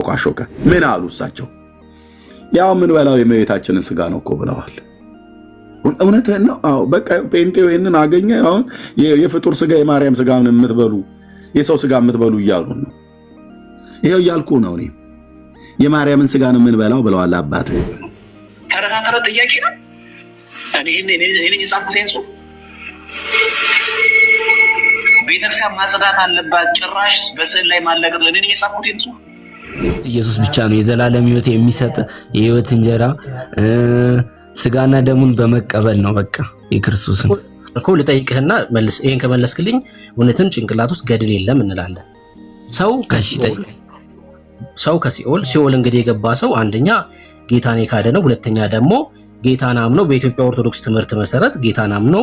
ቋሾከ ምን አሉ እሳቸው? ያው ምን በላው የእመቤታችንን ስጋ ነው እኮ ብለዋል። እውነትህን ነው። አዎ በቃ ጴንጤው ይሄንን አገኘ። አሁን የፍጡር ስጋ የማርያም ስጋ የምትበሉ የሰው ስጋ የምትበሉ እያሉ ነው። ይሄው እያልኩ ነው። እኔ የማርያምን ስጋ ነው የምንበላው ብለዋል አባት። ተረታተረ ጥያቄ ነው። እኔ የጻፍኩትን ጽሁፍ ቤተክርስቲያን ማጽዳት አለባት፣ ጭራሽ በስዕል ላይ ማለቀጥ እኔ የጻፍኩትን ጽሁፍ ኢየሱስ ብቻ ነው የዘላለም ሕይወት የሚሰጥ የሕይወት እንጀራ ስጋና ደሙን በመቀበል ነው። በቃ የክርስቶስን እኮ ልጠይቅህና መልስ። ይሄን ከመለስክልኝ እውነትም ጭንቅላት ውስጥ ገድል የለም እንላለን። ሰው ከሲኦል እንግዲህ የገባ ሰው አንደኛ ጌታን የካደ ነው። ሁለተኛ ደግሞ ጌታን አምኖ በኢትዮጵያ ኦርቶዶክስ ትምህርት መሰረት ጌታን አምኖ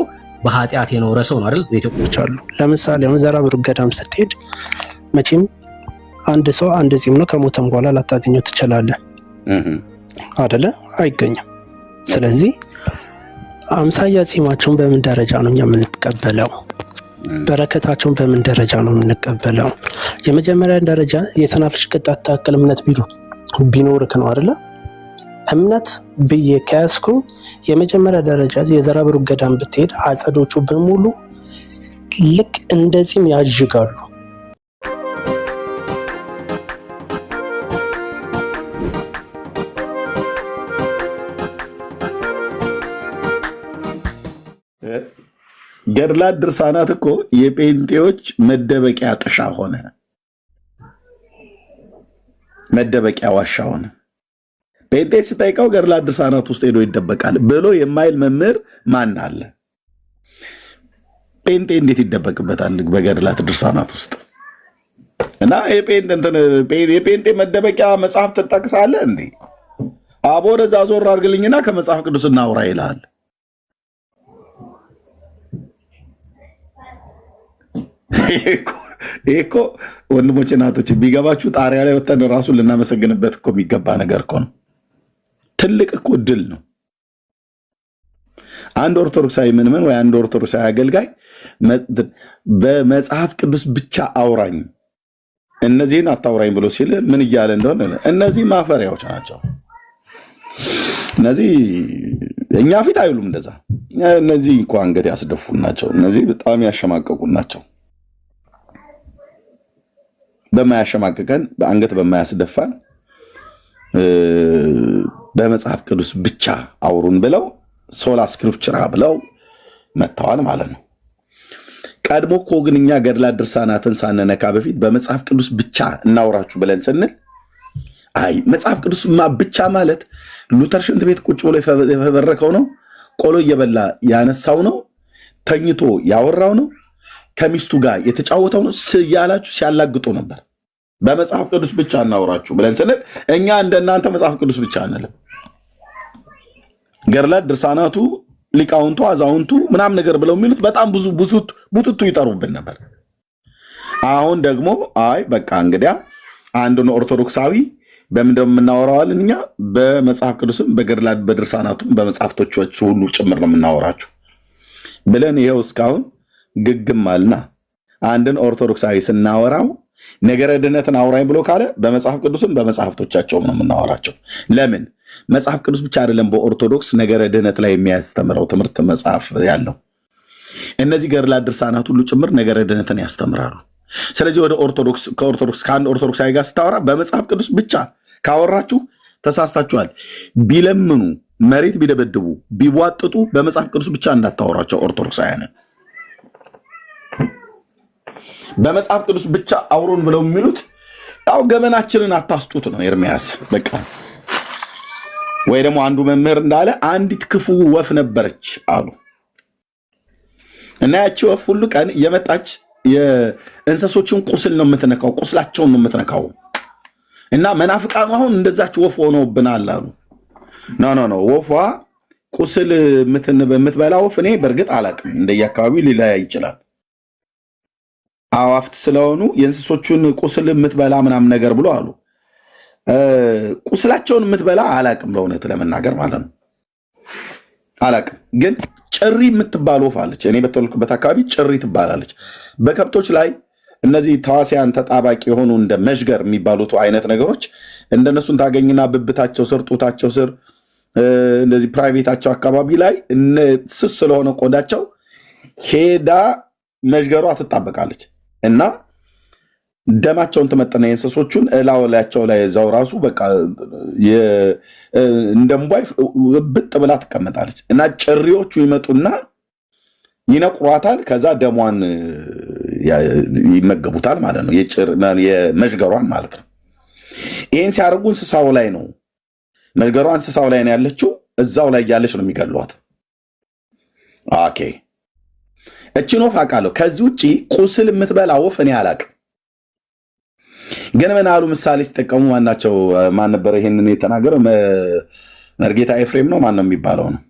በኃጢአት የኖረ ሰው ነው አይደል? በኢትዮጵያ አሉ። ለምሳሌ አሁን ዘራብሩክ ገዳም ስትሄድ መቼም አንድ ሰው አንድ ጺም ነው፣ ከሞተም በኋላ ላታገኘው ትችላለህ አይደለ? አይገኝም። ስለዚህ አምሳያ ጺማቸውን በምን ደረጃ ነው እኛ የምንቀበለው? በረከታቸውን በምን ደረጃ ነው የምንቀበለው? የመጀመሪያ ደረጃ የሰናፍጭ ቅንጣት ታክል እምነት ቢኖርክ ነው አይደለ? እምነት ብዬ ከያዝኩ የመጀመሪያ ደረጃ የዘራብሩክ ገዳም ብትሄድ አጸዶቹ በሙሉ ልክ እንደ ጺም ያዥጋሉ። ገድላት ድርሳናት እኮ የጴንጤዎች መደበቂያ ጥሻ ሆነ፣ መደበቂያ ዋሻ ሆነ። ጴንጤ ስጠይቀው ገድላት ድርሳናት ውስጥ ሄዶ ይደበቃል ብሎ የማይል መምህር ማን አለ? ጴንጤ እንዴት ይደበቅበታል በገድላት ድርሳናት ውስጥ? እና የጴንጤ መደበቂያ መጽሐፍ ትጠቅሳለህ እንዴ? አቦ ወደዛ ዞር አድርግልኝና ከመጽሐፍ ቅዱስ እናውራ ይልሃል። ይሄ እኮ ወንድሞቼ እናቶቼ ቢገባችሁ ጣሪያ ላይ ወተን ራሱን ልናመሰግንበት እኮ የሚገባ ነገር እኮ ነው። ትልቅ እኮ ድል ነው። አንድ ኦርቶዶክሳዊ ምንምን ወይ አንድ ኦርቶዶክሳዊ አገልጋይ በመጽሐፍ ቅዱስ ብቻ አውራኝ እነዚህን አታውራኝ ብሎ ሲል ምን እያለ እንደሆነ እነዚህ ማፈሪያዎች ናቸው። እነዚህ እኛ ፊት አይሉም እንደዛ። እነዚህ እኮ አንገት ያስደፉን ናቸው። እነዚህ በጣም ያሸማቀቁን ናቸው። በማያሸማቀቀን በአንገት በማያስደፋን በመጽሐፍ ቅዱስ ብቻ አውሩን ብለው ሶላ ስክሪፕቸራ ብለው መጥተዋል ማለት ነው። ቀድሞ እኮ ግን እኛ ገድላት ድርሳናትን ሳንነካ በፊት በመጽሐፍ ቅዱስ ብቻ እናውራችሁ ብለን ስንል አይ መጽሐፍ ቅዱስ ብቻ ማለት ሉተር ሽንት ቤት ቁጭ ብሎ የፈበረከው ነው፣ ቆሎ እየበላ ያነሳው ነው፣ ተኝቶ ያወራው ነው፣ ከሚስቱ ጋር የተጫወተው ነው ያላችሁ ሲያላግጡ ነበር። በመጽሐፍ ቅዱስ ብቻ እናውራችሁ ብለን ስንል እኛ እንደናንተ መጽሐፍ ቅዱስ ብቻ አንልም። ገድላት ድርሳናቱ ሊቃውንቱ አዛውንቱ ምናምን ነገር ብለው የሚሉት በጣም ብዙ ቡትቱ ይጠሩብን ነበር። አሁን ደግሞ አይ በቃ እንግዲያ አንዱን ኦርቶዶክሳዊ በምንድነው የምናወራዋለን? እኛ በመጽሐፍ ቅዱስም በገድላት በድርሳናቱም በመጽሐፍቶቹ ሁሉ ጭምር ነው የምናወራችሁ ብለን ይሄው እስካሁን ግግም አልና አንድን ኦርቶዶክሳዊ ስናወራው ነገረ ድህነትን አውራኝ ብሎ ካለ በመጽሐፍ ቅዱስም በመጽሐፍቶቻቸውም ነው የምናወራቸው። ለምን? መጽሐፍ ቅዱስ ብቻ አይደለም በኦርቶዶክስ ነገረ ድህነት ላይ የሚያስተምረው ትምህርት መጽሐፍ ያለው እነዚህ ገድላት ድርሳናት ሁሉ ጭምር ነገረ ድህነትን ያስተምራሉ። ስለዚህ ወደ ኦርቶዶክስ ከአንድ ኦርቶዶክሳዊ ጋር ስታወራ በመጽሐፍ ቅዱስ ብቻ ካወራችሁ ተሳስታችኋል። ቢለምኑ መሬት ቢደበድቡ ቢቧጥጡ በመጽሐፍ ቅዱስ ብቻ እንዳታወሯቸው ኦርቶዶክሳውያንን። በመጽሐፍ ቅዱስ ብቻ አውሩን ብለው የሚሉት ያው ገመናችንን አታስጡት ነው ኤርሚያስ። በቃ ወይ ደግሞ አንዱ መምህር እንዳለ አንዲት ክፉ ወፍ ነበረች አሉ እና ያቺ ወፍ ሁሉ ቀን የመጣች የእንስሶችን ቁስል ነው የምትነካው፣ ቁስላቸውን ነው የምትነካው እና መናፍቃኑ አሁን እንደዛች ወፍ ሆነውብናል አሉ። ኖ ወፏ ቁስል የምትበላ ወፍ እኔ በእርግጥ አላውቅም፣ እንደየአካባቢው ሊለያይ ይችላል። አዋፍት ስለሆኑ የእንስሶቹን ቁስል የምትበላ ምናምን ነገር ብሎ አሉ። ቁስላቸውን የምትበላ አላቅም፣ በእውነት ለመናገር ማለት ነው አላቅም። ግን ጭሪ የምትባል ወፍ አለች። እኔ በተወለድኩበት አካባቢ ጭሪ ትባላለች። በከብቶች ላይ እነዚህ ተዋሲያን ተጣባቂ የሆኑ እንደ መዥገር የሚባሉት አይነት ነገሮች እንደነሱን ታገኝና ብብታቸው ስር ጡታቸው ስር እንደዚህ ፕራይቬታቸው አካባቢ ላይ ስስ ስለሆነ ቆዳቸው ሄዳ መዥገሯ ትጣበቃለች እና ደማቸውን ትመጠና የእንስሶቹን እላወላቸው ላይ እዛው ራሱ በቃ እንደምቧይ ብጥ ብላ ትቀመጣለች እና ጭሪዎቹ ይመጡና ይነቁሯታል። ከዛ ደሟን ይመገቡታል ማለት ነው፣ የመዥገሯን ማለት ነው። ይህን ሲያደርጉ እንስሳው ላይ ነው፣ መዥገሯ እንስሳው ላይ ነው ያለችው፣ እዛው ላይ ያለች ነው የሚገሏት። ኦኬ እቺን ወፍ አውቃለሁ። ከዚህ ውጭ ቁስል የምትበላ ወፍ እኔ አላውቅም። ግን ምን አሉ ምሳሌ ሲጠቀሙ ማናቸው? ማን ነበር ይሄንን የተናገረው? መርጌታ ኤፍሬም ነው ማን ነው የሚባለው? ነው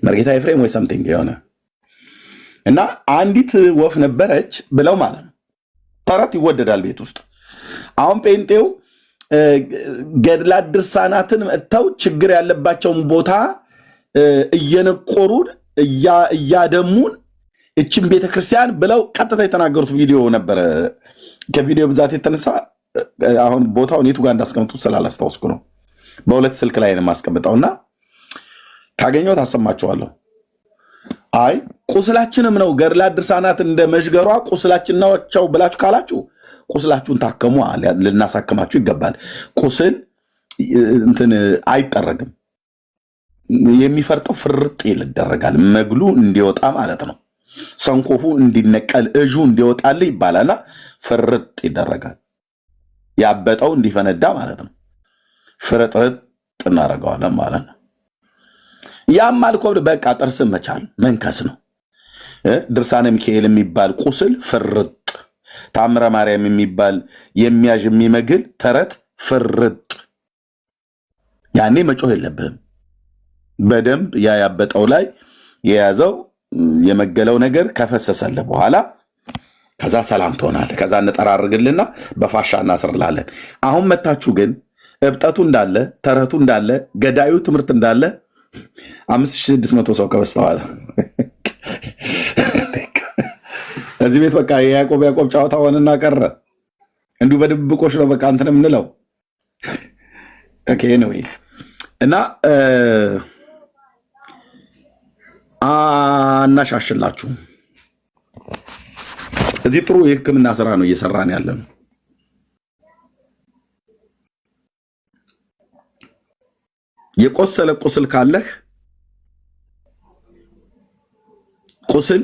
መርጌታ ኤፍሬም ወይ ሰምቲንግ የሆነ እና አንዲት ወፍ ነበረች ብለው ማለት ነው። ተረት ይወደዳል ቤት ውስጥ። አሁን ጴንጤው ገድላት ድርሳናትን መጥተው ችግር ያለባቸውን ቦታ እየነቆሩን እያደሙን እችን ቤተክርስቲያን ብለው ቀጥታ የተናገሩት ቪዲዮ ነበረ። ከቪዲዮ ብዛት የተነሳ አሁን ቦታውን የቱ ጋር እንዳስቀምጡት ስላላስታውስኩ ነው። በሁለት ስልክ ላይ ነው የማስቀምጠውና ካገኘሁት አሰማችኋለሁ። አይ ቁስላችንም ነው ገድላት ድርሳናት እንደ መዥገሯ ቁስላችን ናቸው ብላችሁ ካላችሁ ቁስላችሁን ታከሙ፣ ልናሳክማችሁ ይገባል። ቁስል እንትን አይጠረግም፣ የሚፈርጠው ፍርጥ ይደረጋል፣ መግሉ እንዲወጣ ማለት ነው። ሰንኮፉ እንዲነቀል እጁ እንዲወጣል ይባላልና ፍርጥ ይደረጋል። ያበጠው እንዲፈነዳ ማለት ነው። ፍርጥርጥ እናደርገዋለን ማለት ነው። ያም አልኮብድ በቃ ጥርስን መቻል መንከስ ነው። ድርሳነ ሚካኤል የሚባል ቁስል ፍርጥ፣ ታምረ ማርያም የሚባል የሚያዥ የሚመግል ተረት ፍርጥ። ያኔ መጮህ የለብህም። በደንብ ያበጠው ላይ የያዘው የመገለው ነገር ከፈሰሰለ በኋላ ከዛ ሰላም ትሆናለህ። ከዛ እንጠራርግልና በፋሻ እናስርላለን። አሁን መታችሁ ግን እብጠቱ እንዳለ ተረቱ እንዳለ ገዳዩ ትምህርት እንዳለ 5600 ሰው ከበስተዋል። እዚህ ቤት በቃ የያዕቆብ ጨዋታ ሆነና ቀረ። እንዲሁ በድብቆች ነው በቃ እንትን የምንለው። ኦኬ ነው እና አናሻሽላችሁ። እዚህ ጥሩ የሕክምና ስራ ነው እየሰራን ያለ ነው። የቆሰለ ቁስል ካለህ ቁስል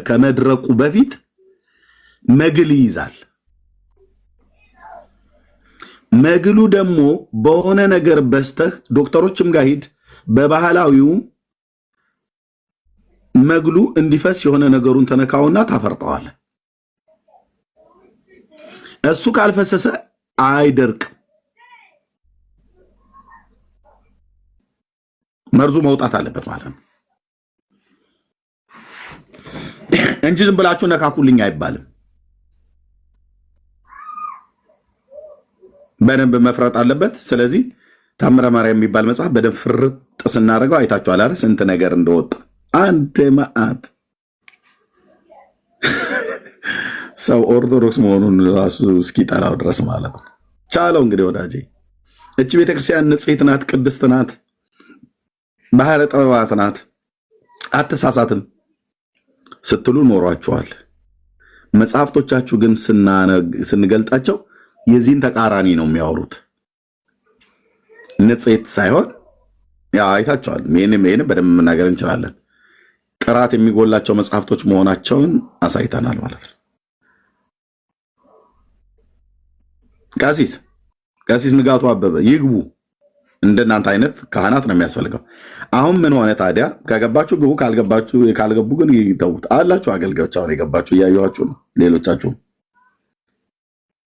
ከመድረቁ በፊት መግል ይይዛል። መግሉ ደግሞ በሆነ ነገር በስተህ ዶክተሮችም ጋር ሂድ፣ በባህላዊው መግሉ እንዲፈስ የሆነ ነገሩን ተነካውና ታፈርጠዋል። እሱ ካልፈሰሰ አይደርቅ፣ መርዙ መውጣት አለበት ማለት ነው እንጂ ዝም ብላችሁ ነካኩልኝ አይባልም። በደንብ መፍረጥ አለበት። ስለዚህ ታምረ ማርያም የሚባል መጽሐፍ በደንብ ፍርጥ ስናደርገው አይታችኋል አይደል? ስንት ነገር እንደወጣ አንድ ማአት ሰው ኦርቶዶክስ መሆኑን ራሱ እስኪጠላው ድረስ ማለት ነው። ቻለው እንግዲህ ወዳጄ፣ እቺ ቤተክርስቲያን ንጽሕት ናት፣ ቅድስት ናት፣ ባህረ ጥበባት ናት፣ አትሳሳትም ስትሉ ኖሯችኋል። መጽሐፍቶቻችሁ ግን ስንገልጣቸው የዚህን ተቃራኒ ነው የሚያወሩት። ንጽሕት ሳይሆን ያ አይታችኋል። ይህንም በደንብ መናገር እንችላለን። ጥራት የሚጎላቸው መጽሐፍቶች መሆናቸውን አሳይተናል ማለት ነው። ቀሲስ ንጋቱ አበበ ይግቡ። እንደናንተ አይነት ካህናት ነው የሚያስፈልገው። አሁን ምን ሆነ ታዲያ? ከገባችሁ ግቡ፣ ካልገቡ ግን ይተዉት አላችሁ። አገልጋዮች አሁን የገባችሁ እያየኋችሁ ነው። ሌሎቻችሁም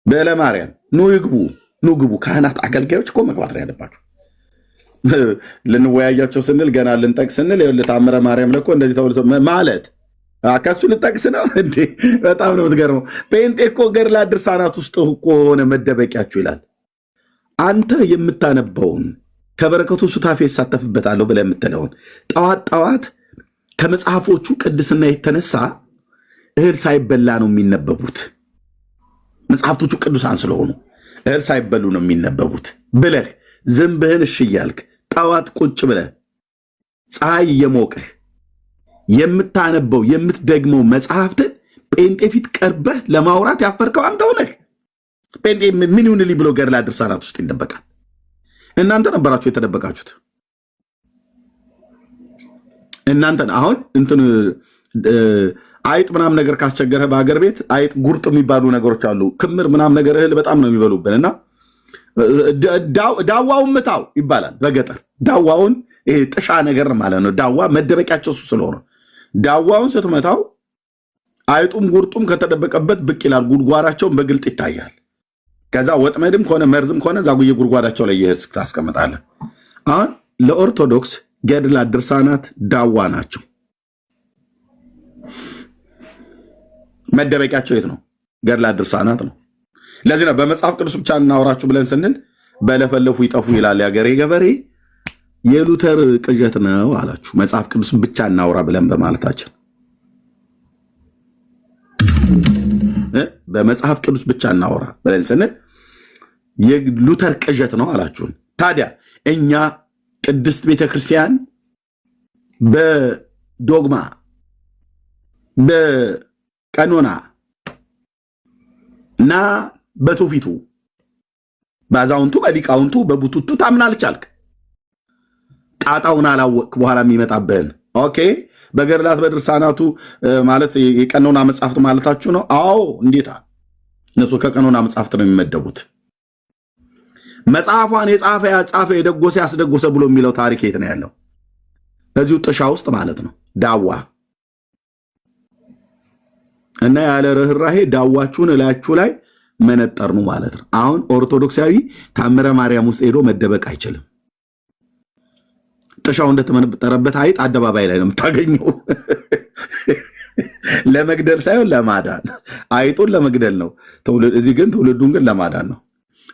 በዕለ ማርያም ኑ ይግቡ፣ ኑ ግቡ። ካህናት አገልጋዮች እኮ መግባት ነው ያለባችሁ። ልንወያያቸው ስንል ገና ልንጠቅስ ስንል ታምረ ማርያም ለኮ እንደዚህ ተብሎ ማለት ከሱ ልጠቅስ ነው እንዴ? በጣም ነው የምትገርመው። ጴንጤ እኮ ገድላት ድርሳናት ውስጥ እኮ ሆነ መደበቂያችሁ ይላል። አንተ የምታነበውን ከበረከቱ ሱታፌ ይሳተፍበታለሁ ብለህ የምትለውን ጠዋት ጠዋት ከመጽሐፎቹ ቅድስና የተነሳ እህል ሳይበላ ነው የሚነበቡት። መጽሐፍቶቹ ቅዱሳን ስለሆኑ እህል ሳይበሉ ነው የሚነበቡት ብለህ ዝንብህን እሺ እያልክ ጠዋት ቁጭ ብለህ ፀሐይ እየሞቅህ የምታነበው የምትደግመው መጽሐፍትን ጴንጤ ፊት ቀርበህ ለማውራት ያፈርከው አንተው ነህ። ጴንጤ ምን ይሁንልኝ ብሎ ገድላ ድርሳናት ውስጥ ይደበቃል። እናንተ ነበራችሁ የተደበቃችሁት። እናንተ አሁን እንትን አይጥ ምናም ነገር ካስቸገረ በአገር ቤት አይጥ ጉርጥ የሚባሉ ነገሮች አሉ። ክምር ምናም ነገር እህል በጣም ነው የሚበሉብን እና ዳዋውን ምታው ይባላል በገጠር። ዳዋውን ይሄ ጥሻ ነገር ማለት ነው። ዳዋ መደበቂያቸው እሱ ስለሆነ ዳዋውን ስትመታው አይጡም ጉርጡም ከተደበቀበት ብቅ ይላል። ጉድጓዳቸውን በግልጥ ይታያል። ከዛ ወጥመድም ከሆነ መርዝም ከሆነ ዛጉዬ ጉድጓዳቸው ላይ ይሄስ ታስቀምጣለህ። አሁን ለኦርቶዶክስ ገድላት ድርሳናት ዳዋ ናቸው። መደበቂያቸው የት ነው? ገድላት ድርሳናት ነው። ለዚህ ነው በመጽሐፍ ቅዱስ ብቻ እናወራችሁ ብለን ስንል በለፈለፉ ይጠፉ ይላል ያገሬ ገበሬ። የሉተር ቅዠት ነው አላችሁ መጽሐፍ ቅዱስ ብቻ እናወራ ብለን በማለታችን። በመጽሐፍ ቅዱስ ብቻ እናወራ ብለን ስንል የሉተር ቅዠት ነው አላችሁን። ታዲያ እኛ ቅድስት ቤተክርስቲያን በዶግማ በቀኖና እና በትውፊቱ በአዛውንቱ በሊቃውንቱ በቡቱቱ ታምናለች አልክ። ጣጣውን አላወቅ በኋላ የሚመጣብህን ኦኬ። በገድላት በድርሳናቱ ማለት የቀኖና መጽሐፍት ማለታችሁ ነው? አዎ። እንዴታ እነሱ ከቀኖና መጽሐፍት ነው የሚመደቡት። መጽሐፏን የጻፈ ያጻፈ የደጎሰ ያስደጎሰ ብሎ የሚለው ታሪክ የት ነው ያለው? በዚሁ ጥሻ ውስጥ ማለት ነው። ዳዋ እና ያለ ርህራሄ ዳዋችሁን እላያችሁ ላይ መነጠር ነው ማለት ነው። አሁን ኦርቶዶክሳዊ ታምረ ማርያም ውስጥ ሄዶ መደበቅ አይችልም። ጥሻው እንደተመነጠረበት አይጥ አደባባይ ላይ ነው የምታገኘው። ለመግደል ሳይሆን ለማዳን፣ አይጡን ለመግደል ነው። እዚህ ግን ትውልዱን ግን ለማዳን ነው።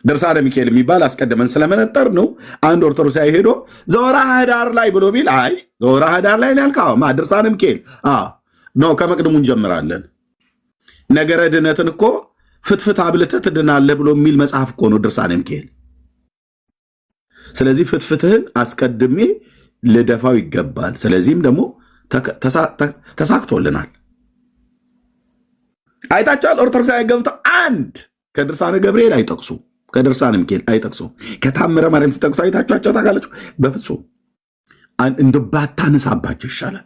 ድርሳነ ሚካኤል የሚባል አስቀድመን ስለመነጠር ነው። አንድ ኦርቶዶክሳዊ ሄዶ ዘወርኃ ኅዳር ላይ ብሎ ቢል አይ ዘወርኃ ኅዳር ላይ ያልከው ድርሳነ ሚካኤል ነው፣ ከመቅድሙ እንጀምራለን። ነገረ ድነትን እኮ ፍትፍት አብልተህ ትድናለህ ብሎ የሚል መጽሐፍ እኮ ነው ድርሳነ ሚካኤል። ስለዚህ ፍትፍትህን አስቀድሜ ልደፋው ይገባል። ስለዚህም ደግሞ ተሳክቶልናል። አይታችኋል። ኦርቶዶክሳዊ ገብተው አንድ ከድርሳነ ገብርኤል አይጠቅሱ፣ ከድርሳነ ሚካኤል አይጠቅሱ፣ ከታምረ ማርያም ሲጠቅሱ አይታችኋቸው ታውቃላችሁ? በፍጹም እንደ ባታነሳባቸው ይሻላል።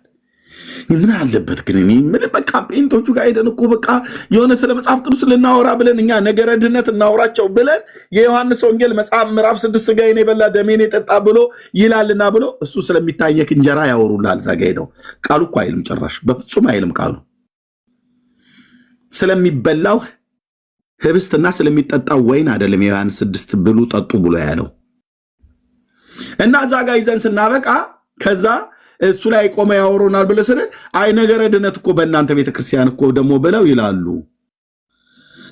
ምን አለበት ግን እኔ ምን በቃ ጴንቶቹ ጋር ሄደን እኮ በቃ የሆነ ስለ መጽሐፍ ቅዱስ ልናወራ ብለን እኛ ነገረ ድነት እናወራቸው ብለን የዮሐንስ ወንጌል መጽሐፍ ምዕራፍ 6 ሥጋዬን የበላ ደሜን የጠጣ ብሎ ይላልና ብሎ እሱ ስለሚታየክ እንጀራ ያወሩላል። እዛ ጋ ሄደው ቃሉ እኮ አይልም፣ ጭራሽ በፍጹም አይልም ቃሉ። ስለሚበላው ህብስትና ስለሚጠጣው ወይን አይደለም የዮሐንስ 6 ብሉ ጠጡ ብሎ ያለው እና እዛ ጋ ይዘን ስናበቃ ከዛ እሱ ላይ ቆመ ያወሩናል ብለ ስለ አይ ነገረ ድነት እኮ በእናንተ ቤተክርስቲያን እኮ ደግሞ ብለው ይላሉ።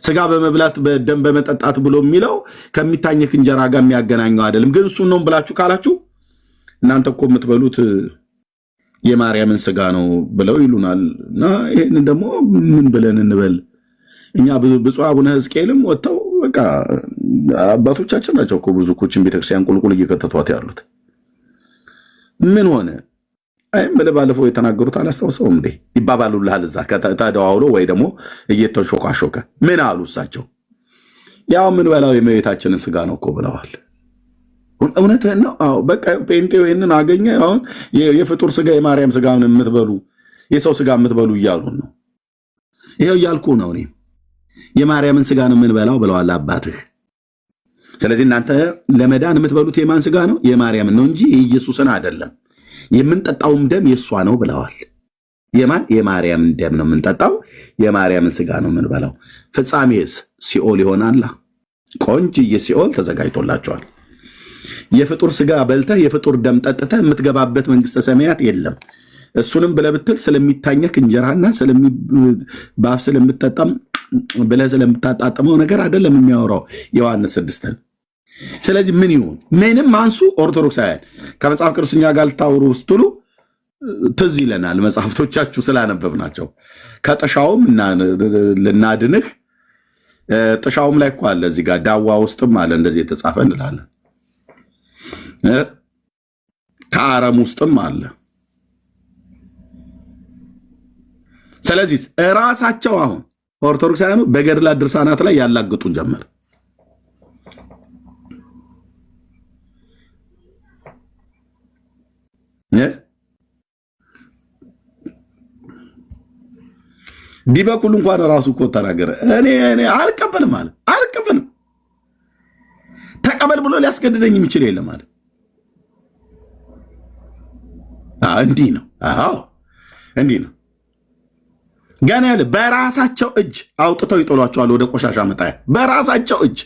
ስጋ በመብላት በደም በመጠጣት ብሎ የሚለው ከሚታኘክ እንጀራ ጋር የሚያገናኘው አይደለም። ግን እሱን ነው ብላችሁ ካላችሁ እናንተ እኮ የምትበሉት የማርያምን ስጋ ነው ብለው ይሉናል። እና ይሄንን ደግሞ ምን ብለን እንበል? እኛ ብፁዕ አቡነ ሕዝቅኤልም ወጥተው በቃ አባቶቻችን ናቸው እኮ ብዙ ኮችን ቤተክርስቲያን ቁልቁል እየከተቷት ያሉት። ምን ሆነ? አይም ባለፈው የተናገሩት አላስታውሰውም እንዴ? ይባባሉልሃል እዛ ከተደዋውሎ ወይ ደግሞ እየተሾካሾከ ምን አሉ እሳቸው? ያው ምን በላው የእመቤታችንን ስጋ ነው እኮ ብለዋል። እውነትህን ነው። አዎ በቃ ጴንጤው ይህንን አገኘ። አሁን የፍጡር ስጋ የማርያም ስጋ የምትበሉ የሰው ስጋ የምትበሉ እያሉን ነው። ይኸው እያልኩ ነው። እኔም የማርያምን ስጋ ነው የምንበላው ብለዋል አባትህ። ስለዚህ እናንተ ለመዳን የምትበሉት የማን ስጋ ነው? የማርያምን ነው እንጂ የኢየሱስን አይደለም። የምንጠጣውም ደም የእሷ ነው ብለዋል። የማን? የማርያምን ደም ነው የምንጠጣው፣ የማርያምን ስጋ ነው የምንበላው። ፍጻሜስ ሲኦል ይሆናል። ቆንጆዬ ሲኦል ተዘጋጅቶላቸዋል። የፍጡር ስጋ በልተህ የፍጡር ደም ጠጥተህ የምትገባበት መንግስተ ሰማያት የለም። እሱንም ብለህ ብትል ስለሚታኘክ እንጀራና በአፍ ስለምትጠጣም ብለህ ስለምታጣጥመው ነገር አይደለም የሚያወራው ዮሐንስ 6ን። ስለዚህ ምን ይሁን ምንም አንሱ ኦርቶዶክሳውያን ከመጽሐፍ ቅዱስ እኛ ጋር ልታወሩ ስትሉ ትዝ ይለናል መጽሐፍቶቻችሁ ስላነበብናቸው። ከጥሻውም ልናድንህ ጥሻውም ላይ እኮ አለ፣ እዚህ ጋር ዳዋ ውስጥም አለ እንደዚህ የተጻፈ እንላለን። ከአረም ውስጥም አለ። ስለዚህ እራሳቸው አሁን ኦርቶዶክሳውያኑ በገድላት ድርሳናት ላይ ያላግጡ ጀመር። ዲበኩል እንኳን ራሱ እኮ ተናገረ። እኔ አልቀበልም አለ። አልቀበልም ተቀበል ብሎ ሊያስገድደኝ የሚችል የለም አለ። እንዲህ ነው። አዎ እንዲህ ነው። ገና ያለ በራሳቸው እጅ አውጥተው ይጥሏቸዋል ወደ ቆሻሻ መጣያ። በራሳቸው እጅ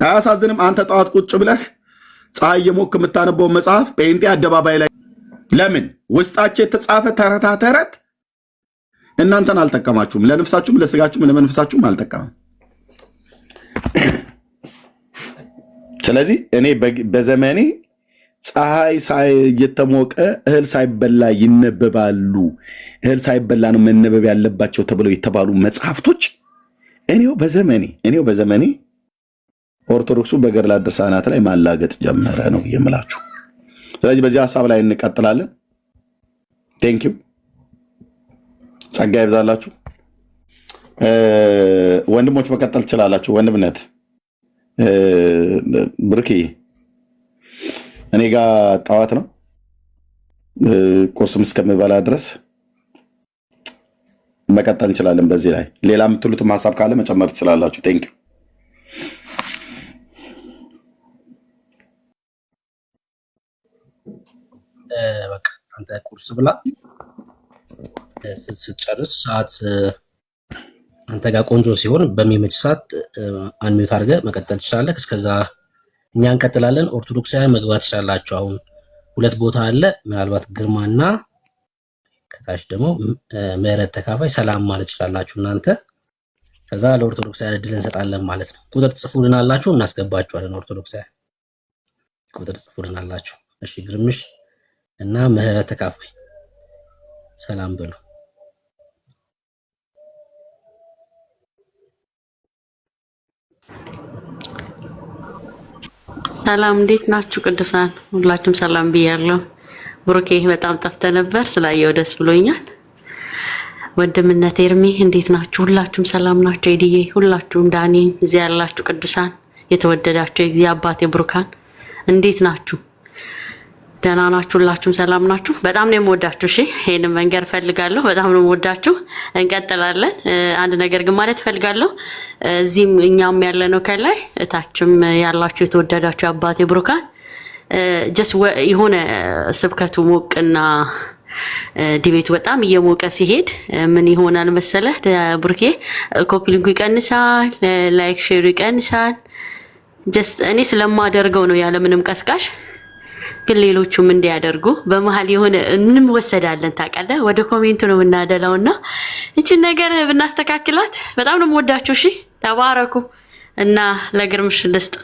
አያሳዝንም? አንተ ጠዋት ቁጭ ብለህ ፀሐይ የሞክ የምታነበው መጽሐፍ ጴንጤ አደባባይ ላይ ለምን ውስጣቸው የተጻፈ ተረታ ተረት እናንተን አልጠቀማችሁም? ለነፍሳችሁም ለስጋችሁም ለመንፈሳችሁም አልጠቀመም። ስለዚህ እኔ በዘመኔ ፀሐይ እየተሞቀ እህል ሳይበላ ይነበባሉ። እህል ሳይበላ ነው መነበብ ያለባቸው ተብለው የተባሉ መጽሐፍቶች እኔው በዘመኔ ኦርቶዶክሱ በገድላት ድርሳናት ላይ ማላገጥ ጀመረ ነው የምላችሁ። ስለዚህ በዚህ ሐሳብ ላይ እንቀጥላለን። ቴንኪው ጸጋ ይብዛላችሁ ወንድሞች፣ መቀጠል ትችላላችሁ። ወንድምነት ብርኪ እኔ ጋር ጠዋት ነው ቁርስም እስከምበላ ድረስ መቀጠል እንችላለን። በዚህ ላይ ሌላ የምትሉትም ሐሳብ ካለ መጨመር ትችላላችሁ። ቴንኪው በቃ አንተ ቁርስ ብላ ስትጨርስ ሰዓት አንተ ጋር ቆንጆ ሲሆን በሚመች ሰዓት አንሚዩት አድርገህ መቀጠል ትችላለህ። እስከዛ እኛ እንቀጥላለን። ኦርቶዶክሳውያን መግባት ትችላላችሁ። አሁን ሁለት ቦታ አለ። ምናልባት ግርማና ከታች ደግሞ ምህረት ተካፋይ ሰላም ማለት ትችላላችሁ እናንተ። ከዛ ለኦርቶዶክሳውያን እድል እንሰጣለን ማለት ነው። ቁጥር ጽፉልናላችሁ፣ እናስገባችኋለን። ኦርቶዶክሳውያን ቁጥር ጽፉልናላችሁ። እሺ ግርምሽ እና ምህረት ተካፋይ ሰላም በሉ። ሰላም እንዴት ናችሁ ቅዱሳን? ሁላችሁም ሰላም ብያለሁ። ብሩኬ በጣም ጠፍተ ነበር፣ ስላየው ደስ ብሎኛል። ወንድምነት ኤርሚ እንዴት ናችሁ? ሁላችሁም ሰላም ናችሁ? ኤዲዬ ሁላችሁም፣ ዳኒ እዚያ ያላችሁ ቅዱሳን የተወደዳችሁ የጊዜ አባቴ ብሩካን እንዴት ናችሁ? ደህና ናችሁ? ሁላችሁም ሰላም ናችሁ? በጣም ነው የምወዳችሁ። እሺ ይሄንን መንገር ፈልጋለሁ። በጣም ነው የምወዳችሁ። እንቀጥላለን። አንድ ነገር ግን ማለት ፈልጋለሁ። እዚህም እኛም ያለነው ከላይ እታችም ያላችሁ የተወደዳችሁ አባቴ ብሩካን ጀስ የሆነ ስብከቱ ሞቅና ዲቤቱ በጣም እየሞቀ ሲሄድ ምን ይሆናል መሰለህ ብሩኬ? ኮፒ ሊንኩ ይቀንሳል፣ ላይክ ሼሩ ይቀንሳል። ጀስ እኔ ስለማደርገው ነው ያለ ምንም ቀስቃሽ፣ ግን ሌሎቹም እንዲያደርጉ በመሃል የሆነ እንወሰዳለን። ታውቃለህ ወደ ኮሜንቱ ነው እናደላውና እቺን ነገር ብናስተካክላት በጣም ነው የምወዳችሁ። እሺ ተባረኩ እና ለግርምሽ ልስጥ።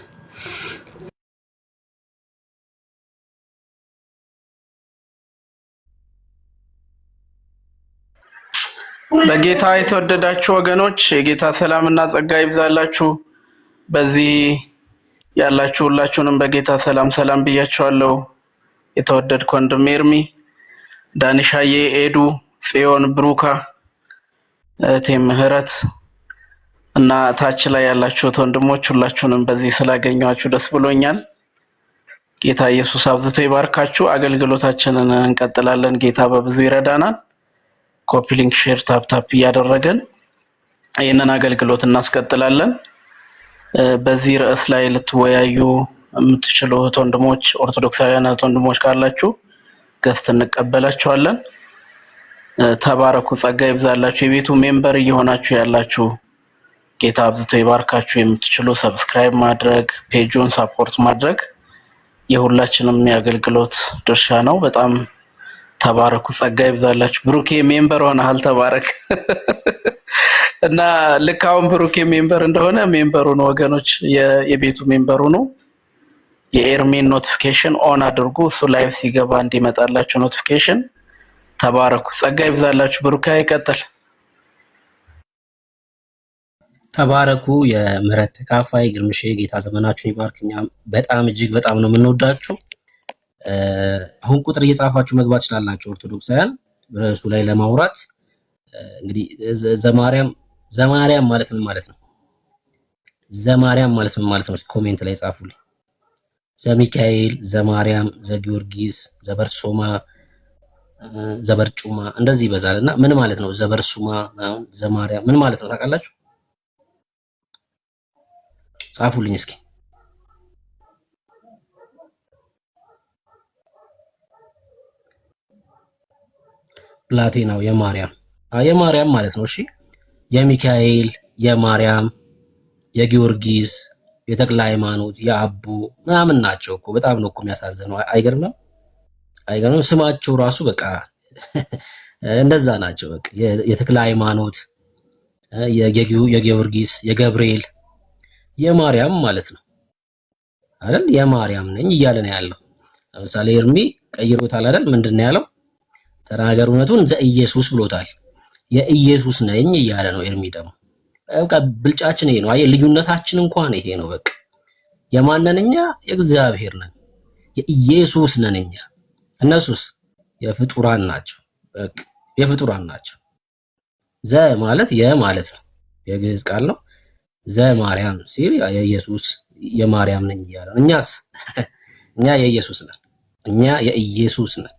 በጌታ የተወደዳችሁ ወገኖች የጌታ ሰላምና ጸጋ ይብዛላችሁ። በዚህ ያላችሁ ሁላችሁንም በጌታ ሰላም ብያችኋለሁ። የተወደድኩ ወንድም ኤርሚ፣ ዳንሻዬ፣ ኤዱ፣ ጽዮን፣ ብሩካ፣ እቴ ምህረት እና ታች ላይ ያላችሁት ወንድሞች ሁላችሁንም በዚህ ስላገኘኋችሁ ደስ ብሎኛል። ጌታ ኢየሱስ አብዝቶ ይባርካችሁ። አገልግሎታችንን እንቀጥላለን። ጌታ በብዙ ይረዳናል። ኮፒ ሊንክ ሼር ታፕ እያደረገን ይህንን አገልግሎት እናስቀጥላለን። በዚህ ርዕስ ላይ ልትወያዩ የምትችሉ ወንድሞች፣ ኦርቶዶክሳውያን ወንድሞች ካላችሁ ገስት እንቀበላችኋለን። ተባረኩ፣ ጸጋ ይብዛላችሁ። የቤቱ ሜምበር እየሆናችሁ ያላችሁ ጌታ አብዝቶ ይባርካችሁ። የምትችሉ ሰብስክራይብ ማድረግ፣ ፔጁን ሳፖርት ማድረግ የሁላችንም የአገልግሎት ድርሻ ነው። በጣም ተባረኩ፣ ጸጋ ይብዛላችሁ። ብሩኬ ሜምበር ሆነሃል፣ ተባረክ። እና ልክ አሁን ብሩኬ ሜምበር እንደሆነ ሜምበሩ ነው ወገኖች፣ የቤቱ ሜምበሩ ነው። የኤርሜን ኖቲፊኬሽን ኦን አድርጉ። እሱ ላይቭ ሲገባ እንዲመጣላችሁ ኖቲፊኬሽን። ተባረኩ። ጸጋ ይብዛላችሁ። ብሩካ ይቀጥል። ተባረኩ። የምህረት ተካፋይ ግርምሼ ጌታ ዘመናችሁን ይባርክ። እኛም በጣም እጅግ በጣም ነው የምንወዳችሁ። አሁን ቁጥር እየጻፋችሁ መግባት ትችላላችሁ። ኦርቶዶክሳውያን ርዕሱ ላይ ለማውራት እንግዲህ ዘማርያም ማለት ምን ማለት ነው? ዘማርያም ማለት ምን ማለት ነው? ኮሜንት ላይ ጻፉልኝ። ዘሚካኤል፣ ዘማርያም፣ ዘጊዮርጊስ፣ ዘበርሶማ፣ ዘበርጩማ እንደዚህ ይበዛል እና ምን ማለት ነው? ዘበርሱማ፣ ዘማርያም ምን ማለት ነው ታውቃላችሁ? ጻፉልኝ እስኪ። ብላቴናው የማርያም ማለት ነው። እሺ የሚካኤል፣ የማርያም፣ የጊዮርጊስ፣ የተክለ ሃይማኖት፣ የአቡ ምናምን ናቸው እኮ። በጣም ነው እኮ የሚያሳዝነው። አይገርምም? ስማቸው ራሱ በቃ እንደዛ ናቸው። በቃ የተክለ ሃይማኖት፣ የጊዮርጊስ፣ የገብርኤል፣ የማርያም ማለት ነው አይደል? የማርያም ነኝ እያለ ነው ያለው። ለምሳሌ ኤርሚ ቀይሮታል አይደል? ምንድን ነው ያለው? ተናገር እውነቱን ዘኢየሱስ ብሎታል። የኢየሱስ ነኝ እያለ ነው ኤርሚ ደግሞ። በቃ ብልጫችን ይሄ ነው። አየህ ልዩነታችን እንኳን ይሄ ነው። በቃ የማንን እኛ የእግዚአብሔር ነን፣ የኢየሱስ ነን እኛ። እነሱስ የፍጡራን ናቸው። በቃ የፍጡራን ናቸው። ዘ ማለት የማለት ነው፣ የግዕዝ ቃል ነው። ዘማርያም ሲል የኢየሱስ የማርያም ነኝ እያለ ነው። እኛስ እኛ የኢየሱስ ነን፣ እኛ የኢየሱስ ነን።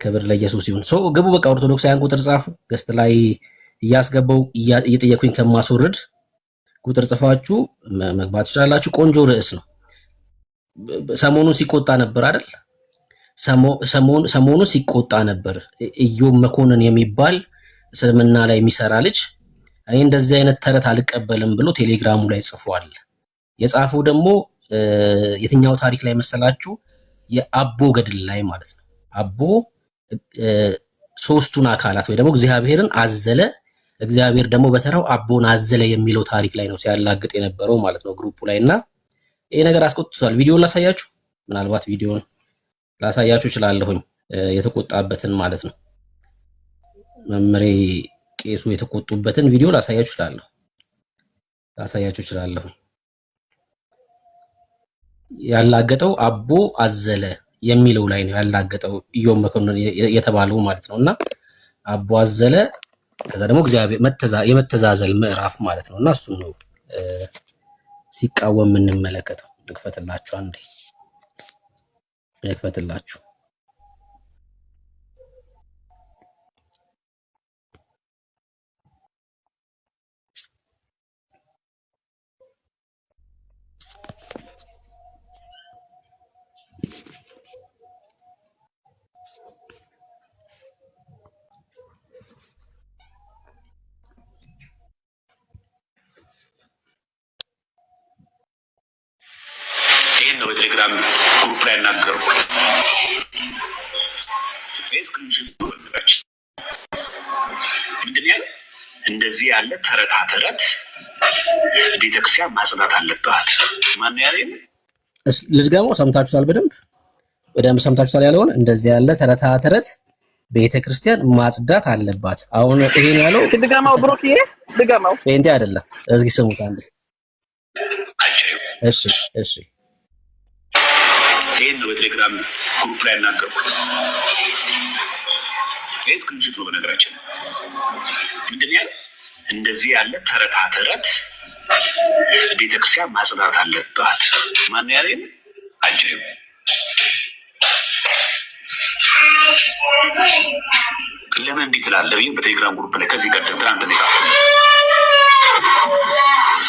ክብር ለኢየሱስ ይሁን። ሰው ግቡ። በቃ ኦርቶዶክሳውያን ቁጥር ጻፉ። ገስት ላይ እያስገባው እየጠየኩኝ ከማስወርድ ቁጥር ጽፋችሁ መግባት ትችላላችሁ። ቆንጆ ርዕስ ነው። ሰሞኑን ሲቆጣ ነበር አይደል? ሰሞኑን ሲቆጣ ነበር። ኢዮብ መኮንን የሚባል እስልምና ላይ የሚሰራ ልጅ እኔ እንደዚህ አይነት ተረት አልቀበልም ብሎ ቴሌግራሙ ላይ ጽፏል። የጻፈው ደግሞ የትኛው ታሪክ ላይ መሰላችሁ? የአቦ ገድል ላይ ማለት ነው። አቦ ሶስቱን አካላት ወይ ደግሞ እግዚአብሔርን አዘለ፣ እግዚአብሔር ደግሞ በተራው አቦን አዘለ የሚለው ታሪክ ላይ ነው ሲያላግጥ የነበረው ማለት ነው ግሩፑ ላይ። እና ይሄ ነገር አስቆጥቷል። ቪዲዮን ላሳያችሁ፣ ምናልባት ቪዲዮን ላሳያችሁ እችላለሁኝ፣ የተቆጣበትን ማለት ነው። መምሬ ቄሱ የተቆጡበትን ቪዲዮ ላሳያችሁ እችላለሁ። ያላገጠው አቦ አዘለ የሚለው ላይ ነው ያላገጠው ኢዮብ መኮንን የተባለው ማለት ነው። እና አቦ አዘለ፣ ከዛ ደግሞ እግዚአብሔር የመተዛዘል ምዕራፍ ማለት ነው። እና እሱን ነው ሲቃወም የምንመለከተው። ልክፈትላችሁ፣ አንዴ ልክፈትላችሁ። ይህን ነው በቴሌግራም ግሩፕ ላይ ያናገርኩት። ምንድን ያለ እንደዚህ ያለ ተረታ ተረት ቤተክርስቲያን ማጽዳት አለባት። ማን ያለ ልዝጋሞ? ሰምታችሁታል? በደንብ ሰምታችሁታል ያለውን። እንደዚህ ያለ ተረታ ተረት ቤተክርስቲያን ማጽዳት አለባት። አሁን ይሄን ያለው ድጋማው ብሩክ፣ ይሄ ድጋማው ፔንቴ አይደለም። እስኪ ስሙት አንዴ። እሺ ይህን ነው በቴሌግራም ግሩፕ ላይ ያናገርኩት። ይህ ስክሪንሾት ነው በነገራችን። ምንድን ያለ እንደዚህ ያለ ተረታ ተረት ቤተክርስቲያን ማጽዳት አለባት። ማን ያለ አጅሬው ለምን እንዲህ ትላለህ? በቴሌግራም ግሩፕ ላይ ከዚህ ቀደም ትናንት ነው የጻፍኩት።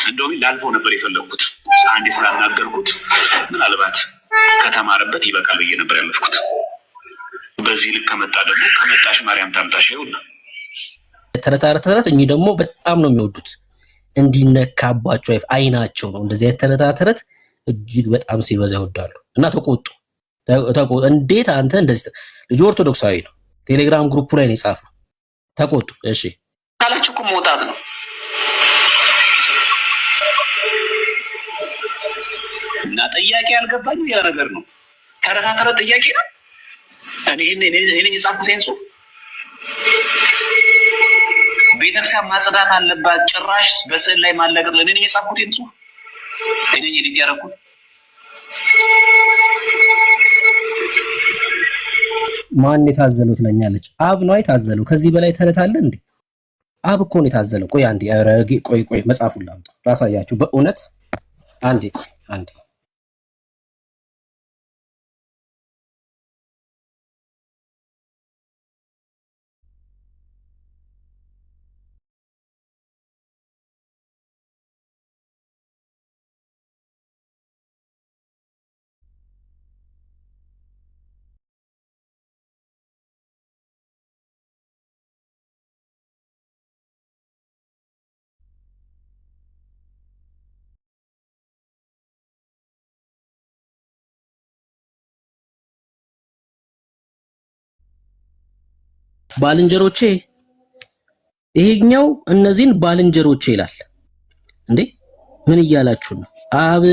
እንደውም ላልፈው ነበር የፈለግኩት አንዴ ስላናገርኩት ምናልባት ከተማረበት ይበቃል ብዬ ነበር ያለፍኩት። በዚህ ልክ ከመጣ ደግሞ ከመጣሽ ማርያም ታምጣሽ ይሁን። ተረት እኚህ ደግሞ በጣም ነው የሚወዱት፣ እንዲነካባቸው አይናቸው ነው። እንደዚህ አይነት ተረት እጅግ በጣም ሲበዛ ይወዳሉ። እና ተቆጡ። እንዴት አንተ እንደዚህ ልጅ ኦርቶዶክሳዊ ነው፣ ቴሌግራም ግሩፕ ላይ ነው የጻፈው። ተቆጡ። እሺ ካላችሁ እኮ መውጣት ነው። እናንተ ጥያቄ ያልገባኝ ያ ነገር ነው። ተረታተረ ጥያቄ ነው። እኔ የጻፍኩት ጽሁፍ ቤተክርስቲያን ማጽዳት አለባት ጭራሽ በስዕል ላይ ማለቀቅ እኔ የጻፍኩት ጽሁፍ እኔ ኤዲት ያደረኩት። ማን የታዘለው ትለኛለች። አብ ነው የታዘለው። ከዚህ በላይ ተረት አለ እንዴ? አብ እኮ ነው የታዘለው። ቆይ አንዴ፣ ቆይ መጽሐፉን ላምጣ ላሳያችሁ። በእውነት አንዴ ባልንጀሮቼ፣ ይሄኛው እነዚህን ባልንጀሮቼ ይላል እንዴ? ምን እያላችሁ ነው? አብ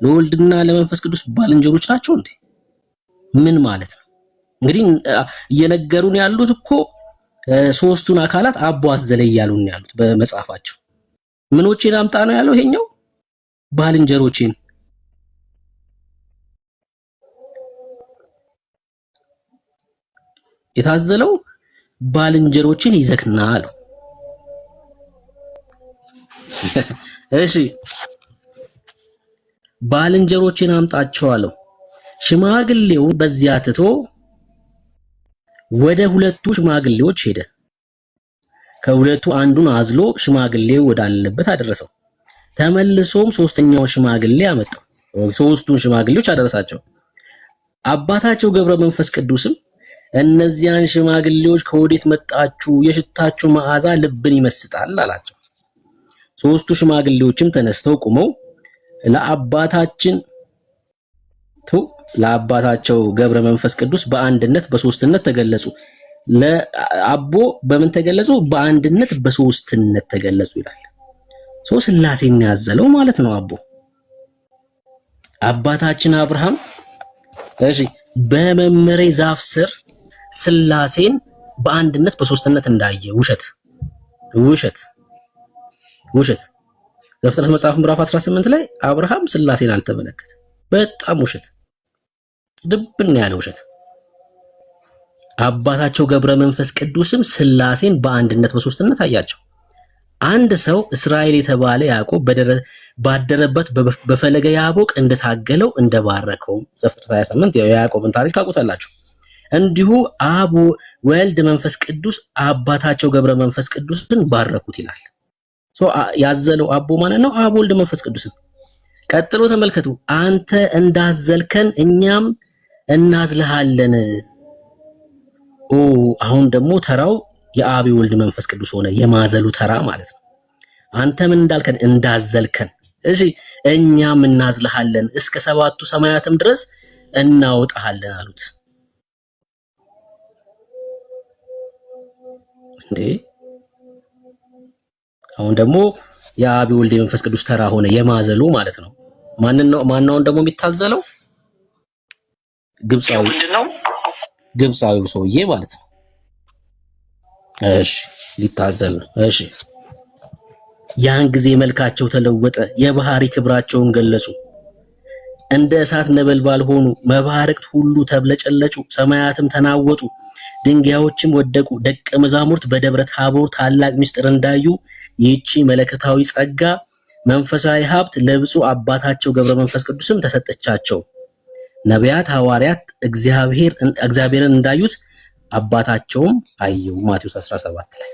ለወልድና ለመንፈስ ቅዱስ ባልንጀሮች ናቸው እንዴ? ምን ማለት ነው? እንግዲህ እየነገሩን ያሉት እኮ ሶስቱን አካላት አቦ አዘለ እያሉን ያሉት በመጽሐፋቸው። ምኖቼን አምጣ ነው ያለው ይሄኛው? ባልንጀሮቼን። የታዘለው ባልንጀሮችን ይዘክና አለው። እሺ ባልንጀሮችን አምጣቸው አለው። ሽማግሌውን በዚያ ትቶ ወደ ሁለቱ ሽማግሌዎች ሄደ። ከሁለቱ አንዱን አዝሎ ሽማግሌው ወዳለበት አደረሰው። ተመልሶም ሶስተኛውን ሽማግሌ አመጣው። ሶስቱን ሽማግሌዎች አደረሳቸው። አባታቸው ገብረ መንፈስ ቅዱስም እነዚያን ሽማግሌዎች ከወዴት መጣችሁ? የሽታችሁ መዓዛ ልብን ይመስጣል አላቸው። ሶስቱ ሽማግሌዎችም ተነስተው ቆመው ለአባታቸው ገብረ መንፈስ ቅዱስ በአንድነት በሶስትነት ተገለጹ። ለአቦ በምን ተገለጹ? በአንድነት በሶስትነት ተገለጹ ይላል። ስላሴን ያዘለው ማለት ነው። አቦ አባታችን አብርሃም በመምሬ ዛፍ ስር ስላሴን በአንድነት በሶስትነት እንዳየ ውሸት። ዘፍጥረት መጽሐፍ ምዕራፍ 18 ላይ አብርሃም ስላሴን አልተመለከተ። በጣም ውሸት፣ ድብን ያለ ውሸት። አባታቸው ገብረ መንፈስ ቅዱስም ስላሴን በአንድነት በሶስትነት አያቸው። አንድ ሰው እስራኤል የተባለ ያዕቆብ ባደረበት በፈለገ ያቦቅ እንደታገለው እንደባረከው ዘፍጥረት 28 የያዕቆብን ታሪክ ታውቁታላችሁ። እንዲሁ አብ ወልድ መንፈስ ቅዱስ አባታቸው ገብረ መንፈስ ቅዱስን ባረኩት ይላል። ያዘለው አቦ ማለት ነው፣ አብ ወልድ መንፈስ ቅዱስን። ቀጥሎ ተመልከቱ። አንተ እንዳዘልከን እኛም እናዝልሃለን። አሁን ደግሞ ተራው የአብ ወልድ መንፈስ ቅዱስ ሆነ፣ የማዘሉ ተራ ማለት ነው። አንተ ምን እንዳልከን? እንዳዘልከን። እሺ እኛም እናዝልሃለን፣ እስከ ሰባቱ ሰማያትም ድረስ እናወጣሃለን አሉት። እንዴ አሁን ደግሞ የአብ ወልድ መንፈስ ቅዱስ ተራ ሆነ፣ የማዘሉ ማለት ነው። ማንነውን ደግሞ የሚታዘለው? ግብፃዊው ሰውዬ ማለት ነው። እሺ ሊታዘል ነው። እሺ ያን ጊዜ መልካቸው ተለወጠ፣ የባህሪ ክብራቸውን ገለጹ፣ እንደ እሳት ነበልባል ሆኑ። መባረቅት ሁሉ ተብለጨለጩ፣ ሰማያትም ተናወጡ፣ ድንጋዮችም ወደቁ። ደቀ መዛሙርት በደብረ ታቦር ታላቅ ምስጢር እንዳዩ ይህቺ መለኮታዊ ጸጋ መንፈሳዊ ሀብት ለብፁዕ አባታቸው ገብረ መንፈስ ቅዱስም ተሰጠቻቸው። ነቢያት፣ ሐዋርያት እግዚአብሔርን እንዳዩት አባታቸውም አየው። ማቴዎስ 17 ላይ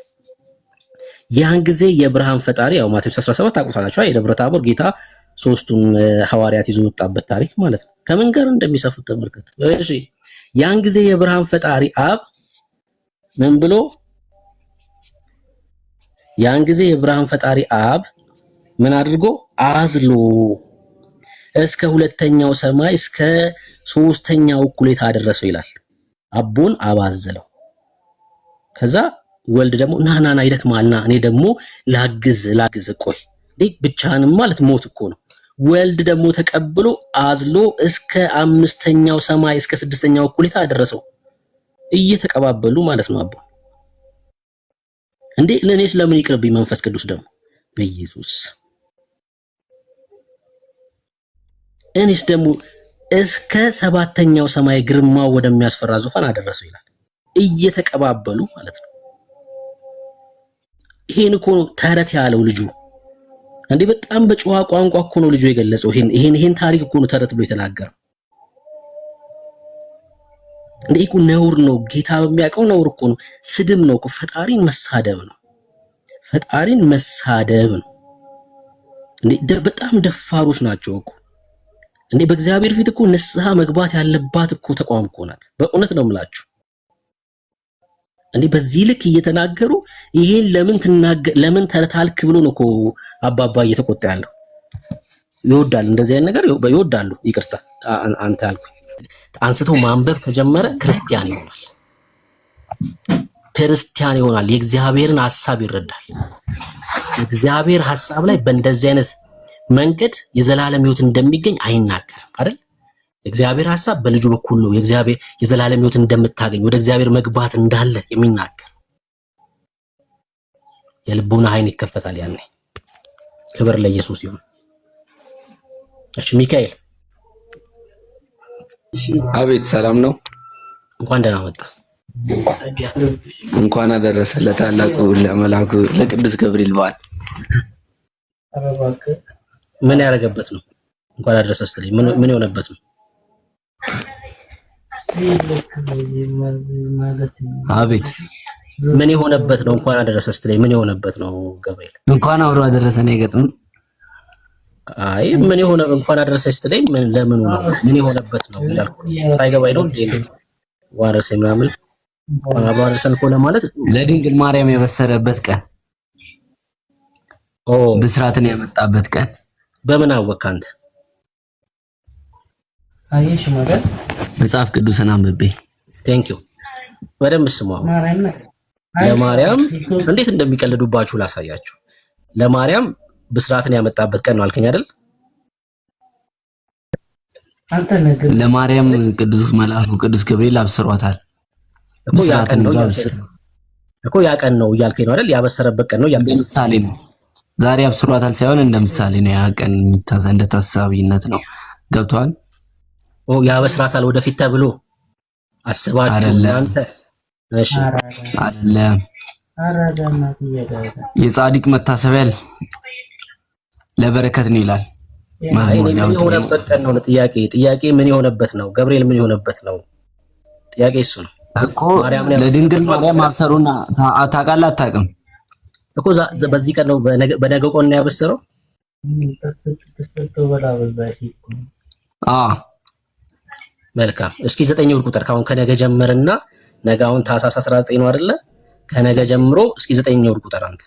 ያን ጊዜ የብርሃን ፈጣሪ ያው ማቴዎስ 17 ታውቁታላችሁ። የደብረ ታቦር ጌታ ሶስቱን ሐዋርያት ይዞ ወጣበት ታሪክ ማለት ነው። ከምን ጋር እንደሚሰፉት ተመልከቱ። እሺ ያን ጊዜ የብርሃን ፈጣሪ አብ ምን ብሎ? ያን ጊዜ የብርሃን ፈጣሪ አብ ምን አድርጎ? አዝሎ እስከ ሁለተኛው ሰማይ እስከ ሶስተኛው እኩሌታ አደረሰው ይላል። አቦን አባዘለው። ከዛ ወልድ ደግሞ ናናና ይደክማልና እኔ ደግሞ ላግዝ ቆይ እንዴ ብቻህንም ማለት ሞት እኮ ነው። ወልድ ደግሞ ተቀብሎ አዝሎ እስከ 5ኛው ሰማይ እስከ 6ኛው እኩሌታ አደረሰው። እየተቀባበሉ ማለት ነው። አባ እንዴ ለኔስ ለምን ይቅርብኝ? መንፈስ ቅዱስ ደግሞ በኢየሱስ እኔስ ደግሞ እስከ 7ኛው ሰማይ ግርማው ወደሚያስፈራ ዙፋን አደረሰው ይላል። እየተቀባበሉ ማለት ነው። ይሄን እኮ ነው ተረት ያለው ልጁ። እንዴ በጣም በጨዋ ቋንቋ እኮ ነው ልጁ የገለጸው። ይሄን ታሪክ እኮ ነው ተረት ብሎ የተናገረው። እንዴ እኮ ነውር ነው። ጌታ በሚያውቀው ነውር እኮ ነው። ስድብ ነው እኮ። ፈጣሪን መሳደብ ነው። ፈጣሪን መሳደብ ነው። እንዴ በጣም ደፋሮች ናቸው እኮ። እንዴ በእግዚአብሔር ፊት እኮ ንስሐ መግባት ያለባት እኮ ተቋም እኮ ናት። በእውነት ነው የምላችሁ። እንዴ በዚህ ልክ እየተናገሩ ይሄን ለምን ተረታልክ ብሎ ነው እኮ አባባ እየተቆጣ ያለው። ይወዳል እንደዚህ አይነት ነገር ይወዳሉ። ይቅርታ አንተ አልኩኝ። አንስቶ ማንበብ ከጀመረ ክርስቲያን ይሆናል። ክርስቲያን ይሆናል። የእግዚአብሔርን ሐሳብ ይረዳል። የእግዚአብሔር ሐሳብ ላይ በእንደዚህ አይነት መንገድ የዘላለም ሕይወት እንደሚገኝ አይናገርም አይደል? የእግዚአብሔር ሐሳብ በልጁ በኩል ነው። የእግዚአብሔር የዘላለም ሕይወት እንደምታገኝ ወደ እግዚአብሔር መግባት እንዳለ የሚናገር የልቡና ዓይን ይከፈታል። ያኔ ክብር ለኢየሱስ ይሁን። እሺ ሚካኤል። አቤት ሰላም ነው። እንኳን ደህና መጣ። እንኳን አደረሰ ለታላቁ ለመላኩ ለቅዱስ ገብርኤል በዓል። ምን ያደረገበት ነው? እንኳን አደረሰ ስትለኝ ምን የሆነበት ነው? አቤት ምን የሆነበት ነው? እንኳን አደረሰ ስትለኝ ምን የሆነበት ነው? ገብርኤል እንኳን አብሮ አደረሰ ነው የገጠመው። አይ ምን የሆነ እንኳን አደረሰ ስትለኝ ለምን ነው? ምን የሆነበት ነው እያልኩ ሳይገባኝ ነው እንዴ? ዋረሰ ምናምን እንኳን አብሮ አደረሰን እኮ ለማለት ለድንግል ማርያም የበሰረበት ቀን፣ ብስራትን ያመጣበት ቀን። በምን አወቅ አንተ? አየሽ ማለት መጽሐፍ ቅዱስን አንብቤ። ቴንክ ዩ በደንብ ስማው። ለማርያም እንዴት እንደሚቀልዱባችሁ ላሳያችሁ። ለማርያም ብስራትን ያመጣበት ቀን ነው አልከኝ አይደል? ለማርያም ቅዱስ መልአኩ ቅዱስ ገብርኤል አብስሯታል። ብስራትን ይዞ አብስሯል እኮ። ያ ቀን ነው እያልከኝ ነው አይደል? ያበሰረበት ቀን ነው እያልከኝ። ምሳሌ ነው። ዛሬ አብስሯታል ሳይሆን እንደ ምሳሌ ነው። ያ ቀን እንደ ታሳቢነት ነው። ገብቷል? ያበስራታል ወደፊት ተብሎ አስባችሁ እናንተ። እሺ አይደለም። የጻድቅ መታሰቢያ ለበረከት ነው ይላል መዝሙር። ምን የሆነበት ቀን ነው? ጥያቄ ምን የሆነበት ነው? ገብርኤል ምን የሆነበት ነው? ጥያቄ እሱ ነው እኮ። ለድንግል ማርያም አብሰሩና ታውቃለህ አታውቅም እኮ። በዚህ ቀን ነው በነገው ቀን ነው ያበሰረው። መልካም። እስኪ 9 ወር ቁጥር ካሁን ከነገ ጀምርና ነገ አሁን ታህሳስ 19 ነው አይደለ? ከነገ ጀምሮ እስኪ 9 ወር ቁጥር አንተ።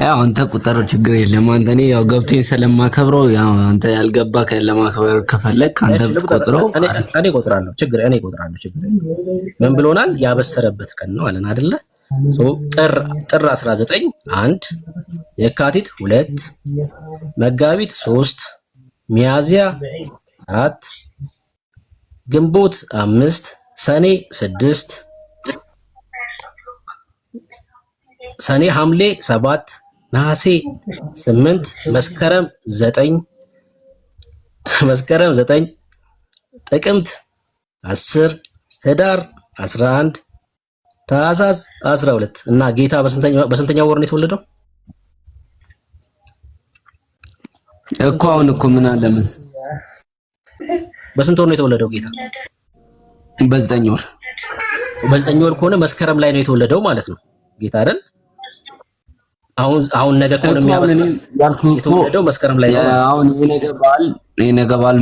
ያው አንተ ቁጥር ችግር የለም። አንተ እኔ ያው ገብቴን ስለማከብረው ያው አንተ ያልገባ ለማክበር ከፈለክ አንተ ብትቆጥረው እኔ እቆጥራለሁ። ችግር ምን ብሎናል? ያበሰረበት ቀን ነው አለን አይደለ? ጥር 19 1 የካቲት 2 መጋቢት 3 ሚያዝያ 4 ግንቦት 5 ሰኔ 6 ሐምሌ 7 ነሐሴ 8 መስከረም 9 ጥቅምት 10 ህዳር 11 ታህሳስ 12 እና ጌታ በስንተኛው ወር ነው የተወለደው እኮ? አሁን እኮ ምን አለ መሰለህ፣ በስንት ወር ነው የተወለደው ጌታ? በ9 ወር። በ9 ወር ከሆነ መስከረም ላይ ነው የተወለደው ማለት ነው ጌታ አይደል? አሁን ነገ ከሆነ የሚያበስረው የተወለደው መስከረም ላይ ነው። አሁን የነገ በዓል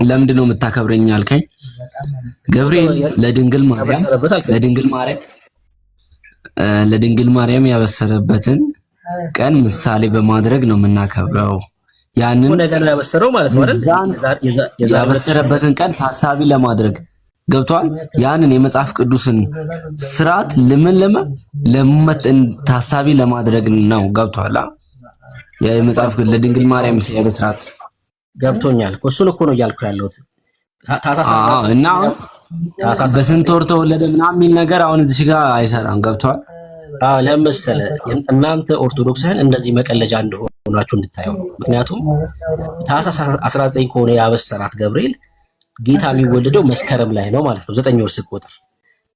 ለምንድን ነው የምታከብረኝ አልከኝ? ገብርኤል ለድንግል ማርያም ያበሰረበትን ቀን ምሳሌ በማድረግ ነው የምናከብረው። ያንን ነገ ነው ያበሰረው ማለት ነው አይደል? ያበሰረበትን ቀን ታሳቢ ለማድረግ ገብቷል። ያንን የመጽሐፍ ቅዱስን ስርዓት ለመመት ታሳቢ ለማድረግ ነው። ገብቷል። የመጽሐፍ ቅዱስ ለድንግል ማርያም የበስራት ገብቶኛል። እሱን እኮ ነው እያልኩ ያለሁት። እና በስንት ወር ተወለደ ምናምን የሚል ነገር አሁን እዚህ ጋር አይሰራም። ገብቷል። ለምሳሌ እናንተ ኦርቶዶክሳውያን እንደዚህ መቀለጃ እንደሆናችሁ እንድታየው። ምክንያቱም ታኅሳስ 19 ከሆነ ያበሰራት ገብርኤል ጌታ የሚወለደው መስከረም ላይ ነው ማለት ነው። 9 ወር ሲቆጥር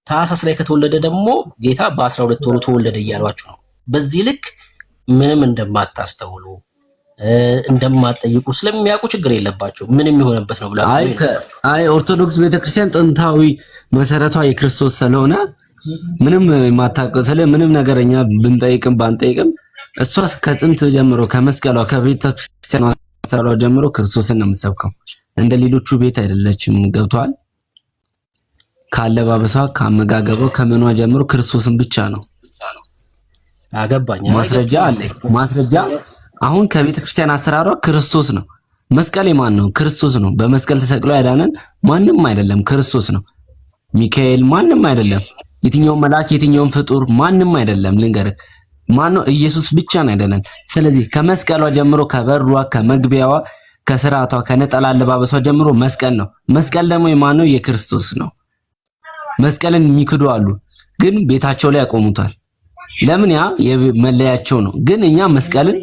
ታኅሳስ ላይ ከተወለደ ደግሞ ጌታ በ12 ወሩ ተወለደ እያሏችሁ ነው። በዚህ ልክ ምንም እንደማታስተውሉ እንደማትጠይቁ ስለሚያውቁ ችግር የለባቸው። ምንም የሆነበት ነው ብላ አይ ኦርቶዶክስ ቤተክርስቲያን ጥንታዊ መሰረቷ የክርስቶስ ስለሆነ ምንም የማታውቀው ምንም ነገርኛ ብንጠይቅም ባንጠይቅም እሷ ከጥንት ጀምሮ ከመስቀሏ ከቤተክርስቲያን አሰራሯ ጀምሮ ክርስቶስን ነው የምትሰብከው። እንደ ሌሎቹ ቤት አይደለችም። ገብቷል። ካለባበሷ ካመጋገቧ ከምኗ ጀምሮ ክርስቶስን ብቻ ነው። አገባኝ። ማስረጃ አለ። ማስረጃ አሁን ከቤተ ክርስቲያን አሰራሯ ክርስቶስ ነው። መስቀል የማን ነው? ክርስቶስ ነው። በመስቀል ተሰቅሎ ያዳነን ማንም አይደለም፣ ክርስቶስ ነው። ሚካኤል ማንም አይደለም። የትኛውም መልአክ የትኛውም ፍጡር ማንም አይደለም። ልንገርህ ማን ነው? ኢየሱስ ብቻ ነው ያዳነን። ስለዚህ ከመስቀሏ ጀምሮ ከበሯ ከመግቢያዋ ከስርዓቷ ከነጠላ አለባበሷ ጀምሮ መስቀል ነው። መስቀል ደግሞ የማን ነው? የክርስቶስ ነው። መስቀልን የሚክዱ አሉ፣ ግን ቤታቸው ላይ ያቆሙታል። ለምን? ያ የመለያቸው ነው። ግን እኛ መስቀልን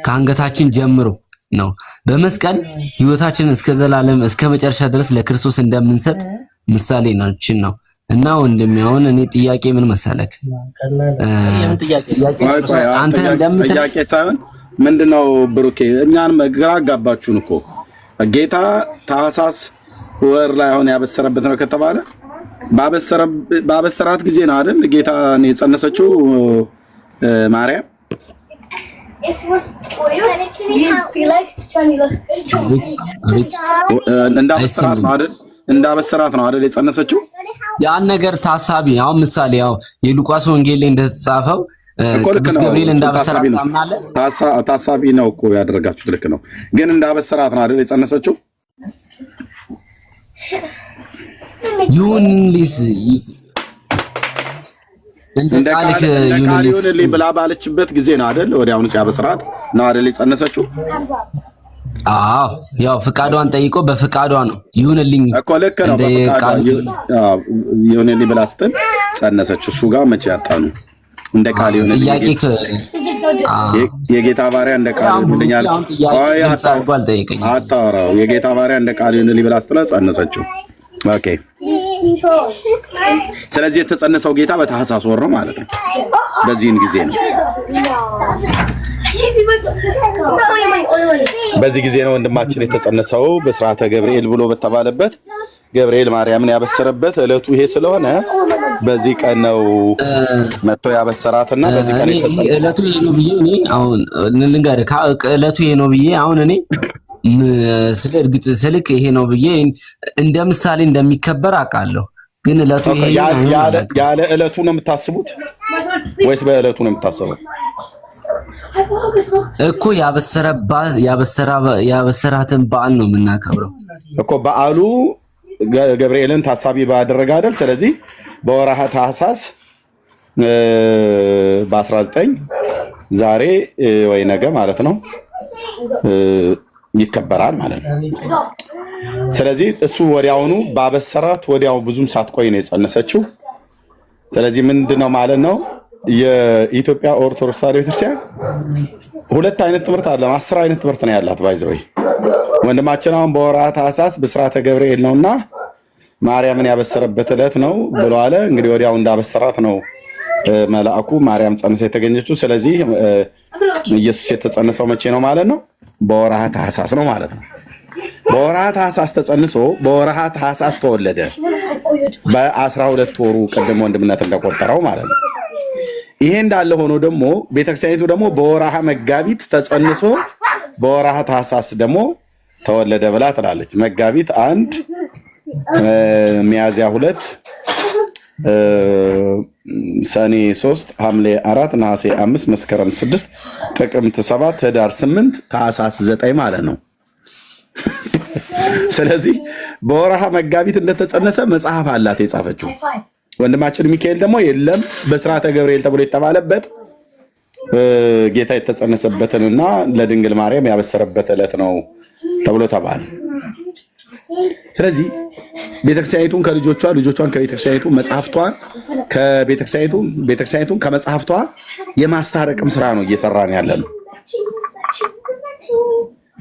ከአንገታችን ጀምሮ ነው በመስቀል ህይወታችንን እስከ ዘላለም እስከ መጨረሻ ድረስ ለክርስቶስ እንደምንሰጥ ምሳሌ ናችን ነው። እና ወንድሜ አሁን እኔ ጥያቄ ምን መሰለክ? አንተ ጥያቄ ሳይሆን ምንድነው ብሩኬ፣ እኛን ግራ አጋባችሁን እኮ። ጌታ ታኅሳስ ወር ላይ አሁን ያበሰረበት ነው ከተባለ ባበሰራት ጊዜ ነው አይደል ጌታን የጸነሰችው ማርያም። እንዳበሰራት ነው አይደል የጸነሰችው። ያን ነገር ታሳቢ አሁን ምሳሌ ያው የሉቃስ ወንጌል ላይ እንደተጻፈው ቅዱስ ገብርኤል እንዳበሰራት ታምናለህ? ታሳቢ ነው እኮ ያደረጋችሁት። ልክ ነው፣ ግን እንዳበሰራት ነው አይደል የጸነሰችው። ዩኒሊስ እንደ ቃልክ ዩኒሊስ ብላ ባለችበት ጊዜ ነው አይደል ወዲያውኑ ሲያበስራት ነው አይደል የጸነሰችው። አዎ ያው ፍቃዷን ጠይቆ በፍቃዷ ነው ይሁንልኝ እኮ ልክ ነው። ይሁንልኝ ብላ ስትል ጸነሰች። እሱ ጋር መቼ ያጣኑ እንደ ቃል ይሁንልኝ ጥያቄ የጌታ ባሪያ እንደ ቃል ይሁንልኛል። አታወራው የጌታ ባሪያ እንደ ቃል ይሁንልኝ ብላ ስትል ጸነሰችው። ኦኬ ስለዚህ የተጸነሰው ጌታ በታኅሳስ ወር ነው ማለት ነው። በዚህን ጊዜ ነው በዚህ ጊዜ ነው ወንድማችን የተጸነሰው በስርዓተ ገብርኤል ብሎ በተባለበት ገብርኤል ማርያምን ያበሰረበት ዕለቱ ይሄ ስለሆነ በዚህ ቀን ነው መጥቶ ያበሰራትና በዚህ ቀን ዕለቱ ይሄ ነው ብዬ እኔ አሁን ልንገርህ ዕለቱ ይሄ ነው ብዬ አሁን እኔ ስለ እርግጥ ስልክ ይሄ ነው ብዬ እንደ ምሳሌ እንደሚከበር አውቃለሁ። ግን ዕለቱ ይሄ ያለ ዕለቱ ነው የምታስቡት ወይስ በዕለቱ ነው የምታስቡት? እኮ ያበሰራትን በዓል ነው የምናከብረው እኮ በዓሉ ገብርኤልን ታሳቢ ባደረገ አይደል? ስለዚህ በወርሃ ታኅሳስ በ19 ዛሬ ወይ ነገ ማለት ነው ይከበራል ማለት ነው። ስለዚህ እሱ ወዲያውኑ ባበሰራት ወዲያው ብዙም ሳትቆይ ነው የጸነሰችው። ስለዚህ ምንድነው ማለት ነው የኢትዮጵያ ኦርቶዶክስ ተዋሕዶ ቤተክርስቲያን ሁለት አይነት ትምህርት አለ። 10 አይነት ትምህርት ነው ያላት። ባይዘው ወንድማችን አሁን በወርሃ ታኅሳስ በስርዓተ ገብርኤል ነውና ማርያምን ያበሰረበት ዕለት ነው ብሎ አለ። እንግዲህ ወዲያው እንዳበሰራት ነው መልአኩ ማርያም ጸንሳ የተገኘችው። ስለዚህ ኢየሱስ የተጸነሰው መቼ ነው ማለት ነው? በወርሃ ታኅሳስ ነው ማለት ነው። በወርሃ ታኅሳስ ተጸንሶ በወርሃ ታኅሳስ ተወለደ። በ12 ወሩ ቅድም ወንድምነት እንደቆጠረው ማለት ነው። ይሄ እንዳለ ሆኖ ደግሞ ቤተክርስቲያኒቱ ደግሞ በወርሃ መጋቢት ተጸንሶ በወርሃ ታኅሳስ ደግሞ ተወለደ ብላ ትላለች። መጋቢት 1 ሚያዝያ 2 ሰኔ 3 ሐምሌ 4 ነሐሴ 5 መስከረም 6 ጥቅምት 7 ህዳር 8 ታኅሳስ 9 ማለት ነው። ስለዚህ በወርሃ መጋቢት እንደተጸነሰ መጽሐፍ አላት የጻፈችው። ወንድማችን ሚካኤል ደግሞ የለም በስርዓተ ገብርኤል ተብሎ የተባለበት ጌታ የተጸነሰበትንና ለድንግል ማርያም ያበሰረበት ዕለት ነው ተብሎ ተባለ። ስለዚህ ቤተክርስቲያኒቱን ከልጆቿ ልጆቿን ከቤተክርስቲያኒቱ መጽሐፍቷን ቤተክርስቲያኒቱን ከመጽሐፍቷ የማስታረቅም ስራ ነው እየሰራን ያለ ነው።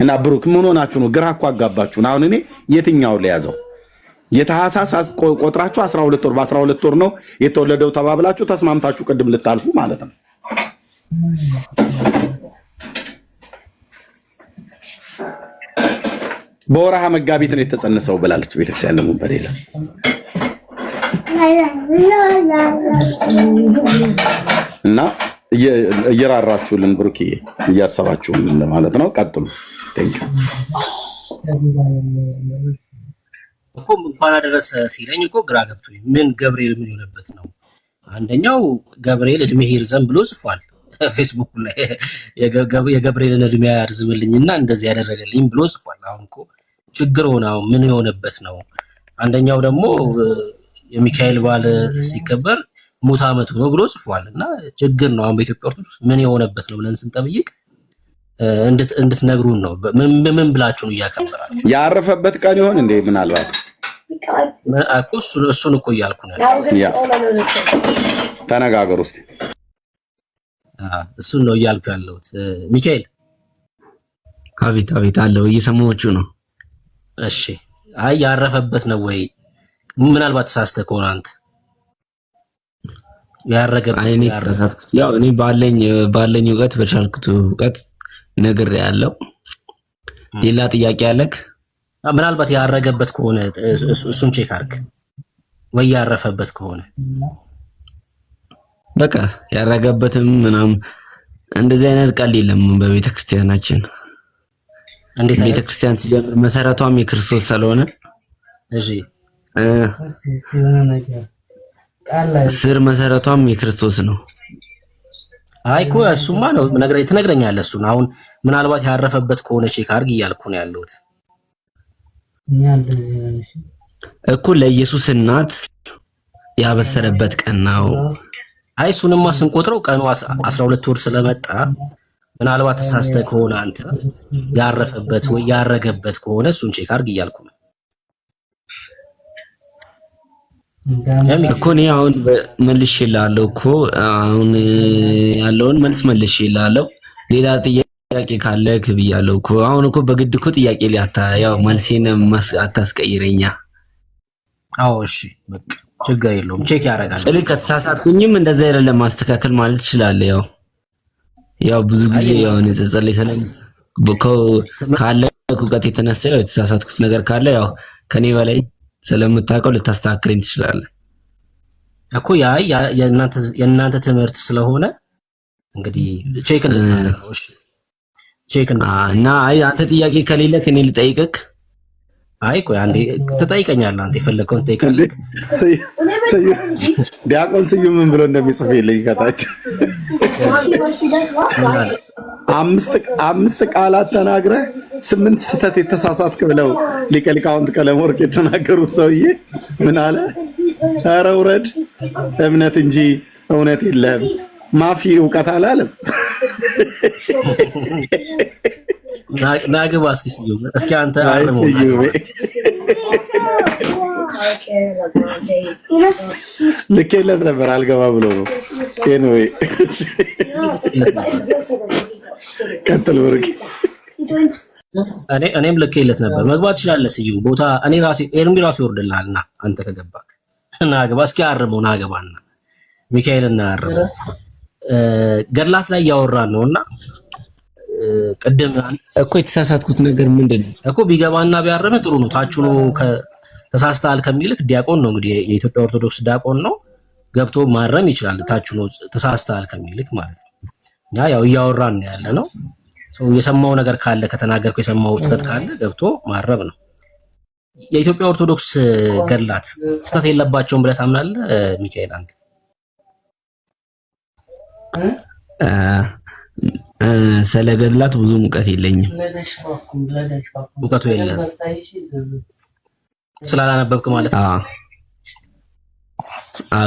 እና ብሩክ ምን ሆናችሁ ነው? ግራ እኮ አጋባችሁን። አሁን እኔ የትኛውን ለያዘው? የታህሳስ ቆጥራችሁ 12 ወር በ12 ወር ነው የተወለደው ተባብላችሁ ተስማምታችሁ ቅድም ልታልፉ ማለት ነው። በወርሃ መጋቢት ነው የተጸነሰው ብላለች ቤተክርስቲያን። ደግሞ በሌላ እና እየራራችሁልን ብሩክዬ እያሰባችሁልን ማለት ነው። ቀጥሉ እኮ እንኳን አደረሰ ሲለኝ እኮ ግራ ገብቶኝ ምን ገብርኤል ምን የሆነበት ነው? አንደኛው ገብርኤል እድሜ ይርዘም ብሎ ጽፏል ፌስቡክ ላይ የገብርኤልን እድሜ ያርዝምልኝና እንደዚህ ያደረገልኝ ብሎ ጽፏል። አሁን እኮ ችግር ሆነ። አሁን ምን የሆነበት ነው? አንደኛው ደግሞ የሚካኤል በዓል ሲከበር ሙት ዓመቱ ነው ብሎ ጽፏል። እና ችግር ነው። አሁን በኢትዮጵያ ኦርቶዶክስ ምን የሆነበት ነው ብለን ስንጠብቅ እንድትነግሩን ነው። ምን ብላችሁ ነው እያከበራችሁ? ያረፈበት ቀን ይሆን እንዴ? ምናልባት እኮ እሱን እኮ እያልኩ ነው። ተነጋገሩ እስቲ። እሱን ነው እያልኩ ያለሁት። ሚካኤል አቤት አቤት አለው እየሰማችሁ ነው። እሺ አይ ያረፈበት ነው ወይ? ምናልባት ተሳስተህ ከሆነ አንተ ያረገበት አይኔ ተሳሳትኩት። ያው እኔ ባለኝ እውቀት በቻልኩት እውቀት ነገር ያለው ሌላ ጥያቄ አለክ? ምናልባት ያረገበት ከሆነ እሱን ቼክ አድርግ ወይ ያረፈበት ከሆነ በቃ ያረገበትም ምናምን እንደዚህ አይነት ቃል የለም በቤተክርስቲያናችን። እንዴት ቤተክርስቲያን ሲጀምር መሰረቷም የክርስቶስ ስለሆነ እሺ ስር መሰረቷም የክርስቶስ ነው። አይ እኮ እሱማ ነው ትነግረኛለህ። እሱን አሁን ምናልባት ያረፈበት ከሆነ ቼክ አድርግ እያልኩ ነው ያለሁት እኮ ለኢየሱስ እናት ያበሰረበት ቀን ነው። አይ እሱንማ ስንቆጥረው ቀኑ 12 ወር ስለመጣ ምናልባት ተሳስተህ ከሆነ አንተ ያረፈበት ወይ ያረገበት ከሆነ እሱን ቼክ አድርግ እያልኩ ነው እኮ። እኔ አሁን መልሼልሃለሁ እኮ አሁን ያለውን መልስ መልሼልሃለሁ። ሌላ ጥያቄ ካለክ ብያለሁ እኮ። አሁን እኮ በግድ እኮ ጥያቄ ያው መልሴን አታስቀይረኛ። አዎ እሺ በቃ ችግር የለውም ቼክ ያደርጋል። ስለዚህ ከተሳሳትኩኝም እንደዛ አይደለም ማስተካከል ማለት ይችላል። ያው ብዙ ጊዜ ያው ንጽጽር ላይ ካለ እውቀት የተነሳ ያው የተሳሳትኩት ነገር ካለ ያው ከኔ በላይ ስለምታውቀው ልታስተካክለኝ ትችላለህ እኮ። የእናንተ ትምህርት ስለሆነ እንግዲህ ቼክ እንድታደርገው። እሺ ቼክ እና አይ አንተ ጥያቄ ከሌለ ከኔ ልጠይቅክ። አይ ቆይ አንዴ ትጠይቀኛለህ። አንተ የፈለከውን ትጠይቃለህ። ዲያቆን ስዩም ምን ብሎ እንደሚጽፍ የለኝ ከታች አምስት ቃላት ተናግረህ 8 ስህተት የተሳሳትክ ብለው ሊቀ ሊቃውንት ቀለመወርቅ የተናገሩት ሰውዬ ምን አለ? ኧረ ውረድ እምነት እንጂ እውነት የለህም። ማፊ እውቀት አላለም። ናግባ እስኪ ስዩም እስኪ አንተ ልኬለት ነበር አልገባ ብሎ ነው። ኤኒዌይ ቀጥል ብሩክ። እኔም ልኬለት ነበር። መግባት ትችላለህ ስዩም። ቦታ እኔ ራሴ ኤርሚ ራሱ ይወርድልሃልና አንተ ከገባክ ናግባ እስኪ አርመው ናግባና ሚካኤልና አርመው ገድላት ላይ ያወራን ነውና ቅድም እኮ የተሳሳትኩት ነገር ምንድን ነው እኮ ቢገባና ቢያረመ ጥሩ ነው። ታች ነው ተሳስተሃል ከሚልክ ዲያቆን ነው እንግዲህ የኢትዮጵያ ኦርቶዶክስ ዲያቆን ነው ገብቶ ማረም ይችላል። ታች ነው ተሳስተሃል ከሚልክ ማለት ነው። ያው እያወራን ነው ያለ ነው። የሰማው ነገር ካለ ከተናገርኩ የሰማው ስህተት ካለ ገብቶ ማረም ነው። የኢትዮጵያ ኦርቶዶክስ ገድላት ስህተት የለባቸውም ብለህ ታምናለህ ሚካኤል አንተ? ስለ ገድላት ብዙ እውቀት የለኝም። እውቀቱ የለም ስላላነበብክ ማለት ነው።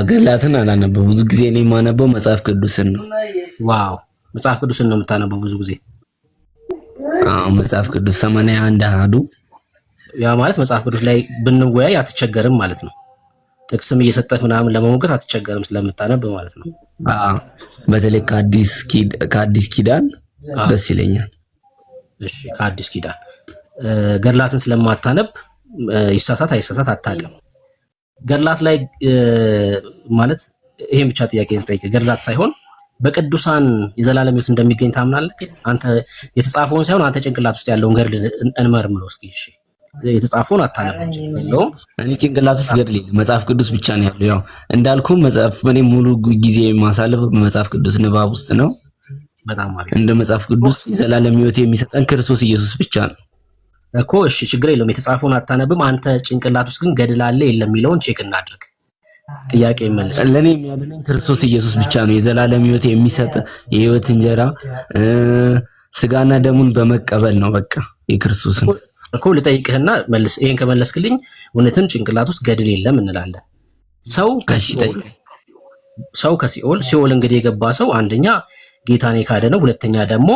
ገድላትን አላነበብኩም። ብዙ ጊዜ እኔ የማነበው መጽሐፍ ቅዱስን ነው። ዋው መጽሐፍ ቅዱስን ነው የምታነበው ብዙ ጊዜ? መጽሐፍ ቅዱስ 81 አሃዱ። ያ ማለት መጽሐፍ ቅዱስ ላይ ብንወያይ አትቸገርም ማለት ነው። ጥቅስም እየሰጠህ ምናምን ለመሞገት አትቸገርም ስለምታነብ ማለት ነው። በተለይ ከአዲስ ኪዳን ደስ ይለኛል። እሺ ከአዲስ ኪዳን ገድላትን ስለማታነብ ይሳሳት አይሳሳት አታውቅም። ገድላት ላይ ማለት ይሄን ብቻ ጥያቄ ልጠይቅህ። ገድላት ሳይሆን በቅዱሳን የዘላለም ሕይወት እንደሚገኝ ታምናለህ? አንተ የተጻፈውን ሳይሆን አንተ ጭንቅላት ውስጥ ያለውን ገድል እንመርምረው እስኪ። እሺ የተጻፈውን አታነብም የለውም። እኔ ጭንቅላት ውስጥ ገድል የለም፣ መጽሐፍ ቅዱስ ብቻ ነው ያለው። ያው እንዳልኩ መጽሐፍ እኔ ሙሉ ጊዜ ማሳለፈው በመጽሐፍ ቅዱስ ንባብ ውስጥ ነው። በጣም አሪፍ። እንደ መጽሐፍ ቅዱስ የዘላለም ሕይወት የሚሰጠን ክርስቶስ ኢየሱስ ብቻ ነው እኮ። እሺ ችግር የለውም። የተጻፈውን አታነብም። አንተ ጭንቅላት ውስጥ ግን ገድል አለ የለም የሚለውን ቼክ እናድርግ። ጥያቄ ይመልስ። ለኔ የሚያድነኝ ክርስቶስ ኢየሱስ ብቻ ነው። የዘላለም ሕይወት የሚሰጥ የሕይወት እንጀራ ስጋና ደሙን በመቀበል ነው። በቃ የክርስቶስን እኮ ልጠይቅህና መልስ። ይሄን ከመለስክልኝ እውነትም ጭንቅላት ውስጥ ገድል የለም እንላለን። ሰው ከሲኦል እንግዲህ የገባ ሰው አንደኛ ጌታን የካደ ነው። ሁለተኛ ደግሞ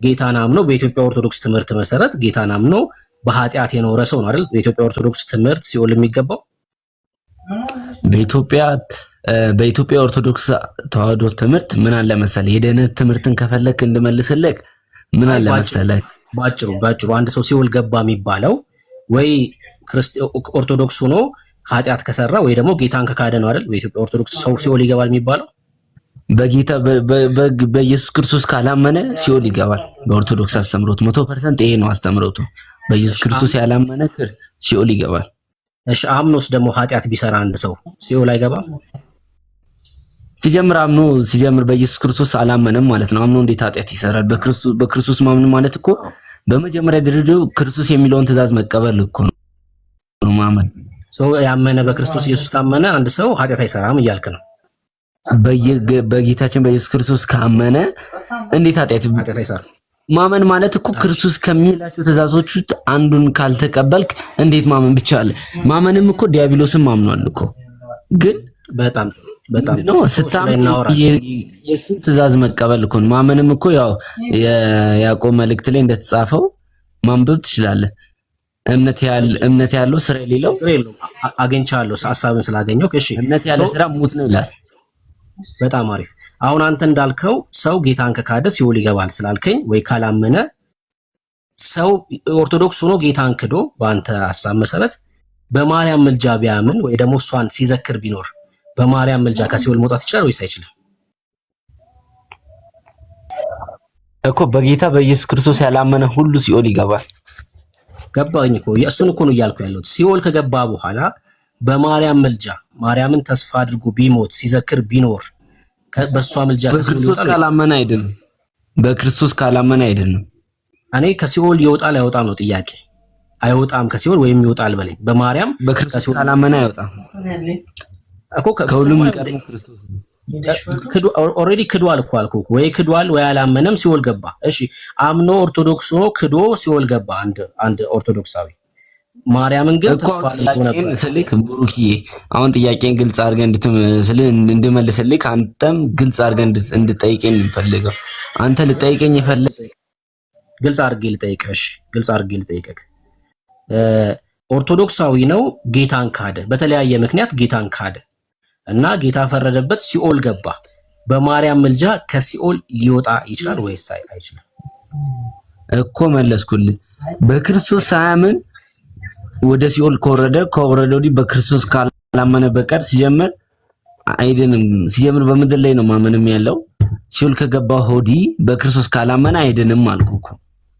ጌታን አምኖ በኢትዮጵያ ኦርቶዶክስ ትምህርት መሰረት ጌታን አምኖ በኃጢአት የኖረ ሰው ነው አይደል? በኢትዮጵያ ኦርቶዶክስ ትምህርት ሲኦል የሚገባው በኢትዮጵያ ኦርቶዶክስ ተዋህዶ ትምህርት ምን አለ መሰለህ፣ የደህንነት ትምህርትን ከፈለክ እንድመልስልህ ምን አለ መሰለህ፣ ባጭሩ አንድ ሰው ሲኦል ገባ የሚባለው ወይ ኦርቶዶክስ ሆኖ ኃጢአት ከሰራ ወይ ደግሞ ጌታን ከካደ ነው አይደል? በኢትዮጵያ ኦርቶዶክስ ሰው ሲኦል ይገባል የሚባለው በጌታ በኢየሱስ ክርስቶስ ካላመነ ሲኦል ይገባል። በኦርቶዶክስ አስተምሮት 100% ይሄ ነው አስተምሮቱ። በኢየሱስ ክርስቶስ ያላመነ ሲኦል ይገባል። እሺ አምኖስ ደግሞ ኃጢአት ቢሰራ አንድ ሰው ሲኦል አይገባም? ሲጀምር በኢየሱስ ክርስቶስ አላመነም ማለት ነው። አምኖ እንዴት ኃጢአት ይሰራል? በክርስቶስ ማመን ማለት እኮ በመጀመሪያ ደረጃ ክርስቶስ የሚለውን ትእዛዝ መቀበል እኮ ነው ማመን። ያመነ በክርስቶስ ኢየሱስ ካመነ አንድ ሰው ኃጢአት አይሰራም እያልክ ነው? በጌታችን በኢየሱስ ክርስቶስ ካመነ እንዴት ኃጢአት አይሰራም? ማመን ማለት እኮ ክርስቶስ ከሚላቸው ትእዛዞች ውስጥ አንዱን ካልተቀበልክ እንዴት ማመን ብቻ አለ? ማመንም እኮ ዲያብሎስም ማምኗል እኮ። ግን በጣም ነው ስታምን የእሱን ትእዛዝ መቀበል እኮ ነው። ማመንም እኮ ያው የያዕቆብ መልእክት ላይ እንደተጻፈው ማንበብ ትችላለህ። እምነት ያለው ስራ የሌለው አግኝቻለሁ። ሐሳብን ስላገኘው እሺ፣ እምነት ያለው ስራ ሙት ነው ይላል። በጣም አሪፍ። አሁን አንተ እንዳልከው ሰው ጌታን ከካደ ሲኦል ይገባል ስላልከኝ ወይ ካላመነ ሰው ኦርቶዶክስ ሆኖ ጌታን ክዶ በአንተ ሐሳብ መሰረት በማርያም ምልጃ ቢያምን ወይ ደግሞ እሷን ሲዘክር ቢኖር በማርያም ምልጃ ከሲኦል መውጣት ይችላል ወይስ አይችልም? እኮ በጌታ በኢየሱስ ክርስቶስ ያላመነ ሁሉ ሲኦል ይገባል። ገባኝ እኮ እሱን እኮ ነው እያልኩ ያለሁት። ሲኦል ከገባ በኋላ በማርያም ምልጃ ማርያምን ተስፋ አድርጎ ቢሞት ሲዘክር ቢኖር በሷ ምልጃ በክርስቶስ ካላመነ አይደለም። በክርስቶስ ካላመነ አይደለም። እኔ ከሲኦል ይወጣል አይወጣም ነው ጥያቄ። አይወጣም ከሲኦል ወይም ይወጣል በለኝ። በማርያም በክርስቶስ ካላመነ አይወጣም እኮ ከሁሉም የሚቀድመው ክርስቶስ ነው። ኦልሬዲ ክዷል እኮ አልኩህ። ወይ ክዷል ወይ አላመነም ሲኦል ገባ። እሺ አምኖ ኦርቶዶክስ ሆኖ ክዶ ሲኦል ገባ አንድ ኦርቶዶክሳዊ። ማርያምን ግን ተስፋ አድርጎ ነበር። ስለዚህ ብሩክዬ አሁን ጥያቄን ግልጽ አድርገህ እንድመልስልህ አንተም ግልጽ አድርገህ እንድጠይቀኝ እንፈልገው። አንተ ልጠይቀኝ የፈለግ ግልጽ አድርጌ ልጠይቅህ። እሺ ግልጽ አድርጌ ልጠይቅህ። ኦርቶዶክሳዊ ነው፣ ጌታን ካደ፣ በተለያየ ምክንያት ጌታን ካደ እና ጌታ ፈረደበት፣ ሲኦል ገባ። በማርያም ምልጃ ከሲኦል ሊወጣ ይችላል ወይስ አይችልም? እኮ መለስኩልህ። በክርስቶስ ሳያምን ወደ ሲኦል ከወረደ ወዲህ በክርስቶስ ካላመነ በቀር ሲጀምር አይድንም። ሲጀምር በምድር ላይ ነው ማመንም ያለው። ሲኦል ከገባ ወዲህ በክርስቶስ ካላመነ አይድንም አልኩህ እኮ።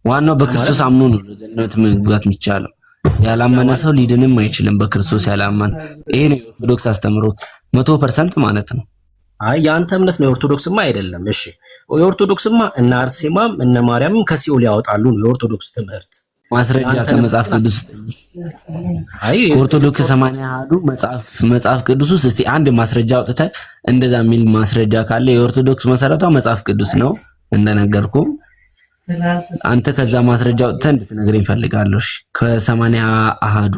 ዋናው በክርስቶስ አምኖ ነው ለገነት መግባት የሚቻለው። ያላመነ ሰው ሊድንም አይችልም በክርስቶስ ያላመነ። ይሄ ነው የኦርቶዶክስ አስተምሮት 100% ማለት ነው። አይ ያንተ እምነት ነው፣ የኦርቶዶክስማ አይደለም። እሺ የኦርቶዶክስማ እነ አርሴማም እነ ማርያምም ከሲኦል ያወጣሉ ነው የኦርቶዶክስ ትምህርት። ማስረጃ ከመጽሐፍ ቅዱስ አይ ኦርቶዶክስ 80 አሐዱ መጽሐፍ ቅዱስ ውስጥ እስቲ አንድ ማስረጃ አውጥተህ እንደዛ የሚል ማስረጃ ካለ የኦርቶዶክስ መሰረቷ መጽሐፍ ቅዱስ ነው እንደነገርኩ። አንተ ከዛ ማስረጃ ወጥተህ እንድትነግረኝ እፈልጋለሁ። እሺ ከ80 አሃዱ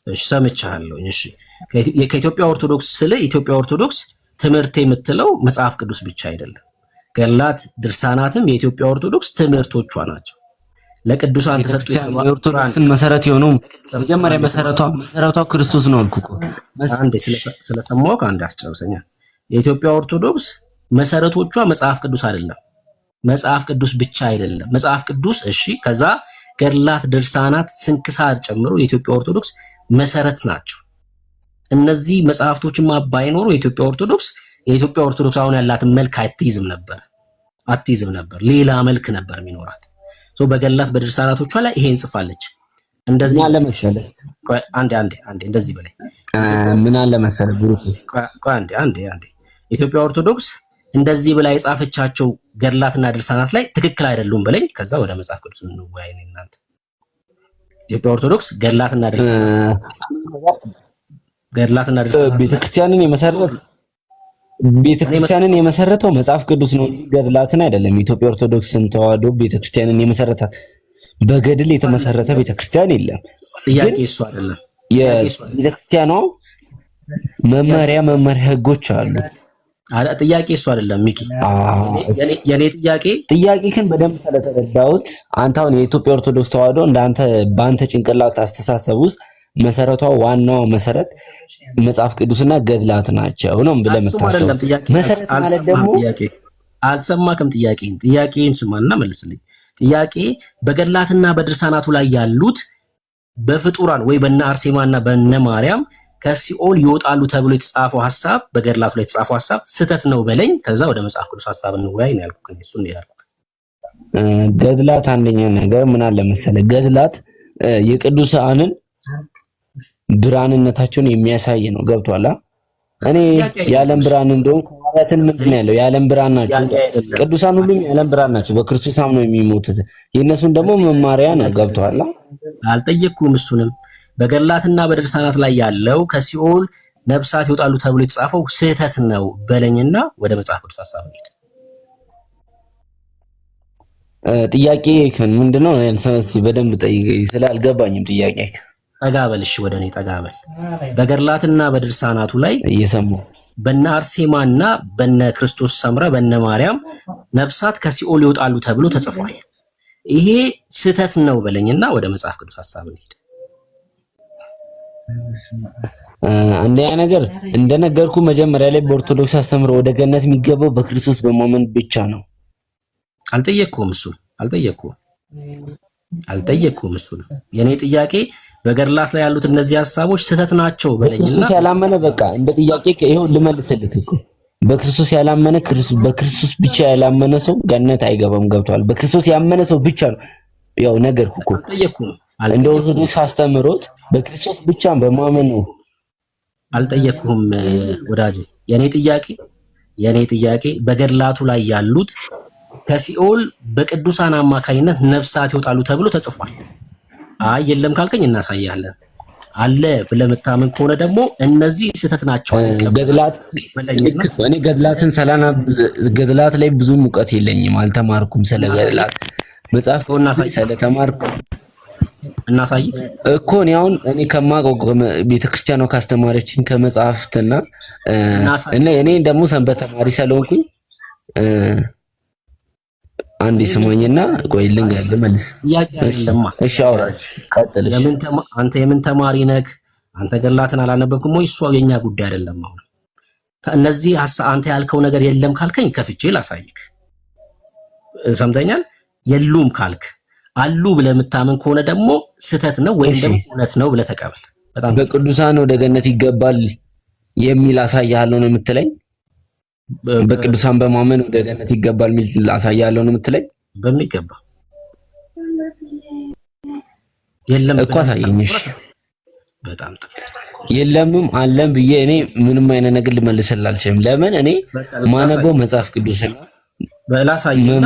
እሺ ሰምቻለሁ። እሺ ከኢትዮጵያ ኦርቶዶክስ ስለ ኢትዮጵያ ኦርቶዶክስ ትምህርት የምትለው መጽሐፍ ቅዱስ ብቻ አይደለም። ገላት ድርሳናትም የኢትዮጵያ ኦርቶዶክስ ትምህርቶቿ ናቸው። ለቅዱሳን ተሰጥቶ የኦርቶዶክስን መሰረት የሆነው መጀመሪያ መሰረቷ ክርስቶስ ነው አልኩ እኮ። አንዴ ስለሰማሁህ አንዴ አስጨርሰኛል። የኢትዮጵያ ኦርቶዶክስ መሰረቶቿ መጽሐፍ ቅዱስ አይደለም። መጽሐፍ ቅዱስ ብቻ አይደለም። መጽሐፍ ቅዱስ እሺ፣ ከዛ ገድላት፣ ድርሳናት፣ ስንክሳር ጨምሮ የኢትዮጵያ ኦርቶዶክስ መሰረት ናቸው። እነዚህ መጽሐፍቶችማ ባይኖሩ የኢትዮጵያ ኦርቶዶክስ አሁን ያላትን መልክ አትይዝም ነበር። ሌላ መልክ ነበር የሚኖራት። በገድላት በድርሳናቶቿ ላይ ይሄን ጽፋለች። እንደዚህ አለ መሰለህ። አንዴ እንደዚህ በላይ ምን አለ መሰለህ ብሩክ፣ አንዴ ኢትዮጵያ ኦርቶዶክስ እንደዚህ ብላ የጻፈቻቸው ገድላትና ድርሳናት ላይ ትክክል አይደሉም በለኝ። ከዛ ወደ መጽሐፍ ቅዱስ እንወያይ። እናንተ ኢትዮጵያ ኦርቶዶክስ ገድላትና ድርሳናት ቤተክርስቲያንን የመሰረተው መጽሐፍ ቅዱስ ነው፣ ገድላትን አይደለም። ኢትዮጵያ ኦርቶዶክስን ተዋህዶ ቤተክርስቲያንን የመሰረታት በገድል የተመሰረተ ቤተክርስቲያን የለም። ጥያቄ እሱ አይደለም። የቤተክርስቲያኗ መመሪያ ህጎች አሉ። ጥያቄ እሱ አይደለም ሚኪ። የኔ ጥያቄ በደንብ ስለተረዳሁት አንተ አሁን የኢትዮጵያ ኦርቶዶክስ ተዋህዶ እንዳንተ በአንተ ጭንቅላት አስተሳሰብ ውስጥ መሰረቷ ዋናው መሰረት መጽሐፍ ቅዱስና ገድላት ናቸው ነው ብለህ የምታስበው። መሰረት ማለት ደግሞ አልሰማክም። ጥያቄን ስማና መልስልኝ። ጥያቄ በገድላትና በድርሳናቱ ላይ ያሉት በፍጡራን ወይ በነ አርሴማና በነ ማርያም ከሲኦል ይወጣሉ ተብሎ የተጻፈው ሐሳብ፣ በገድላቱ ላይ የተጻፈው ሐሳብ ስህተት ነው በለኝ። ከዛ ወደ መጽሐፍ ቅዱስ ሐሳብ እንወያይ ነው ያልኩት። እሱ ነው ያልኩት። ገድላት አንደኛ ነገር ምን አለ መሰለህ፣ ገድላት የቅዱሳንን ብርሃንነታቸውን የሚያሳይ ነው። ገብቷል? እኔ የዓለም ብርሃን እንደሆን ከማለትን ምንድን ነው ያለው? የዓለም ብርሃን ናቸው ቅዱሳን፣ ሁሉም የዓለም ብርሃን ናቸው። በክርስቶስ አምነው የሚሞቱት የእነሱን ደግሞ መማሪያ ነው። ገብቷል? አልጠየቅኩም እሱንም። በገድላትና በድርሳናት ላይ ያለው ከሲኦል ነፍሳት ይወጣሉ ተብሎ የተጻፈው ስህተት ነው በለኝና ወደ መጽሐፍ ቅዱስ ሐሳብ እንሂድ። ጥያቄ ምንድነው? በደንብ ጠይቀኝ፣ ስላልገባኝም ጥያቄ ጠጋበል። እሺ ወደ እኔ ጠጋበል። በገድላትና በድርሳናቱ ላይ እየሰማሁ በነ አርሴማና በነ ክርስቶስ ሰምራ በነ ማርያም ነፍሳት ከሲኦል ይወጣሉ ተብሎ ተጽፏል። ይሄ ስህተት ነው በለኝና ወደ መጽሐፍ ቅዱስ ሐሳብ እንሂድ። አንደኛ ነገር እንደነገርኩ መጀመሪያ ላይ በኦርቶዶክስ አስተምሮ ወደ ገነት የሚገባው በክርስቶስ በማመን ብቻ ነው። አልጠየቅኩም። እሱ የኔ ጥያቄ በገድላት ላይ ያሉት እነዚህ ሐሳቦች ስህተት ናቸው በለኝና በክርስቶስ ያላመነ በቃ እንደ ጥያቄ ይሄው ልመልስልህ እኮ በክርስቶስ ያላመነ በክርስቶስ ብቻ ያላመነ ሰው ገነት አይገባም። ገብቷል? በክርስቶስ ያመነ ሰው ብቻ ነው። ያው ነገርኩ እኮ እንደ ኦርቶዶክስ አስተምሮት በክርስቶስ ብቻ በማመን ነው። አልጠየቅኩም ወዳጄ። የኔ ጥያቄ በገድላቱ ላይ ያሉት ከሲኦል በቅዱሳን አማካኝነት ነፍሳት ይወጣሉ ተብሎ ተጽፏል። አይ የለም ካልከኝ እናሳያለን። አለ ብለህ የምታምን ከሆነ ደግሞ እነዚህ ስህተት ናቸው። እኔ ገድላት ላይ ብዙ እውቀት የለኝም፣ አልተማርኩም። ስለ ገድላት መጽሐፍ ስለተማርኩ እናሳይ እኮ እኔ አሁን ከማውቀው ቤተክርስቲያኗ ካስተማረችኝ ከመጽሐፍትና እኔ ደግሞ ሰንበት ተማሪ ስለሆንኩኝ አንዴ ስሞኝና ቆይ ልንገርህ መልስ። እሺ አውራጅ ቀጥል። አንተ የምን ተማሪ ነህ? አንተ ገድላትን አላነበብክም ወይ? እሱ የኛ ጉዳይ አይደለም። አሁን እነዚህ አንተ ያልከው ነገር የለም ካልከኝ ከፍቼ ላሳይክ። ሰምተኛል? የሉም ካልክ አሉ ብለህ የምታምን ከሆነ ደግሞ ስህተት ነው ወይም ደግሞ እውነት ነው ብለህ ተቀበል። በጣም በቅዱሳን ወደ ገነት ይገባል የሚል አሳያለሁ ነው የምትለኝ? በቅዱሳን በማመን ወደ ገነት ይገባል የሚል አሳያለሁ ነው የምትለኝ? በሚገባ የለም እኮ አሳየኝ። እሺ በጣም ጥሩ። የለምም አለም ብዬ እኔ ምንም አይነት ነገር ልመልስልህ አልችልም። ለምን እኔ ማነበው መጽሐፍ ቅዱስ ነው።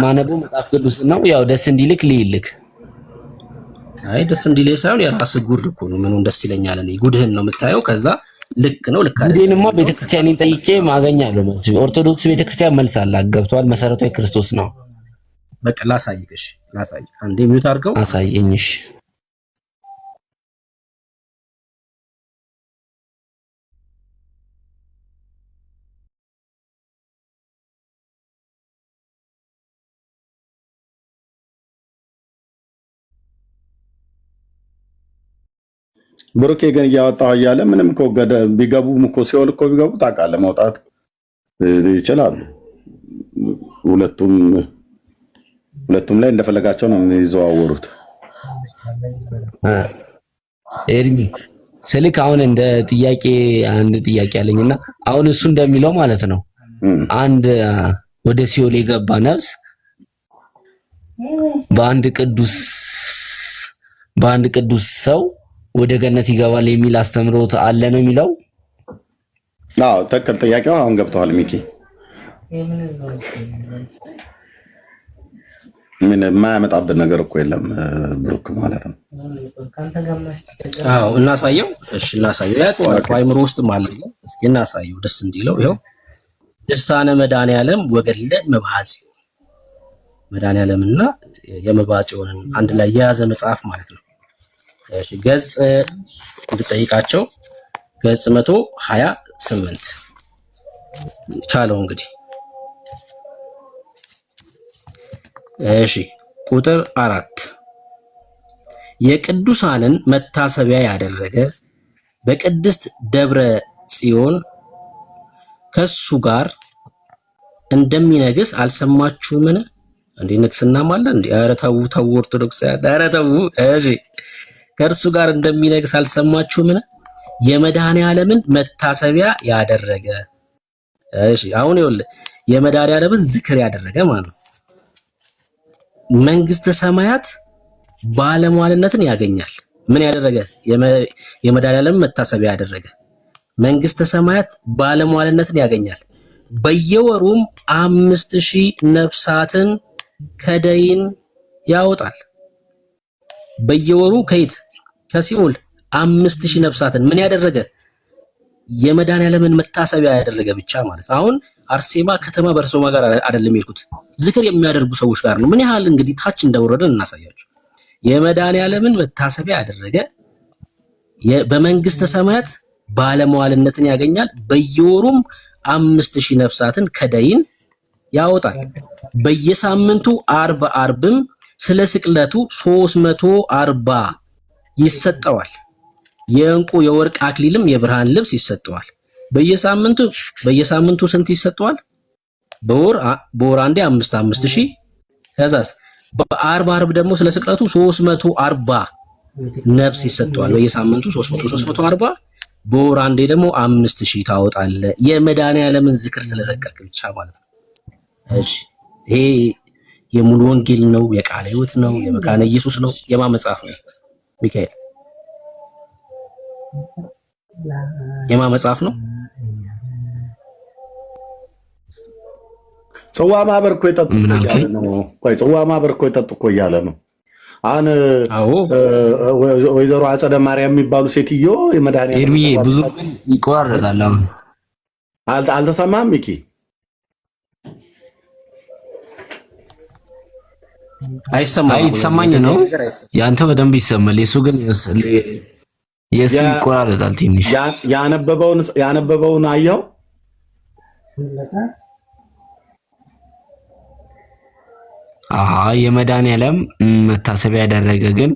ማነበው መጽሐፍ ቅዱስ ነው። ያው ደስ እንዲልክ ልይልክ። አይ ደስ እንዲልህ ሳይሆን የራስህ ጉድ እኮ ነው። ምኑን ደስ ይለኛል? እኔ ጉድህን ነው የምታየው። ከዛ ልክ ነው ልክ አይደለም። ጉዴንማ ቤተክርስቲያንን ጠይቄ ማገኛለሁ። ኦርቶዶክስ ቤተክርስቲያን መልስ አላት። ገብቷል? መሰረታዊ ክርስቶስ ነው። በቃ ላሳይሽ አንዴ ሚውት አድርገው አሳየኝሽ። ብሩኬ ግን እያወጣው እያለ ምንም እኮ ቢገቡም እኮ ሲኦል እኮ ቢገቡ ታውቃለህ መውጣት ይችላሉ። ሁለቱም ላይ እንደፈለጋቸው ነው የሚዘዋወሩት። ኤርሚ ስልክ አሁን እንደ ጥያቄ አንድ ጥያቄ አለኝና አሁን እሱ እንደሚለው ማለት ነው አንድ ወደ ሲኦል የገባ ነፍስ በአንድ ቅዱስ ሰው ወደ ገነት ይገባል የሚል አስተምሮት አለ ነው የሚለው? አዎ ተከል ጥያቄው አሁን ገብተዋል ሚኪ። ምን የማያመጣብን ነገር እኮ የለም ብሩክ ማለት ነው። አዎ እናሳየው። እሺ እናሳየው። ያው አይምሮ ውስጥም አለ እናሳየው ደስ እንዲለው። ይኸው ድርሳነ መድኃኔዓለም ወገድለ መባጽ መድኃኔዓለምና የመባጽዮንን አንድ ላይ የያዘ መጽሐፍ ማለት ነው። እሺ ገጽ እንድጠይቃቸው ገጽ 128 ቻለው እንግዲህ። እሺ ቁጥር 4 የቅዱሳንን መታሰቢያ ያደረገ በቅድስት ደብረ ጽዮን ከሱ ጋር እንደሚነግስ አልሰማችሁምን? እንዴ ንግስና ማለት እንዴ? ኧረ ተው ኦርቶዶክሳውያን ኧረ ተው። እሺ ከእርሱ ጋር እንደሚነግስ አልሰማችሁምን? የመድኃኔዓለምን መታሰቢያ ያደረገ። እሺ አሁን ይኸውልህ የመድኃኔዓለምን ዝክር ያደረገ ማለት ነው መንግስተ ሰማያት ባለሟልነትን ያገኛል። ምን ያደረገ? የመድኃኔዓለምን መታሰቢያ ያደረገ መንግስተ ሰማያት ባለሟልነትን ያገኛል። በየወሩም 5000 ነፍሳትን ከደይን ያወጣል። በየወሩ ከየት? ከሲኦል 5000 ነፍሳትን ምን ያደረገ? የመድኃኔዓለምን መታሰቢያ ያደረገ ብቻ ማለት ነው። አሁን አርሴማ ከተማ በርሶማ ጋር አይደለም የሄድኩት፣ ዝክር የሚያደርጉ ሰዎች ጋር ነው። ምን ያህል እንግዲህ ታች እንደወረደን እናሳያችሁ። የመድኃኔዓለምን መታሰቢያ ያደረገ በመንግስተ ሰማያት ባለመዋልነትን ያገኛል። በየወሩም 5000 ነፍሳትን ከደይን ያወጣል። በየሳምንቱ አርብም ስለ ስቅለቱ 340 ይሰጠዋል። የእንቁ የወርቅ አክሊልም የብርሃን ልብስ ይሰጠዋል። በየሳምንቱ ስንት ይሰጠዋል? በወር አንዴ 5000። ከዛስ በአርብ ደግሞ ስለ ስቅለቱ 340 ነፍስ ይሰጠዋል። በየሳምንቱ 340 በወር አንዴ ደግሞ 5000 ታወጣለ። የመድኃኔዓለምን ዝክር ስለዘከርክ ብቻ ማለት ነው። እሺ ይሄ የሙሉ ወንጌል ነው? የቃለ ሕይወት ነው? የመካነ ኢየሱስ ነው? የማን መጽሐፍ ነው? ሚካኤል የማን መጽሐፍ ነው? ጽዋ ማህበር እኮ የጠጡ እያለ ነው። ቆይ ጽዋ ማህበር እኮ የጠጡ እኮ እያለ ነው። አሁን ወይዘሮ አጸደ ማርያም የሚባሉ ሴትዮ የመድኃኔዓለም ኤርሚዬ ብዙ ይቆራረጣል። አሁን አልተሰማም ሚኪ? አይሰማኝ ነው። ያንተ በደንብ ይሰማል። የሱ ግን የሱ ይቆራረጣል ትንሽ። ያነበበውን አየው? የመድኃኔዓለም መታሰቢያ ያደረገ ግን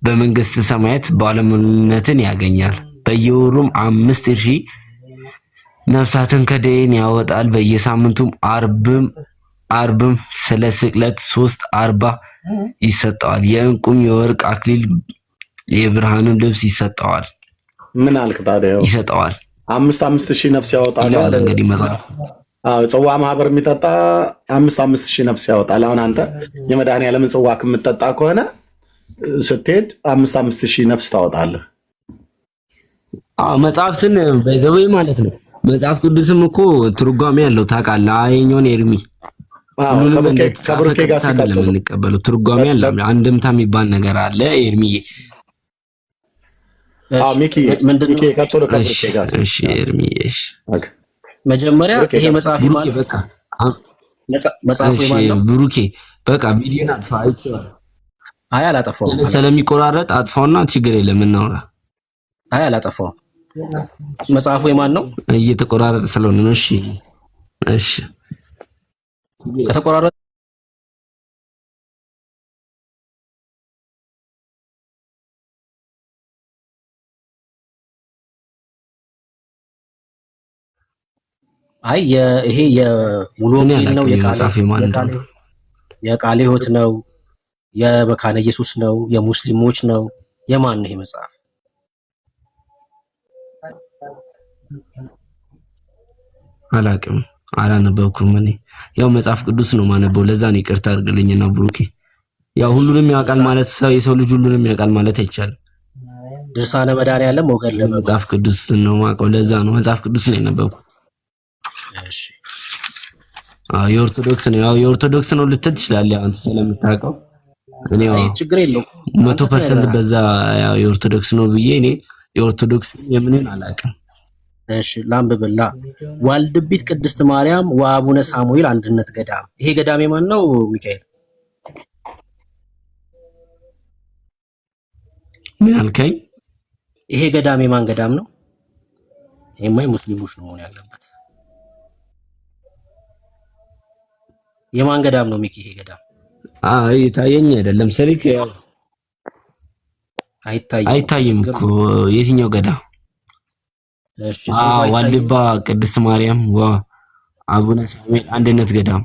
በመንግስተ ሰማያት ባለሟልነትን ያገኛል። በየወሩም 5000 ነፍሳትን ከደይን ያወጣል። በየሳምንቱም አርብም ስለ ስቅለት 340 ይሰጠዋል። የእንቁም የወርቅ አክሊል የብርሃንን ልብስ ይሰጠዋል። ምን አልክ ታዲያ? ይሰጠዋል 5000 ነፍስ ያወጣል ይላል እንግዲህ መጽሐፍ። ጽዋ ማህበር የሚጠጣ 5000 ነፍስ ያወጣል። አሁን አንተ የመድኃኔዓለምን ጽዋ ከምትጠጣ ከሆነ ስትሄድ 5000 ነፍስ ታወጣለህ። መጽሐፍትን በዘወይ ማለት ነው። መጽሐፍ ቅዱስም እኮ ትርጓሜ ያለው ታውቃለህ። አይኛውን ኤርሚ ሁሉንም እንደተጻፈ ቀጥታ ለምንቀበለው ትርጓሜ አለ። አንድምታ የሚባል ነገር አለ ኤርሚዬ። ሚኪ ቀጥሎ ከብሩኬ ጋር እሺ ኤርሚዬ እሺ መጀመሪያ ይሄ መጽሐፍ ይባል በቃ መጽሐፉ ይባል ብሩኬ በቃ ቪዲዮን አጥፋ አይቼዋለሁ። አይ አላጠፋውም። ስለሚቆራረጥ አጥፋውና ችግር የለም እናውራ። አይ አላጠፋውም። መጽሐፉ የማን ነው? እየተቆራረጠ ስለሆነ ነው። እሺ እሺ ከተቆራረጠ አይ ይሄ የሙሉ ወንጌል ነው፣ የቃለ ሕይወት ነው፣ የመካነ ኢየሱስ ነው፣ የሙስሊሞች ነው፣ የማን ነው ይሄ መጽሐፍ? አላቅም፣ አላነበብኩም። እኔ ያው መጽሐፍ ቅዱስ ነው ማነበው። ለዛ ነው ይቅርታ አድርግልኝና ብሩኬ። ያው ሁሉንም ያውቃል ማለት የሰው ልጅ ሁሉንም ያውቃል ማለት አይቻልም። ድርሳነ መድኃኒዓለም ወገን መጽሐፍ ቅዱስ ነው ማውቀው። ለዛ ነው መጽሐፍ ቅዱስ ነው የነበብኩት። እሺ የኦርቶዶክስ ነው። ያው የኦርቶዶክስ ነው ልትል ትችላለህ አንተ ስለምታውቀው። እኔ ያው ችግር የለውም 100% በዛ ያው የኦርቶዶክስ ነው ብዬ እኔ የኦርቶዶክስ የምንን አላውቅም። እሺ ላምብብላ። ዋልድቢት ቅድስት ማርያም ወአቡነ ሳሙኤል አንድነት ገዳም። ይሄ ገዳም የማን ነው ሚካኤል? ምን አልከኝ? ይሄ ገዳም የማን ገዳም ነው? የማይ ሙስሊሞች ነው መሆን ያለበት። የማን ገዳም ነው ሚኪ? ይሄ ገዳም ታየኝ አይደለም ስልክ ያው አይታይም እኮ የትኛው ገዳም? እሺ ዋልድባ ቅድስት ማርያም ወአቡነ ሳሙኤል አንድነት ገዳም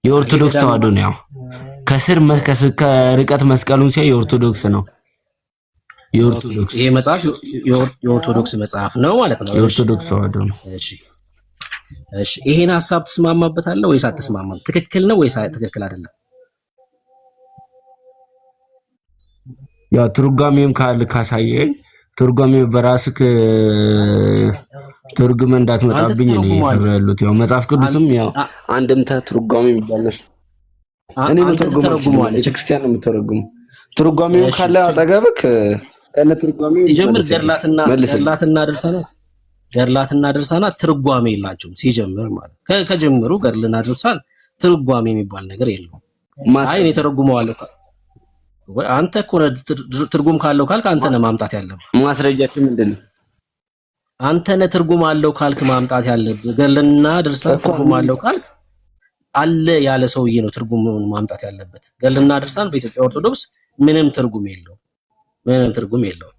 የኦርቶዶክስ ተዋሕዶ ነው። ያው ከርቀት መስቀሉን ሲያይ የኦርቶዶክስ ነው። የኦርቶዶክስ ይሄ መጽሐፍ የኦርቶዶክስ መጽሐፍ ነው ማለት ነው። የኦርቶዶክስ ተዋሕዶ ነው። እሺ ይሄን ሐሳብ ተስማማበታለህ ወይስ አትስማማም? ትክክል ነው ወይስ ትክክል አይደለም? ያው ትርጓሜም ካሳየኝ ትርጓሜው በራስህ ትርጉም እንዳትመጣብኝ ነው ያሉት። ያው መጽሐፍ ቅዱስም ያው አንድምታ ትርጓሜ ይባላል። እኔ መተርጉም ቤተክርስቲያን ነው የምተረጉመው። ትርጓሜው ካለ አጠገብክ ከነ ትርጓሜው ሲጀምር ገድላትና ድርሳናት ትርጓሜ የላቸውም። ሲጀምር ማለት ከጀምሩ ገድልና ድርሳን ትርጓሜ የሚባል ነገር የለውም። አይ እኔ ተረጉመዋለሁ። አንተ እኮ ትርጉም ካለው ካልክ አንተ ነህ ማምጣት ያለብህ። ማስረጃችን ምንድነው? አንተ ነህ ትርጉም አለው ካልክ ማምጣት ያለብህ። ገድልና ድርሳን ትርጉም አለው ካልክ አለ ያለ ሰውዬ ነው ትርጉሙን ማምጣት ያለበት። ገድልና ድርሳን በኢትዮጵያ ኦርቶዶክስ ምንም ትርጉም የለውም።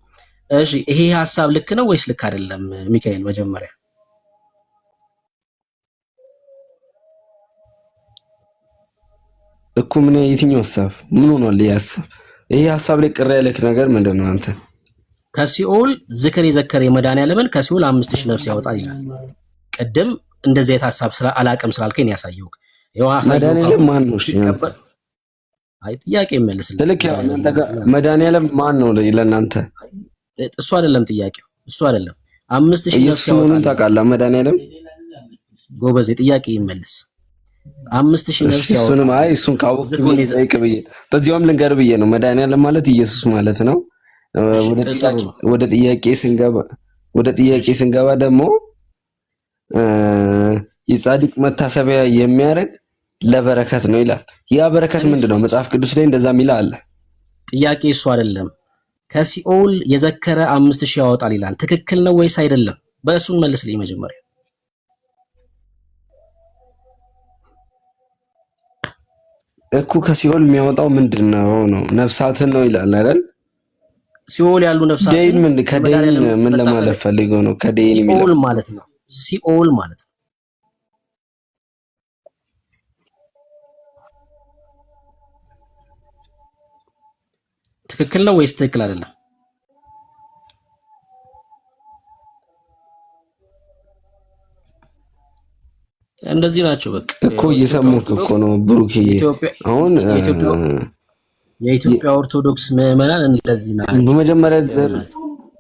እሺ ይሄ ሐሳብ ልክ ነው ወይስ ልክ አይደለም ሚካኤል? መጀመሪያ እኮ ምን የትኛው ሐሳብ ምን ሆኗል? ይሄ ሐሳብ ላይ ቅር ያለክ ነገር ምንድነው? አንተ ከሲኦል ዝክር የዘከረ መድኃኒዓለምን ከሲኦል 5000 ነፍስ ያወጣል ይላል። ቅድም እንደዚህ አይነት ሐሳብ አላቅም ስላልከኝ ያሳየውክ መድኃኒዓለም ማን ነው? እሺ አይ ጥያቄ መልስልኝ። ትልክ ያው እናንተ ጋር መድኃኒዓለም ማን ነው ለእናንተ? እሱ አይደለም ጥያቄው፣ እሱ አይደለም 5000 ነፍስ ያወጣል። እሱን ታውቃለህ? መድኃኒዓለም ጎበዝ ጥያቄ ይመልስ። 5000 ነፍስ ያወጣል። እሱንም አይ እሱን ካወቅክ ብዬ በዚያውም ልንገር ብዬ ነው። መድኃኒዓለም ማለት ኢየሱስ ማለት ነው። ወደ ጥያቄ ስንገባ ደግሞ የጻድቅ መታሰቢያ የሚያደርግ ለበረከት ነው ይላል። ያ በረከት ምንድነው? መጽሐፍ ቅዱስ ላይ እንደዛ ሚላ አለ። ጥያቄ እሱ አይደለም። ከሲኦል የዘከረ 5000 ያወጣል ይላል። ትክክል ነው ወይስ አይደለም? በእሱን መልስልኝ መጀመሪያ። እኮ ከሲኦል የሚያወጣው ምንድነው ነው? ነፍሳትን ነው ይላል አይደል? ሲኦል ያሉ ነፍሳትን ከደይን ምን ለማለት ፈልገው ነው? ከደይን የሚለው ሲኦል ማለት ነው። ሲኦል ማለት ነው። ትክክል ነው ወይስ ትክክል አይደለም? እንደዚህ ናቸው በቃ እኮ እየሰሙህ እኮ ነው ብሩክ። አሁን የኢትዮጵያ ኦርቶዶክስ ምዕመናን እንደዚህ ናቸው። በመጀመሪያ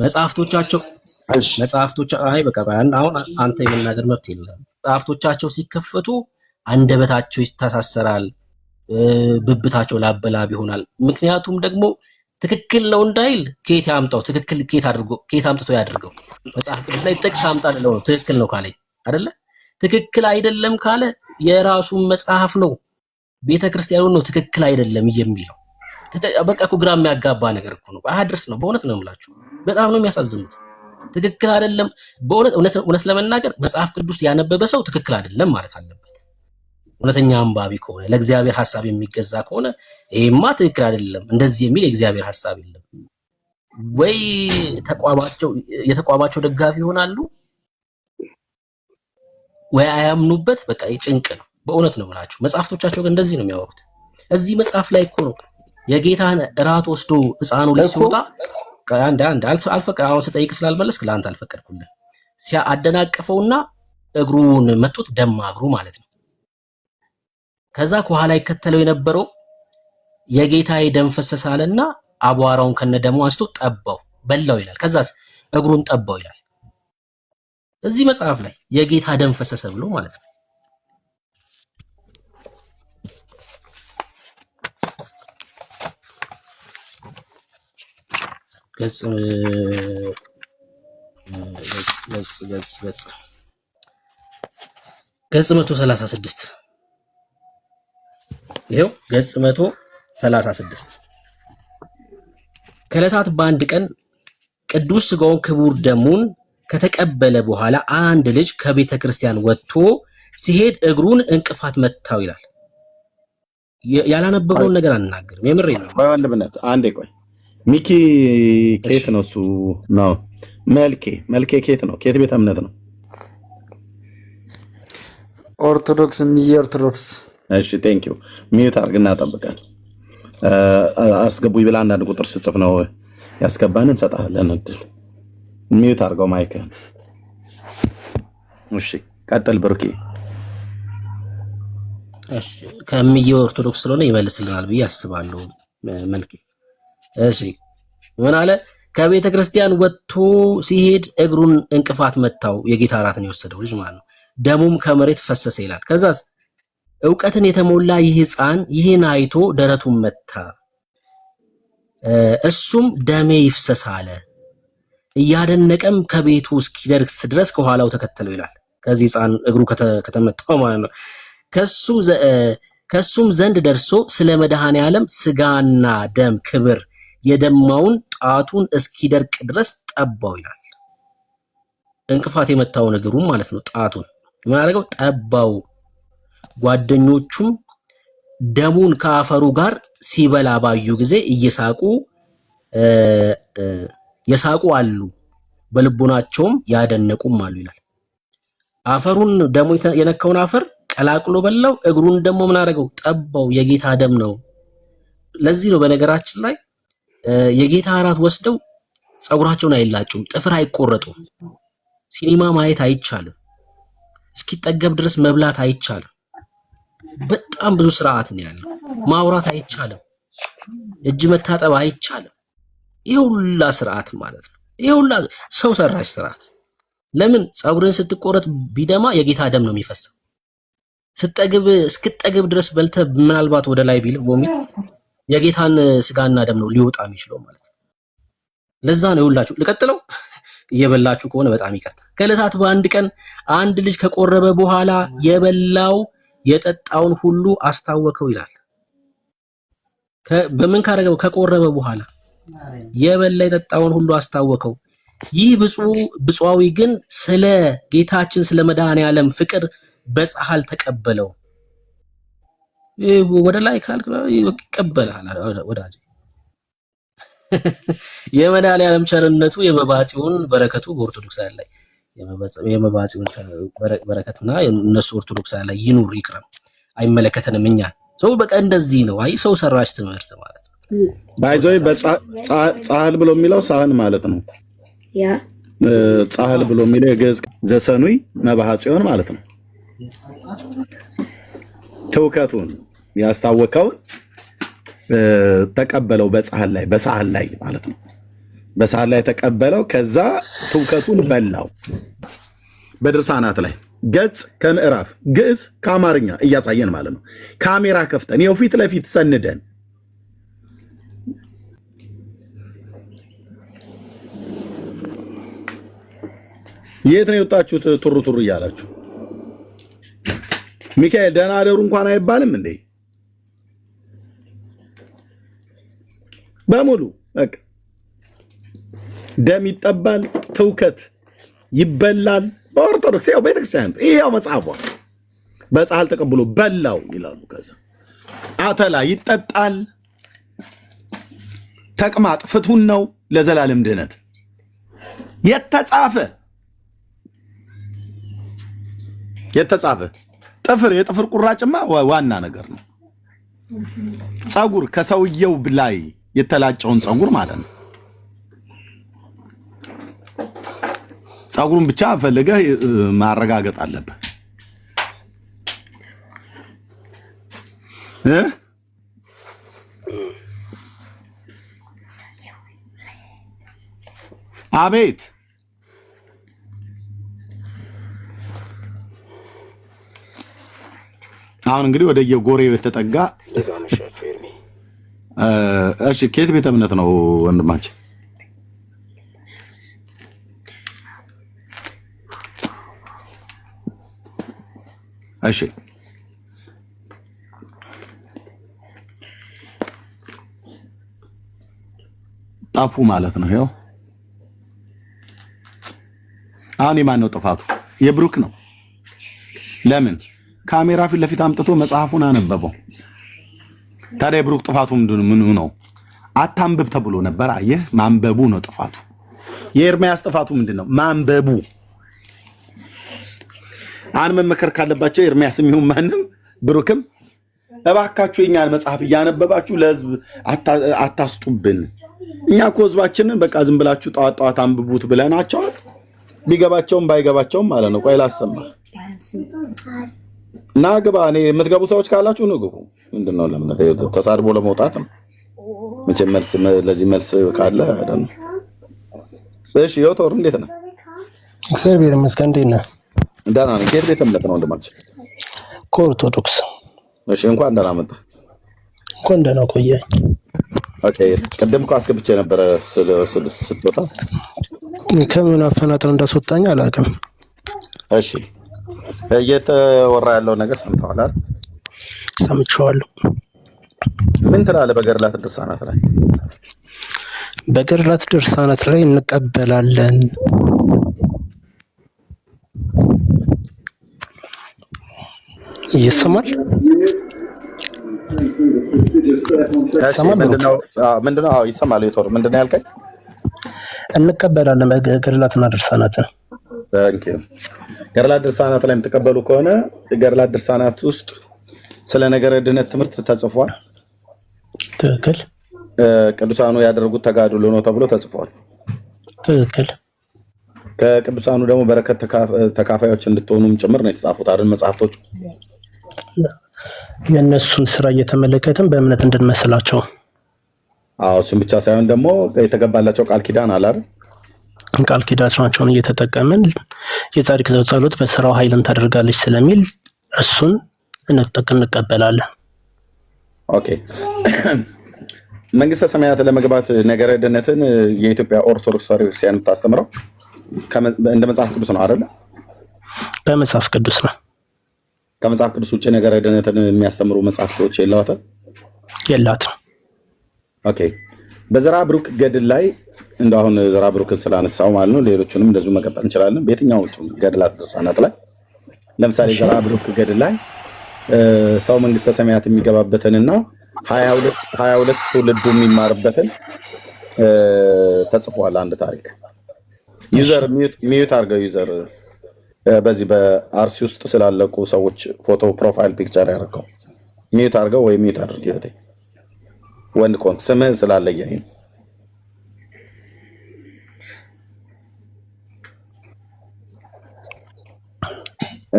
መጽሐፍቶቻቸው አይ በቃ አሁን አንተ የመናገር መብት የለም። መጽሐፍቶቻቸው ሲከፈቱ አንደበታቸው ይተሳሰራል፣ ብብታቸው ላበላብ ይሆናል። ምክንያቱም ደግሞ ትክክል ነው እንዳይል ከየት ያምጣው? ትክክል ከየት አምጥቶ ያድርገው? መጽሐፍ ቅዱስ ላይ ጥቅስ አምጣ ነው ትክክል ነው ካለ አይደለ? ትክክል አይደለም ካለ የራሱን መጽሐፍ ነው ቤተክርስቲያኑ ነው ትክክል አይደለም የሚለው። በቃ እኮ ግራ የሚያጋባ ነገር እኮ ነው። አያድርስ ነው። በእውነት ነው የምላችሁ። በጣም ነው የሚያሳዝኑት። ትክክል አይደለም። እውነት ለመናገር መጽሐፍ ቅዱስ ያነበበ ሰው ትክክል አይደለም ማለት አለበት። እውነተኛ አንባቢ ከሆነ ለእግዚአብሔር ሐሳብ የሚገዛ ከሆነ ይሄማ ትክክል አይደለም፣ እንደዚህ የሚል የእግዚአብሔር ሐሳብ የለም ወይ የተቋማቸው ደጋፊ ይሆናሉ ወይ አያምኑበት። በቃ ጭንቅ ነው። በእውነት ነው የምላችሁ። መጽሐፍቶቻቸው ግን እንደዚህ ነው የሚያወሩት። እዚህ መጽሐፍ ላይ እኮ ነው የጌታን እራት ወስዶ ሕፃኑ ልጅ ሲወጣ አሁን ስጠይቅ ስላልመለስክ ለአንተ አልፈቀድኩልህ። ሲያደናቅፈውና እግሩን መቶት ደማ እግሩ ማለት ነው። ከዛ ከኋላ ይከተለው የነበረው የጌታዬ ደም ፈሰሰ አለና አቧራውን ከነደሙ አንስቶ ጠባው በላው ይላል። ከዛስ እግሩን ጠባው ይላል። እዚህ መጽሐፍ ላይ የጌታ ደም ፈሰሰ ብሎ ማለት ነው። ገጽ 136 ይሄው ገጽ 136 ከዕለታት በአንድ ቀን ቅዱስ ሥጋውን ክቡር ደሙን ከተቀበለ በኋላ አንድ ልጅ ከቤተ ክርስቲያን ወጥቶ ሲሄድ እግሩን እንቅፋት መታው ይላል። ያላነበበውን ነገር አናገርም። የምሬ ነው። ወንድምነት አንዴ ቆይ። ሚኪ ኬት ነው? እሱ ነው መልኬ ኬት ነው? ኬት ቤተ እምነት ነው? ኦርቶዶክስ ኦርቶዶክስ። እሺ ቴንክ ዩ። ሚዩት አድርግና ጠብቀን አስገቡኝ ብላ አንዳንድ ቁጥር ስጽፍ ነው ያስገባን። እንሰጣለን እድል። ሚዩት አድርገው ማይክህን። እሺ ቀጥል ብሩኬ። እሺ ከሚየ ኦርቶዶክስ ስለሆነ ይመልስልናል ብዬ አስባለሁ መልኬ። እሺ ምን አለ? ከቤተ ክርስቲያን ወጥቶ ሲሄድ እግሩን እንቅፋት መታው። የጌታ እራትን የወሰደው ልጅ ማለት ነው። ደሙም ከመሬት ፈሰሰ ይላል። ከዛስ ዕውቀትን የተሞላ ይህ ሕፃን ይህን አይቶ ደረቱን መታ፣ እሱም ደሜ ይፍሰስ አለ። እያደነቀም ከቤቱ እስኪደርስ ድረስ ከኋላው ተከተለው ይላል። ከዚህ ሕፃን እግሩ ከተመታው ማለት ነው። ከሱም ዘንድ ደርሶ ስለ መድኃኔ ዓለም ሥጋና ደም ክብር የደማውን ጣቱን እስኪደርቅ ድረስ ጠባው ይላል። እንቅፋት የመታውን እግሩን ማለት ነው። ጣቱን ምን አደረገው? ጠባው። ጓደኞቹም ደሙን ከአፈሩ ጋር ሲበላ ባዩ ጊዜ እየሳቁ የሳቁ አሉ፣ በልቦናቸውም ያደነቁም አሉ ይላል። አፈሩን ደሙ የነካውን አፈር ቀላቅሎ በላው። እግሩን ደግሞ ምን አደረገው? ጠባው። የጌታ ደም ነው። ለዚህ ነው በነገራችን ላይ የጌታ እራት ወስደው ፀጉራቸውን አይላጩም፣ ጥፍር አይቆረጡም። ሲኒማ ማየት አይቻልም። እስኪጠገብ ድረስ መብላት አይቻልም። በጣም ብዙ ስርዓት ነው ያለው። ማውራት አይቻልም። እጅ መታጠብ አይቻልም። ይሄ ሁላ ስርዓት ማለት ነው። ይሄ ሁላ ሰው ሰራሽ ስርዓት። ለምን? ፀጉርን ስትቆረጥ ቢደማ የጌታ ደም ነው የሚፈሰው። እስክጠግብ ድረስ በልተ ምናልባት ወደ ላይ ቢል ቮሚት የጌታን ስጋና ደም ነው ሊወጣ የሚችለው ማለት ነው። ለዛ ነው ይውላችሁ። ልቀጥለው። እየበላችሁ ከሆነ በጣም ይቅርታ። ከዕለታት በአንድ ቀን አንድ ልጅ ከቆረበ በኋላ የበላው የጠጣውን ሁሉ አስታወከው ይላል። በምን ካረገው? ከቆረበ በኋላ የበላ የጠጣውን ሁሉ አስታወከው። ይህ ብፁዓዊ ግን ስለ ጌታችን ስለ መድኃኔ ዓለም ፍቅር በጸሐል ተቀበለው። ወደ ላይ ካልክ ይቀበላል ወዳጅ። የመድኃኔ ዓለም ቸርነቱ የመባጽዮን በረከቱ በኦርቶዶክሳውያን ላይ የመባጽዮን በረከትና እነሱ ኦርቶዶክሳውያን ላይ ይኑር ይቅረም፣ አይመለከተንም እኛ። ሰው በቃ እንደዚህ ነው። አይ ሰው ሰራሽ ትምህርት ማለት ነው። ባይዘይ ጻህል ብሎ የሚለው ሳህን ማለት ነው። ያ ጻህል ብሎ የሚለው የግዕዝ ዘሰኑይ መባጽዮን ማለት ነው። ትውከቱን ያስታወቀውን ተቀበለው በሳህን ላይ ማለት ነው። በሳህን ላይ ተቀበለው። ከዛ ትውከቱን በላው። በድርሳናት ላይ ገጽ ከምዕራፍ ግዕዝ ከአማርኛ እያሳየን ማለት ነው። ካሜራ ከፍተን ይኸው ፊት ለፊት ሰንደን የት ነው የወጣችሁት? ቱሩ ቱሩ እያላችሁ ሚካኤል ደህና አደሩ እንኳን አይባልም እንዴ? በሙሉ በቃ ደም ይጠባል፣ ትውከት ይበላል። በኦርቶዶክስ ያው ቤተክርስቲያን ይሄው መጽሐፏ በጻሕል ተቀብሎ በላው ይላሉ። ከዛ አተላ ይጠጣል። ተቅማጥ ፍቱን ነው ለዘላለም ድህነት የተጻፈ ጥፍር የጥፍር ቁራጭማ ዋና ነገር ነው። ጸጉር ከሰውየው ላይ የተላጨውን ጸጉር ማለት ነው። ጸጉሩን ብቻ ፈልገህ ማረጋገጥ አለብህ። አቤት አሁን እንግዲህ ወደ የጎሬው የተጠጋ እሺ፣ ከየት ቤተ እምነት ነው ወንድማችን? እሺ ጣፉ ማለት ነው። ይኸው አሁን የማን ነው ጥፋቱ? የብሩክ ነው። ለምን ካሜራ ፊት ለፊት አምጥቶ መጽሐፉን አነበበው? ታዲያ የብሩክ ጥፋቱ ምኑ ነው? አታንብብ ተብሎ ነበር። አየህ፣ ማንበቡ ነው ጥፋቱ። የኤርሚያስ ጥፋቱ ምንድነው? ማንበቡ። አን መመከር ካለባቸው ኤርሚያስ የሚሆን ማንም ብሩክም እባካችሁ የኛን መጽሐፍ እያነበባችሁ ለህዝብ አታስጡብን። እኛ እኮ ህዝባችንን በቃ ዝም ብላችሁ ጠዋት ጠዋት አንብቡት ብለናቸዋል። ቢገባቸውም ባይገባቸውም ማለት ነው። ቆይ ላሰማ እና ግባ። እኔ የምትገቡ ሰዎች ካላችሁ ነው ግቡ። ምንድነው ለምን ተሳድቦ ለመውጣት ነው? መቼም መልስ ለዚህ መልስ ካለ አይደል? እሺ ዮቶር እንዴት ነህ? እግዚአብሔር ይመስገን። እንዴት ነህ? ደህና ነኝ። ከየት ቤተ እምነት ነው ወንድማችን? ከኦርቶዶክስ። እሺ እንኳን ደህና መጣ። እንኳን ደህና ቆየህ። ኦኬ ቅድም እኮ አስገብቼ ነበረ ስትወጣ ከምን አፈናጥረው እንዳስወጣኝ አላውቅም። እሺ እየተወራ ያለው ነገር ሰምተዋል አይደል? ሰምቼዋለሁ። ምን ትላለህ? በገድላት ድርሳናት ላይ በገድላት ድርሳናት ላይ እንቀበላለን ይሰማል። ምንድነው? አዎ ይሰማል። ዮቶር ምንድነው ያልከኝ? እንቀበላለን በገድላትና ድርሳናትን። ገድላት ድርሳናት ላይ የምትቀበሉ ከሆነ ገድላት ድርሳናት ውስጥ ስለ ነገረ ድህነት ትምህርት ተጽፏል። ትክክል። ቅዱሳኑ ያደረጉት ተጋድሎ ነው ተብሎ ተጽፏል። ትክክል። ከቅዱሳኑ ደግሞ በረከት ተካፋዮች እንድትሆኑም ጭምር ነው የተጻፉት አይደል መጽሐፍቶቹ። የእነሱን ስራ እየተመለከትን በእምነት እንድንመስላቸው። አዎ እሱም ብቻ ሳይሆን ደግሞ የተገባላቸው ቃል ኪዳን አለ አይደል? ቃል ኪዳናቸውን እየተጠቀምን የጻድቅ ሰው ጸሎት በስራው ኃይልን ታደርጋለች ስለሚል እሱን እንቀበላለን። ኦኬ መንግስተ ሰማያት ለመግባት ነገረ ድህነትን የኢትዮጵያ ኦርቶዶክስ ተዋሕዶ ክርስቲያን የምታስተምረው እንደ መጽሐፍ ቅዱስ ነው አይደል? በመጽሐፍ ቅዱስ ነው። ከመጽሐፍ ቅዱስ ውጭ ነገረ ድህነትን የሚያስተምሩ መጽሐፍቶች የላትም። ኦኬ በዘራ ብሩክ ገድል ላይ እንደው አሁን ዘራ ብሩክን ስላነሳው ማለት ነው። ሌሎቹንም እንደዚሁ መቀጠል እንችላለን። በየትኛው ገድላት ድርሳናት ላይ ለምሳሌ ዘራ ብሩክ ገድል ላይ ሰው መንግስተ ሰማያት የሚገባበትንና 22 ትውልዱ የሚማርበትን ተጽፏል። አንድ ታሪክ ዩዘር ሚዩት አድርገው ዩዘር በዚህ በአርሲ ውስጥ ስላለቁ ሰዎች ፎቶ ፕሮፋይል ፒክቸር ያደርገው ሚዩት አድርገው ወይ ሚዩት አድርግ ይወጣ ወንድ ኮንት ስምህ ስላለየኝ ነው።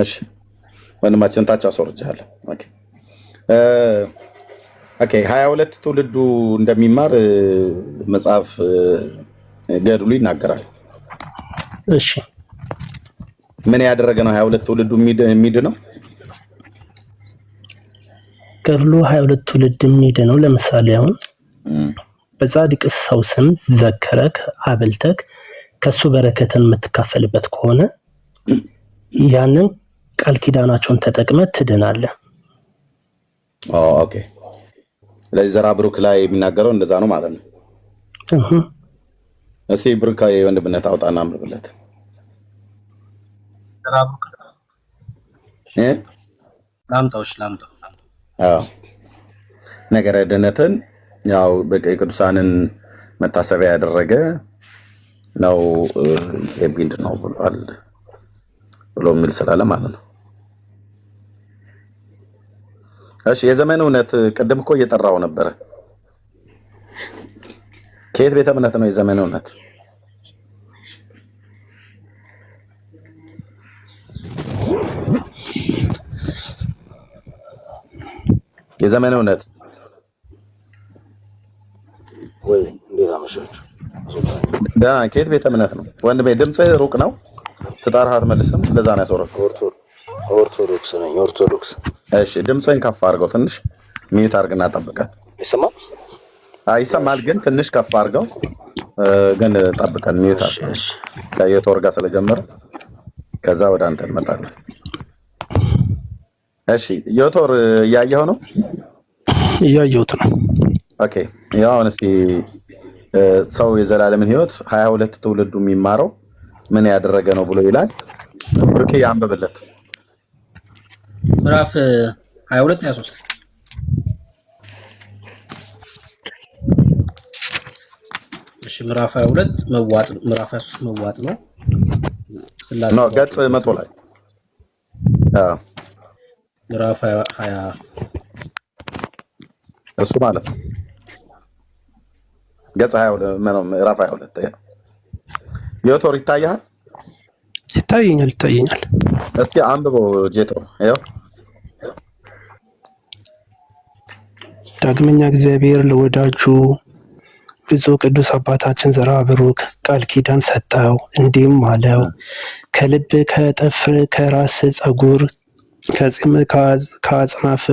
እሺ ወንድማችን ታች አስወርጃለሁ። ኦኬ 22 ትውልዱ እንደሚማር መጽሐፍ ገድሉ ይናገራል። እሺ ምን ያደረገ ነው 22 ትውልዱ የሚድ ነው? ገድሉ 22 ትውልድ የሚድ ነው። ለምሳሌ አሁን በጻድቅ ሰው ስም ዘከረክ አብልተክ ከሱ በረከትን የምትካፈልበት ከሆነ ያንን ቃል ኪዳናቸውን ተጠቅመህ ትድናለህ። ኦኬ ስለዚህ ዘራ ብሩክ ላይ የሚናገረው እንደዛ ነው ማለት ነው። እስቲ ብሩካዬ ወንድምነት አውጣና አንብብለት። ላምጣው። አዎ ነገረ ድነትን ያው የቅዱሳንን መታሰቢያ ያደረገ ነው ኤቢንድ ነው ብሏል ብሎ የሚል ስላለ ማለት ነው። እሺ የዘመን እውነት ቅድም እኮ እየጠራው ነበረ። ከየት ቤተ እምነት ነው የዘመን እውነት? የዘመን እውነት ወይ እንዴት አመሻችሁ? ደህና ከየት ቤተ እምነት ነው ወንድሜ? ድምፅህ ሩቅ ነው፣ ትጠራህ አትመልስም። ለዛ ነው ያስወረድኩት። ኦርቶዶክስ ነኝ። ኦርቶዶክስ። እሺ ድምፅህን ከፍ አድርገው፣ ትንሽ ሚዩት አድርግና ጠብቀን። ይሰማል? ይሰማል፣ ግን ትንሽ ከፍ አድርገው፣ ግን ጠብቀን ሚዩት አድርገን። የቶር ጋር ስለጀመረ ከዛ ወደ አንተ እንመጣለን። እሺ የቶር እያየኸው ነው? እያየሁት ነው። ኦኬ ያው አሁን እስኪ ሰው የዘላለምን ሕይወት 22 ትውልዱ የሚማረው ምን ያደረገ ነው ብሎ ይላል። ብሩኬ ያንብብለት። ምዕራፍ 22 23 እሺ ምዕራፍ 22 መዋጥ ነው። ምዕራፍ 23 መዋጥ ነው። ነው ገጽ 100 ላይ ምዕራፍ 20 እሱ ማለት ነው። ገጽ 22 ምዕራፍ 22 የቶር ይታያል? ይታየኛል። እስኪ አንብበው ጄቶ። ያው ዳግመኛ እግዚአብሔር ለወዳጁ ብፁዕ ቅዱስ አባታችን ዘርዓ ብሩክ ቃል ኪዳን ሰጠው፣ እንዲህም አለው ከልብ ከጥፍር ከራስ ፀጉር ከጺም ከአጽናፍ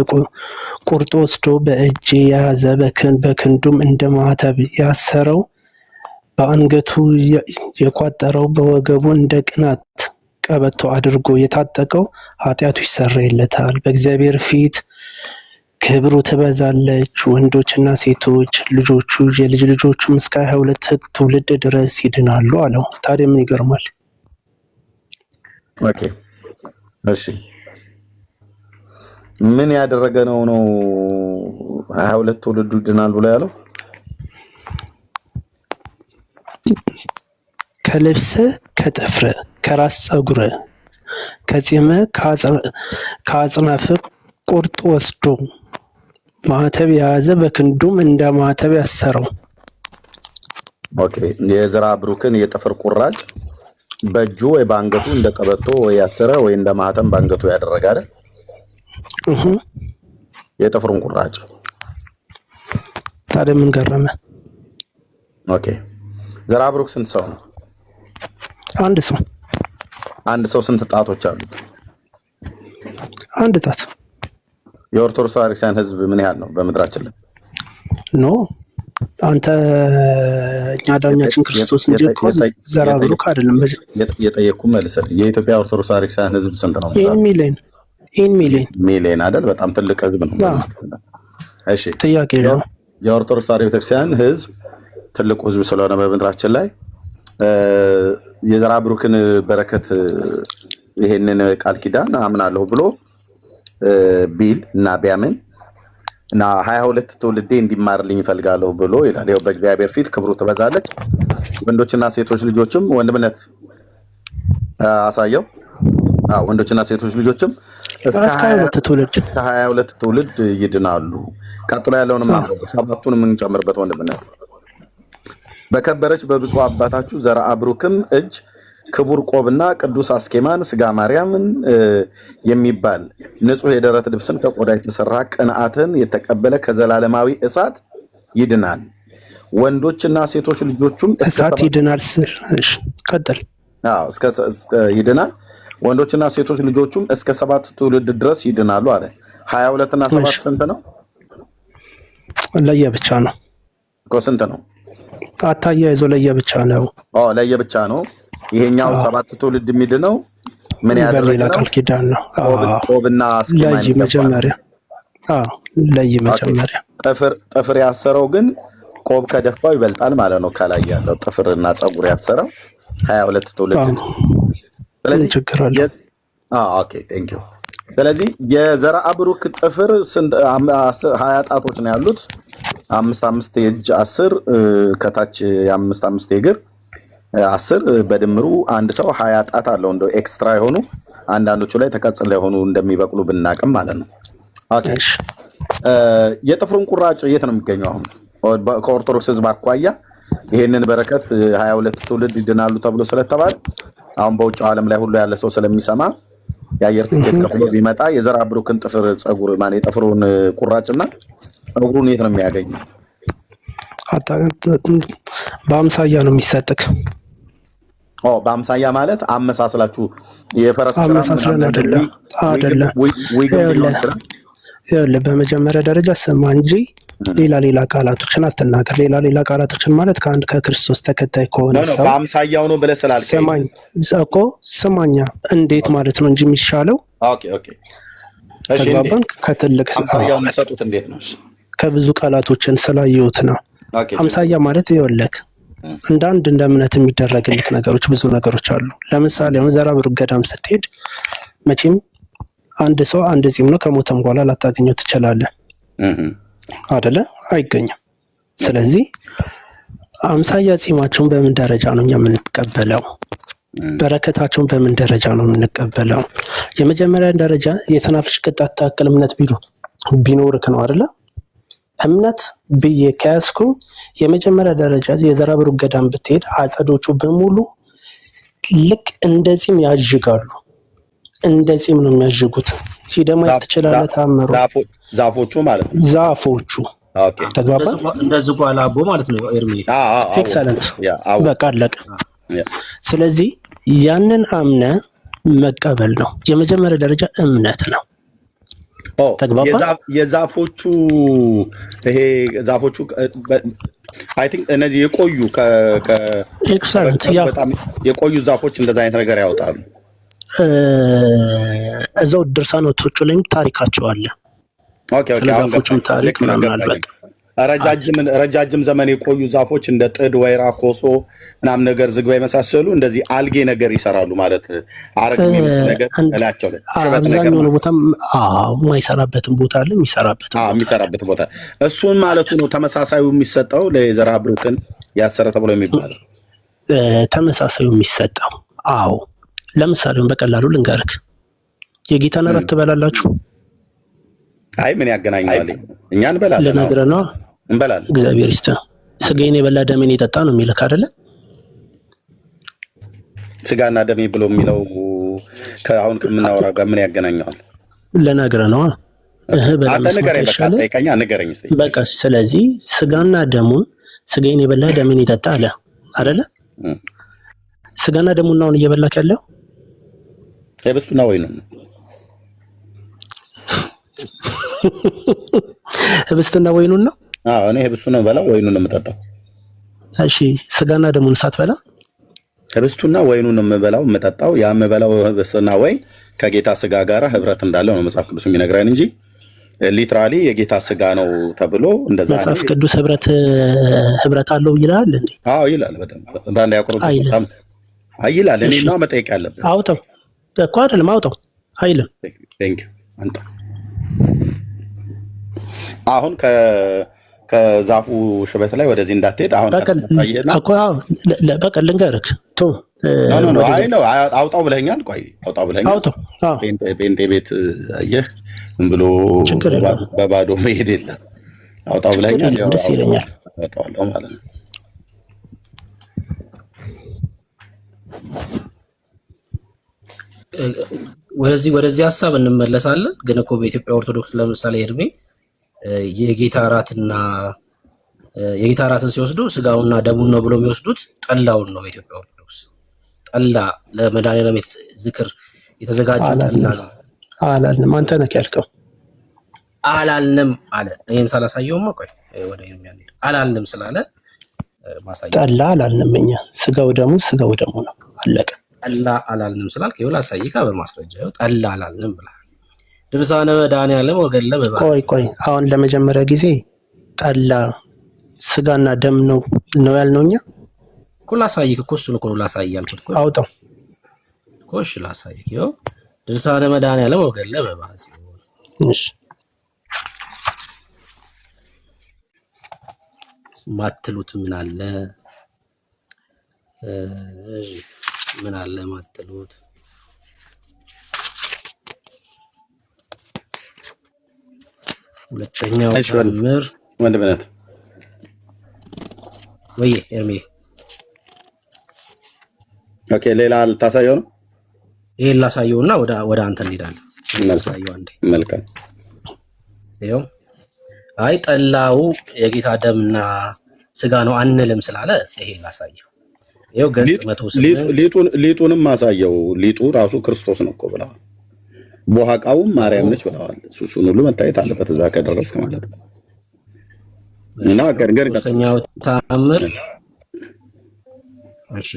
ቁርጦ ወስዶ በእጅ የያዘ በክንዱም እንደ ማኅተብ ያሰረው በአንገቱ የቋጠረው በወገቡ እንደ ቅናት ቀበቶ አድርጎ የታጠቀው ኃጢአቱ ይሰረይለታል፣ በእግዚአብሔር ፊት ክብሩ ትበዛለች። ወንዶችና ሴቶች ልጆቹ የልጅ ልጆቹም እስከ 22 ትውልድ ድረስ ይድናሉ አለው። ታዲያ ምን ይገርማል? ኦኬ እሺ ምን ያደረገ ነው 22 ትውልዱ ይድናል ብሎ ያለው? ከልብስ ከጥፍር ከራስ ፀጉር ከጺም ከአጽናፍ ቁርጥ ወስዶ ማኅተብ የያዘ በክንዱም እንደ ማኅተብ ያሰረው። ኦኬ የዘርዓ ብሩክን የጥፍር ቁራጭ በእጁ ወይ በአንገቱ እንደ ቀበቶ ወይ ያሰረ ወይ እንደ ማኅተም በአንገቱ ያደረገ አይደል? የጥፍሩን ቁራጭ። ታዲያ ምን ገረመ? ኦኬ ዘርዓ ብሩክ ስንት ሰው ነው? አንድ ሰው ስንት ጣቶች አሉት? አንድ ጣት። የኦርቶዶክስ ክርስቲያን ሕዝብ ምን ያህል ነው በምድራችን ላይ? ኖ አንተ እኛ ዳኛችን ክርስቶስ እንጂ እኮ ዘርዓ ብሩክ አይደለም። የጠየቅኩ መልሰህ የኢትዮጵያ ኦርቶዶክስ ክርስቲያን ሕዝብ ስንት ነው? ሚሊዮን አይደል? በጣም ትልቅ ሕዝብ ነው። እሺ ጥያቄ ነው። የኦርቶዶክስ ቤተክርስቲያን ሕዝብ ትልቁ ሕዝብ ስለሆነ በምድራችን ላይ የዘርዓ ብሩክን በረከት ይሄንን ቃል ኪዳን አምናለሁ ብሎ ቢል እና ቢያምን እና 22 ትውልዴ እንዲማርልኝ ይፈልጋለሁ ብሎ ይላል። ይኸው በእግዚአብሔር ፊት ክብሩ ትበዛለች፣ ወንዶችና ሴቶች ልጆችም ወንድምነት አሳየው። ወንዶችና ሴቶች ልጆችም እስከ 22 ትውልድ ይድናሉ። ቀጥሎ ያለውንም ሰባቱንም እንጨምርበት ወንድምነት። በከበረች በብፁዕ አባታችሁ ዘርዓ ብሩክም እጅ ክቡር ቆብና ቅዱስ አስኬማን ስጋ ማርያምን የሚባል ንጹሕ የደረት ልብስን ከቆዳ የተሰራ ቅንዓትን የተቀበለ ከዘላለማዊ እሳት ይድናል። ወንዶችና ሴቶች ልጆቹም እሳት ይድናል። ቀጥል። ይድናል። ወንዶችና ሴቶች ልጆቹም እስከ 7 ትውልድ ድረስ ይድናሉ አለ። 22 እና 7 ስንት ነው? ለየብቻ ነው እኮ። ስንት ነው? አታያይዞ ለየብቻ ነው። ለየብቻ ነው። ይሄኛው 7 ትውልድ የሚድነው ምን ያደረገ ነው? ቃል ኪዳን ነው። ቆብና ለይ መጀመሪያ። ጥፍር ያሰረው ግን ቆብ ከደፋው ይበልጣል ማለት ነው። ከላይ ያለው ጥፍርና ፀጉር ያሰረው 22 ትውልድ ነው። ስለዚህ ችግር አለ። ኦኬ ቴንክ ዩ። ስለዚህ የዘራ ብሩክ ጥፍር 20 ጣቶች ነው ያሉት። 5 የእጅ 10 ከታች የ5 የእግር 10 በድምሩ አንድ ሰው 20 ጣት አለው። እንደው ኤክስትራ የሆኑ አንዳንዶቹ ላይ ተቀጽላ የሆኑ እንደሚበቅሉ ብናቅም ማለት ነው። ኦኬ የጥፍሩን ቁራጭ የት ነው የሚገኘው? አሁን ከኦርቶዶክስ ህዝብ አኳያ ይሄንን በረከት 22 ትውልድ ይድናሉ ተብሎ ስለተባለ አሁን በውጭ ዓለም ላይ ሁሉ ያለ ሰው ስለሚሰማ የአየር ትኬት ከፍሎ ቢመጣ የዘራ ብሩክን ጥፍር ፀጉር ማለት የጥፍሩን ቁራጭና ፀጉሩን የት ነው የሚያገኘው? በአምሳያ ነው የሚሰጥክ። በአምሳያ ማለት አመሳስላችሁ የፈረስ አመሳስለን አይደለም። ይኸውልህ በመጀመሪያ ደረጃ ስማ እንጂ ሌላ ቃላቶችን አትናገር። ሌላ ቃላቶችን ማለት ከአንድ ከክርስቶስ ተከታይ ከሆነ ሰው በአምሳያው ነው ብለህ ስላልከኝ ስማኝ እኮ ስማኛ፣ እንዴት ማለት ነው እንጂ የሚሻለው ተግባባን። ከትልቅ አምሳያውን ሰጡት እንዴት ነው? ከብዙ ቃላቶችን ስላየሁት ነው። አምሳያ ማለት ይኸውልህ እንደ እምነት የሚደረግልክ ነገሮች ብዙ ነገሮች አሉ። ለምሳሌ አሁን ዘራ ብሩክ ገዳም ስትሄድ መቼም አንድ ሰው አንድ ጺም ነው፣ ከሞተም በኋላ ላታገኘው ትችላለህ አይደለ? አይገኝም። ስለዚህ አምሳያ ጺማቸውን በምን ደረጃ ነው እኛ የምንቀበለው? በረከታቸውን በምን ደረጃ ነው የምንቀበለው? የመጀመሪያ ደረጃ የሰናፍጭ ቅንጣት ታክል እምነት ቢኖርክ ነው አይደለ? እምነት ብዬ ከያዝኩ የመጀመሪያ ደረጃ የዘራ ብሩክ ገዳም ብትሄድ አጸዶቹ በሙሉ ልክ እንደ ጺም ያዥጋሉ። እንደ ጺም ነው የሚያዥጉት። ሂደህ ማየት ትችላለህ። ታምሩ ዛፎቹ ማለት ነው። ዛፎቹ ተግባባ። እንደዚህ ጓላ አቦ ማለት ነው። ኤርሚ ኤክሰለንት። በቃ አለቀ። ስለዚህ ያንን አምነ መቀበል ነው የመጀመሪያ ደረጃ እምነት ነው። ተግባባ። የዛፎቹ ይሄ ዛፎቹ አይ ቲንክ እነዚህ የቆዩ ኤክሰለንት በጣም የቆዩ ዛፎች እንደዛ አይነት ነገር ያወጣሉ። እዛው ድርሳኖቶቹ ላይም ታሪካቸው አለ። ስለ ዛፎቹም ታሪክ ምናምን አልበቃ ረጃጅም ዘመን የቆዩ ዛፎች እንደ ጥድ፣ ወይራ፣ ኮሶ ምናምን ነገር ዝግባ የመሳሰሉ እንደዚህ አልጌ ነገር ይሰራሉ ማለት አረግ የሚመስል ነገር እላቸው ላይ አብዛኛውን ቦታ የማይሰራበትን ቦታ አለ፣ የሚሰራበት ቦታ እሱን ማለቱ ነው። ተመሳሳዩ የሚሰጠው ለዘራ ብሩክን ያሰረ ተብሎ የሚባለው ተመሳሳዩ የሚሰጠው ለምሳሌ በቀላሉ ልንገርክ፣ የጌታን እራት ትበላላችሁ? አይ ምን ያገናኘዋል? እኛ እንበላለን። ለነገር ነው እንበላለን። እግዚአብሔር ይስጥህ። ስጋዬን የበላ ደሜን የጠጣ ነው የሚልክ አይደለ? ስጋና ደሜ ብሎ የሚለው ከአሁን ከምናወራ ጋር ምን ያገናኘዋል? ለነገር ነው። ንገረኝ እስኪ። በቃ ስለዚህ ስጋና ደሙን ስጋዬን የበላ ደሜን የጠጣ አለ አይደለ? ስጋና ደሙን አሁን እየበላክ ያለው ህብስቱና ወይኑ ነው። ህብስቱና ወይኑን ነው። እኔ ህብስቱን ነው የምበላው፣ ወይኑን ነው የምጠጣው። እሺ ስጋና ደሙን ሳትበላ ህብስቱና ወይኑን ነው የምበላው የምጠጣው። ያ የምበላው ህብስትና ወይን ከጌታ ስጋ ጋር ህብረት እንዳለው ነው መጽሐፍ ቅዱስ የሚነግረን እንጂ ሊትራሊ የጌታ ስጋ ነው ተብሎ እንደዛ መጽሐፍ ቅዱስ ህብረት አለው ይላል እንዴ? ይላል በደንብ በአንድ ያቆርጥ ይላል። እኔና መጠየቅ ያለብን አውጣው እኮ አይደለም፣ አውጣው አይልም። ቴንክ ዩ አንተ አሁን ከዛፉ ሽበት ላይ ወደዚህ እንዳትሄድ አሁን በቃ ልንገርህ። አውጣው ብለኸኛል። ቆይ አውጣው ብለኸኛል። ጴንጤ ቤት አየህ ዝም ብሎ በባዶ መሄድ የለም። አውጣው ብለኸኛል። ደስ ይለኛል። አውጣዋለሁ ማለት ነው። ወደዚህ ሀሳብ እንመለሳለን። ግን እኮ በኢትዮጵያ ኦርቶዶክስ ለምሳሌ እድሜ የጌታ እራትን ሲወስዱ ስጋውና ደሙን ነው ብሎ የሚወስዱት ጠላውን ነው። በኢትዮጵያ ኦርቶዶክስ ጠላ ለመድኃኒዓለም ዝክር የተዘጋጀ ጠላ ነው። አላልንም። አንተ ነህ ያልከው። አላልንም አለ። ይሄን ሳላሳየውማ ቆይ ወደ የሚያኔ አላልንም ስላለ ማሳየው። ጠላ አላልንም እኛ። ስጋው ደሙ ነው። አለቀ። ጠላ አላልንም ስላልክ ይኸውልህ አሳይካ በማስረጃ ይኸው ጠላ አላልንም ብለሃል። ድርሳነ መድኃኒዓለም ወገን ለበባ ቆይ አሁን ለመጀመሪያ ጊዜ ጠላ ስጋና ደም ነው ያልነው እኛ እኮ ላሳይክ እኮ እሱን እኮ ላሳይ ያልኩት እኮ አውጣው እኮ እሺ ላሳይክ ይኸው ድርሳነ መድኃኒዓለም ወገለ በባዝ እሺ ማትሉት ምን አለ እሺ ምን አለ ማትሉት ሁለተኛው ተአምር ወንድምነት ወይ ኤርሚ ኦኬ ሌላ ልታሳየው ነው ይሄን ላሳየውና ወደ አንተ እንሄዳለን ላሳየው አንዴ መልካም ይኸው አይ ጠላው የጌታ ደምና ስጋ ነው አንልም ስላለ ይሄን ላሳየው ይኸው ገጽ 108 ሊጡንም ማሳየው ሊጡ ራሱ ክርስቶስ ነው እኮ ብለዋል ቦሃቃውም ማርያም ነች ብለዋል እሱን ሁሉ መታየት አለበት እዛ ከደረስክ ማለት ነው እና ገርገር ሁለተኛው ተአምር እሺ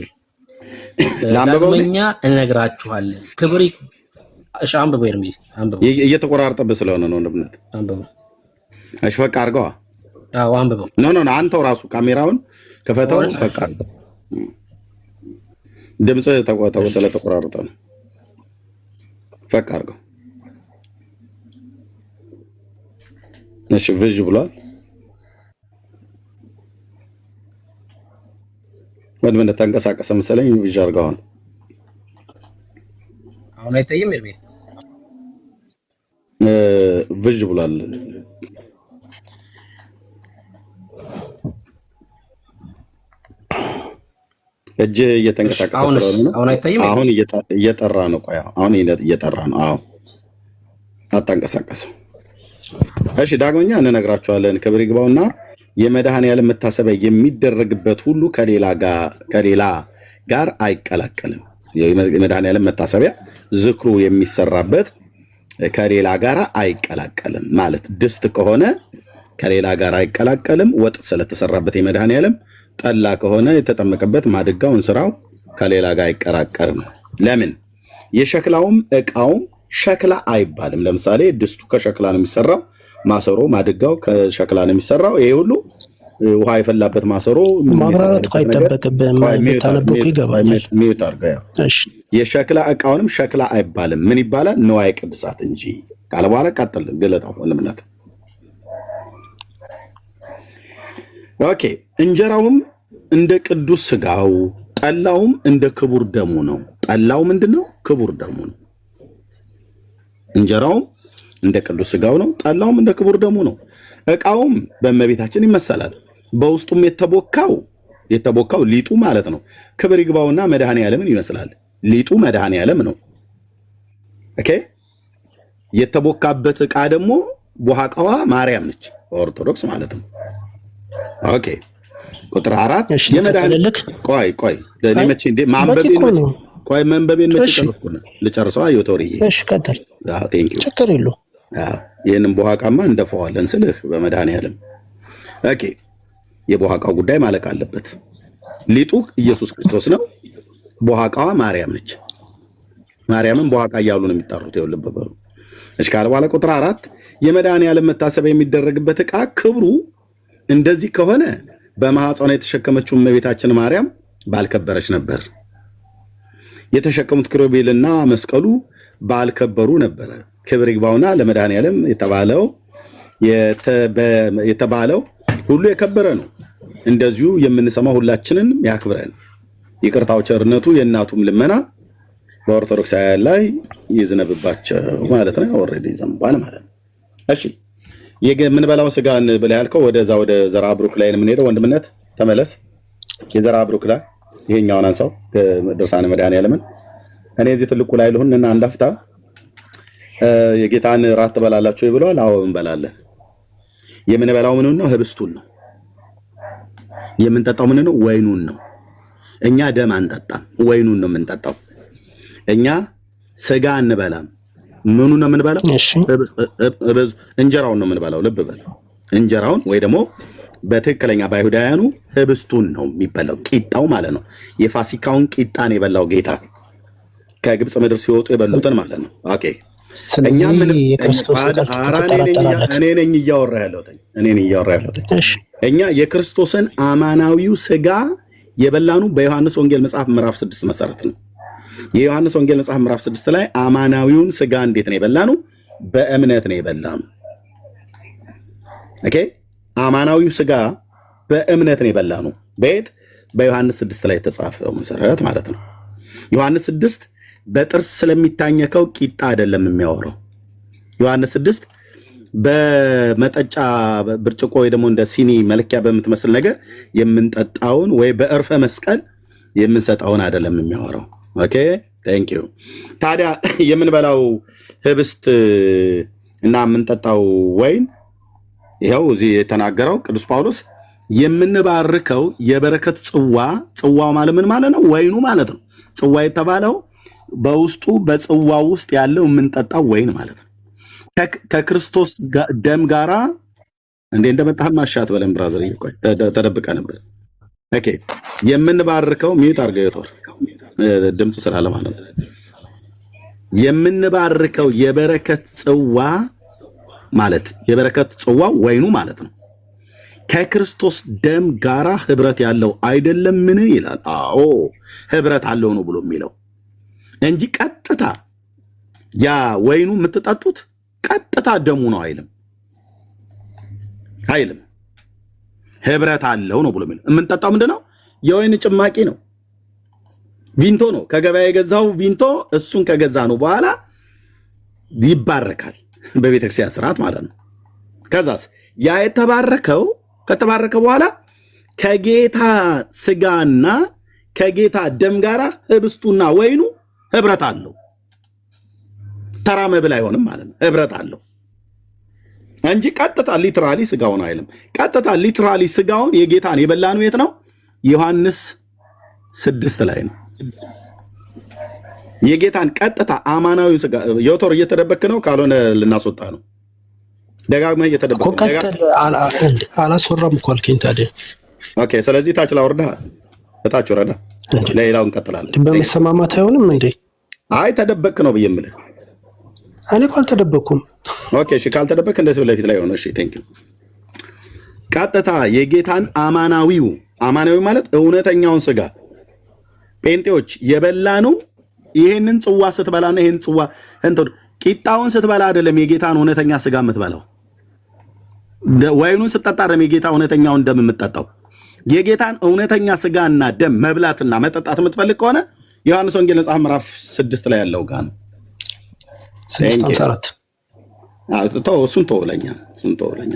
ዳግመኛ እነግራችኋለን ክብር እሺ አንብበው ኤርሚ አንብበው እየተቆራረጠብህ ስለሆነ ነው ወንድምነት አንብበው እሺ ፈቃ አድርገዋ አዎ አንብበው ኖ አንተው ራሱ ካሜራውን ከፈተው ፈቃ ድምጽ ተቆጣው ስለተቆራረጠ ነው ፈቃ አድርገው እሺ ቪዥ ብሏል ወንድምነት ተንቀሳቀሰ መሰለኝ ቪዥ አድርገው አሁን አይታይም ኤርሚ ቪዥ ብሏል እጅ እየተንቀሳቀሰ ስለሆነ ነው አሁን አይታይም አሁን እየጠራ ነው ቆይ አሁን እየጠራ ነው አዎ አታንቀሳቀሰው እሺ ዳግመኛ እንነግራችኋለን ክብር ይግባውና የመድኃኒዓለም መታሰቢያ የሚደረግበት ሁሉ ከሌላ ጋር አይቀላቀልም የመድኃኒዓለም መታሰቢያ ዝክሩ የሚሰራበት ከሌላ ጋር አይቀላቀልም ማለት ድስት ከሆነ ከሌላ ጋር አይቀላቀልም ወጥ ስለተሰራበት የመድኃኒዓለም ጠላ ከሆነ የተጠመቀበት ማድጋው እንስራው ከሌላ ጋር አይቀላቀልም ለምን የሸክላውም ዕቃውም ሸክላ አይባልም ለምሳሌ ድስቱ ከሸክላ ነው የሚሰራው ማሰሮ ማድጋው ከሸክላ ነው የሚሰራው ይሄ ሁሉ ውሃ የፈላበት ማሰሮ ማብራራት አይጠበቅብህም ታነበኩ ይገባኛል ሚውት አድርገው እሺ የሸክላ ዕቃውንም ሸክላ አይባልም ምን ይባላል ንዋየ ቅድሳት እንጂ ካለ በኋላ ቀጥል ገለጣው ወንድምነት ኦኬ እንጀራውም እንደ ቅዱስ ስጋው ጠላውም እንደ ክቡር ደሙ ነው ጠላው ምንድነው ክቡር ደሙ ነው እንጀራውም እንደ ቅዱስ ስጋው ነው ጠላውም እንደ ክቡር ደሙ ነው ዕቃውም በእመቤታችን ይመሰላል በውስጡም የተቦካው ሊጡ ማለት ነው ክብር ይግባውና መድኃኒዓለምን ይመስላል ሊጡ መድኃኒዓለም ነው ኦኬ የተቦካበት ዕቃ ደግሞ ቦሃቃዋ ማርያም ነች ኦርቶዶክስ ማለት ነው ኦኬ ቁጥር 4 የመድኃኒዓለም ቆይ ለኔመቼ እንደ ማንበቤን መቼ ጨረስኩና ልጨርሰው አዩቶሪ እሺ ቀጥል ቴንክ ዩ ችግር የለው ይሄንን ቦሃቃማ እንደፈዋለን ስልህ በመድኃኒዓለም ኦኬ የቦሃቃው ጉዳይ ማለቅ አለበት ሊጡ ኢየሱስ ክርስቶስ ነው ቦሃቃዋ ማርያም ነች ማርያምን ቦሃቃ እያሉ ነው የሚጠሩት ይወልበበሩ እሺ ካለ በኋላ ቁጥር 4 የመድኃኒዓለም መታሰቢያ የሚደረግበት ዕቃ ክብሩ እንደዚህ ከሆነ በማኅፀኗ የተሸከመችው እመቤታችን ማርያም ባልከበረች ነበር የተሸከሙት ኪሩቤልና መስቀሉ ባልከበሩ ነበር ክብር ይግባውና ለመድኃኒዓለም የተባለው ሁሉ የከበረ ነው እንደዚሁ የምንሰማው ሁላችንን ያክብረን ይቅርታው ቸርነቱ የእናቱም ልመና በኦርቶዶክሳውያን ላይ ይዝነብባቸው ማለት ነው ኦሬዲ ዘንባል ማለት ነው እሺ የምንበላው ስጋን ብለ ያልከው ወደ ዘራ ብሩክ ላይ የምንሄደው ወንድምነት ተመለስ የዘራ ብሩክ ላይ ይሄኛውን አንሳው ድርሳነ መድኃኒዓለምን እኔ እዚህ ትልቁ ላይ ልሁንና አንዳፍታ የጌታን ራት ተበላላችሁ ይብሏል አዎ እንበላለን የምንበላው ምን ነው ህብስቱን ነው የምንጠጣው ምን ነው ወይኑን ነው እኛ ደም አንጠጣም ወይኑን ነው የምንጠጣው እኛ ስጋ አንበላም ምኑ ነው የምንበላው እንጀራውን ነው የምንበላው ልብ በል እንጀራውን ወይ ደግሞ በትክክለኛ ባይሁዳውያኑ ህብስቱን ነው የሚበላው ቂጣው ማለት ነው የፋሲካውን ቂጣን የበላው ጌታ ከግብጽ ምድር ሲወጡ የበሉትን ማለት ነው ኦኬ ስለዚህ የክርስቶስ እኔ ነኝ እያወራ ያለሁት። እኛ የክርስቶስን አማናዊው ስጋ የበላኑ በዮሐንስ ወንጌል መጽሐፍ ምዕራፍ 6 መሰረት ነው። የዮሐንስ ወንጌል መጽሐፍ ምዕራፍ 6 ላይ አማናዊውን ስጋ እንዴት ነው የበላኑ? በእምነት ነው የበላኑ። ኦኬ፣ አማናዊው ስጋ በእምነት ነው የበላኑ። በየት? በዮሐንስ 6 ላይ የተጻፈው መሰረት ማለት ነው። ዮሐንስ 6 በጥርስ ስለሚታኘከው ቂጣ አይደለም የሚያወራው። ዮሐንስ 6 በመጠጫ ብርጭቆ ወይ ደግሞ እንደ ሲኒ መለኪያ በምትመስል ነገር የምንጠጣውን ወይ በእርፈ መስቀል የምንሰጣውን አይደለም የሚያወራው። ኦኬ ቴንክ ዩ። ታዲያ የምንበላው ህብስት እና የምንጠጣው ወይን ይኸው እዚህ የተናገረው ቅዱስ ጳውሎስ የምንባርከው የበረከት ጽዋው ማለት ምን ማለት ነው? ወይኑ ማለት ነው። ጽዋ የተባለው በውስጡ በጽዋው ውስጥ ያለው የምንጠጣው ወይን ማለት ነው። ከክርስቶስ ደም ጋራ እንደመጣህ ማሻት በለን ብራዘር፣ ይቆይ ተደብቀ ነበር። ኦኬ የምንባርከው ሚዩት አድርገው የቶር ድምጽ ስላለ ማለት ነው። የምንባርከው የበረከት ጽዋ ማለት የበረከት ጽዋ ወይኑ ማለት ነው። ከክርስቶስ ደም ጋራ ህብረት ያለው አይደለምን ይላል። አዎ ህብረት አለው ነው ብሎ የሚለው እንጂ ቀጥታ ያ ወይኑ የምትጠጡት ቀጥታ ደሙ ነው አይልም። ህብረት አለው ነው ብሎ የሚለው። የምንጠጣው ምንድነው? የወይን ጭማቂ ነው፣ ቪንቶ ነው። ከገበያ የገዛው ቪንቶ እሱን ከገዛ ነው በኋላ ይባረካል በቤተክርስቲያን ስርዓት ማለት ነው። ከዛስ ያ የተባረከው ከተባረከ በኋላ ከጌታ ስጋና ከጌታ ደም ጋራ ህብስቱና ወይኑ ህብረት አለው። ተራ መብል አይሆንም ማለት ነው። ህብረት አለው እንጂ ቀጥታ ሊትራሊ ስጋውን አይልም። ቀጥታ ሊትራሊ ስጋውን የጌታን የበላነው የት ነው? ዮሐንስ 6 ላይ ነው። የጌታን ቀጥታ አማናዊ ስጋ ዮቶር እየተደበክ ነው፣ ካልሆነ ልናስወጣ ነው። ደጋግመህ እየተደበክ አላስወራም እኮ አልከኝ ታዲያ። ኦኬ ስለዚህ ታች ላወርዳ፣ እታች ወረዳ፣ ሌላውን እንቀጥላለን። በመሰማማት አይሆንም እንዴ? አይ ተደበክ ነው ብዬ የምልህ እኔ እኮ አልተደበኩም። ኦኬ እሺ፣ ካልተደበክ እንደዚህ ለፊት ላይ ሆነ። እሺ ቴንክ ዩ። ቀጥታ የጌታን አማናዊ ማለት እውነተኛውን ስጋ ጴንጤዎች የበላነው ይሄንን ጽዋ ስትበላና ይሄን ጽዋ ቂጣውን ስትበላ አይደለም የጌታን እውነተኛ ስጋ የምትበላው። ወይኑን ስትጠጣ አይደለም የጌታ እውነተኛውን ደም የምትጠጣው። የጌታን እውነተኛ ስጋና ደም መብላትና መጠጣት የምትፈልግ ከሆነ ዮሐንስ ወንጌል መጽሐፍ ምዕራፍ 6 ላይ ያለው ጋር ነው። 6:4 እሱን ተወለኛ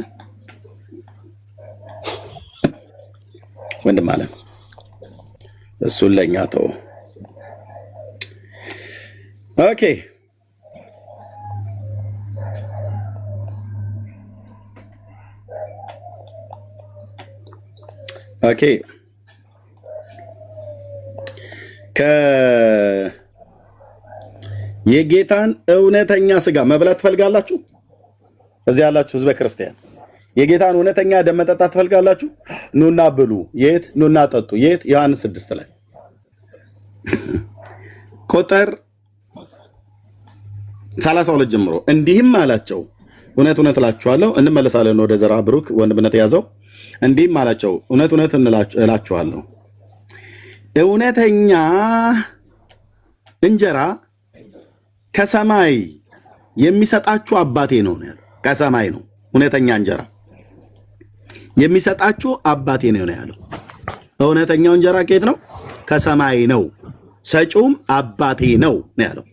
ወንድም አለ እሱን ለኛ ተው። ኦኬ የጌታን እውነተኛ ስጋ መብላት ትፈልጋላችሁ? እዚህ ያላችሁ ህዝበ ክርስቲያን የጌታን እውነተኛ ደም መጠጣት ትፈልጋላችሁ? ኑና ብሉ። የት? ኑና ጠጡ። የት? ዮሐንስ 6 ላይ ቁጥር 32 ጀምሮ እንዲህም አላቸው፣ እውነት እውነት እላችኋለሁ። እንመለሳለን ወደ ዘራ ብሩክ ወንድምነት ያዘው። እንዲህም አላቸው፣ እውነት እውነት እላችኋለሁ እውነተኛ እንጀራ ከሰማይ የሚሰጣችሁ አባቴ ነው ያለው። ከሰማይ ነው እውነተኛ እንጀራ የሚሰጣችሁ አባቴ ነው ያለው። እውነተኛው እንጀራ ከየት ነው? ከሰማይ ነው። ሰጪውም አባቴ ነው ያለው።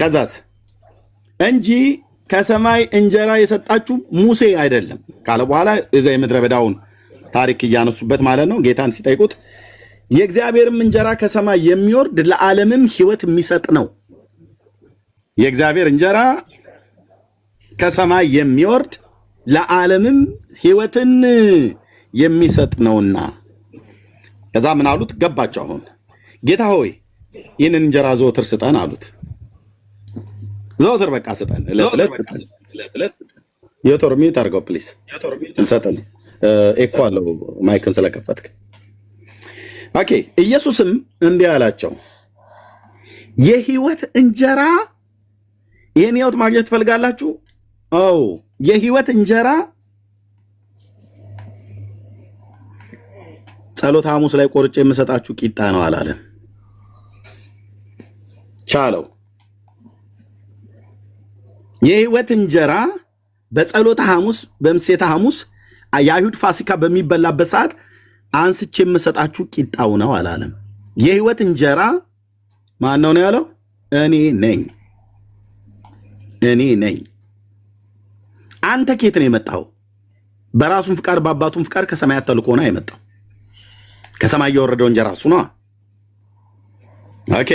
ከዛስ እንጂ ከሰማይ እንጀራ የሰጣችሁ ሙሴ አይደለም ካለ በኋላ እዛ የምድረ በዳውን ታሪክ እያነሱበት ማለት ነው። ጌታን ሲጠይቁት የእግዚአብሔርም እንጀራ ከሰማይ የሚወርድ ለዓለምም ሕይወት የሚሰጥ ነው። የእግዚአብሔር እንጀራ ከሰማይ የሚወርድ ለዓለምም ሕይወትን የሚሰጥ ነውና። ከዛ ምን አሉት? ገባቸው። አሁን ጌታ ሆይ ይህንን እንጀራ ዘወትር ስጠን አሉት። ዘወትር በቃ ስጠን። የቶር ሚዩት አድርገው ፕሊስ። እንሰጠን ኤኮ አለው ማይክን ስለከፈትክ። ኦኬ ኢየሱስም እንዲህ አላቸው፣ የሕይወት እንጀራ ይህን ህይወት ማግኘት ትፈልጋላችሁ? አዎ የህይወት እንጀራ ጸሎተ ሐሙስ ላይ ቆርጬ የምሰጣችሁ ቂጣ ነው አላለም። ቻለው የህይወት እንጀራ በጸሎተ ሐሙስ በምሴተ ሐሙስ የአይሁድ ፋሲካ በሚበላበት ሰዓት አንስቼ የምሰጣችሁ ቂጣው ነው አላለም። የህይወት እንጀራ ማን ነው ያለው? እኔ ነኝ። እኔ ነኝ። አንተ ከየት ነው የመጣው? በራሱም ፍቃድ በአባቱም ፍቃድ ከሰማያት ተልኮ ነው የመጣው። ከሰማይ የወረደው እንጀራ እሱ ነው። ኦኬ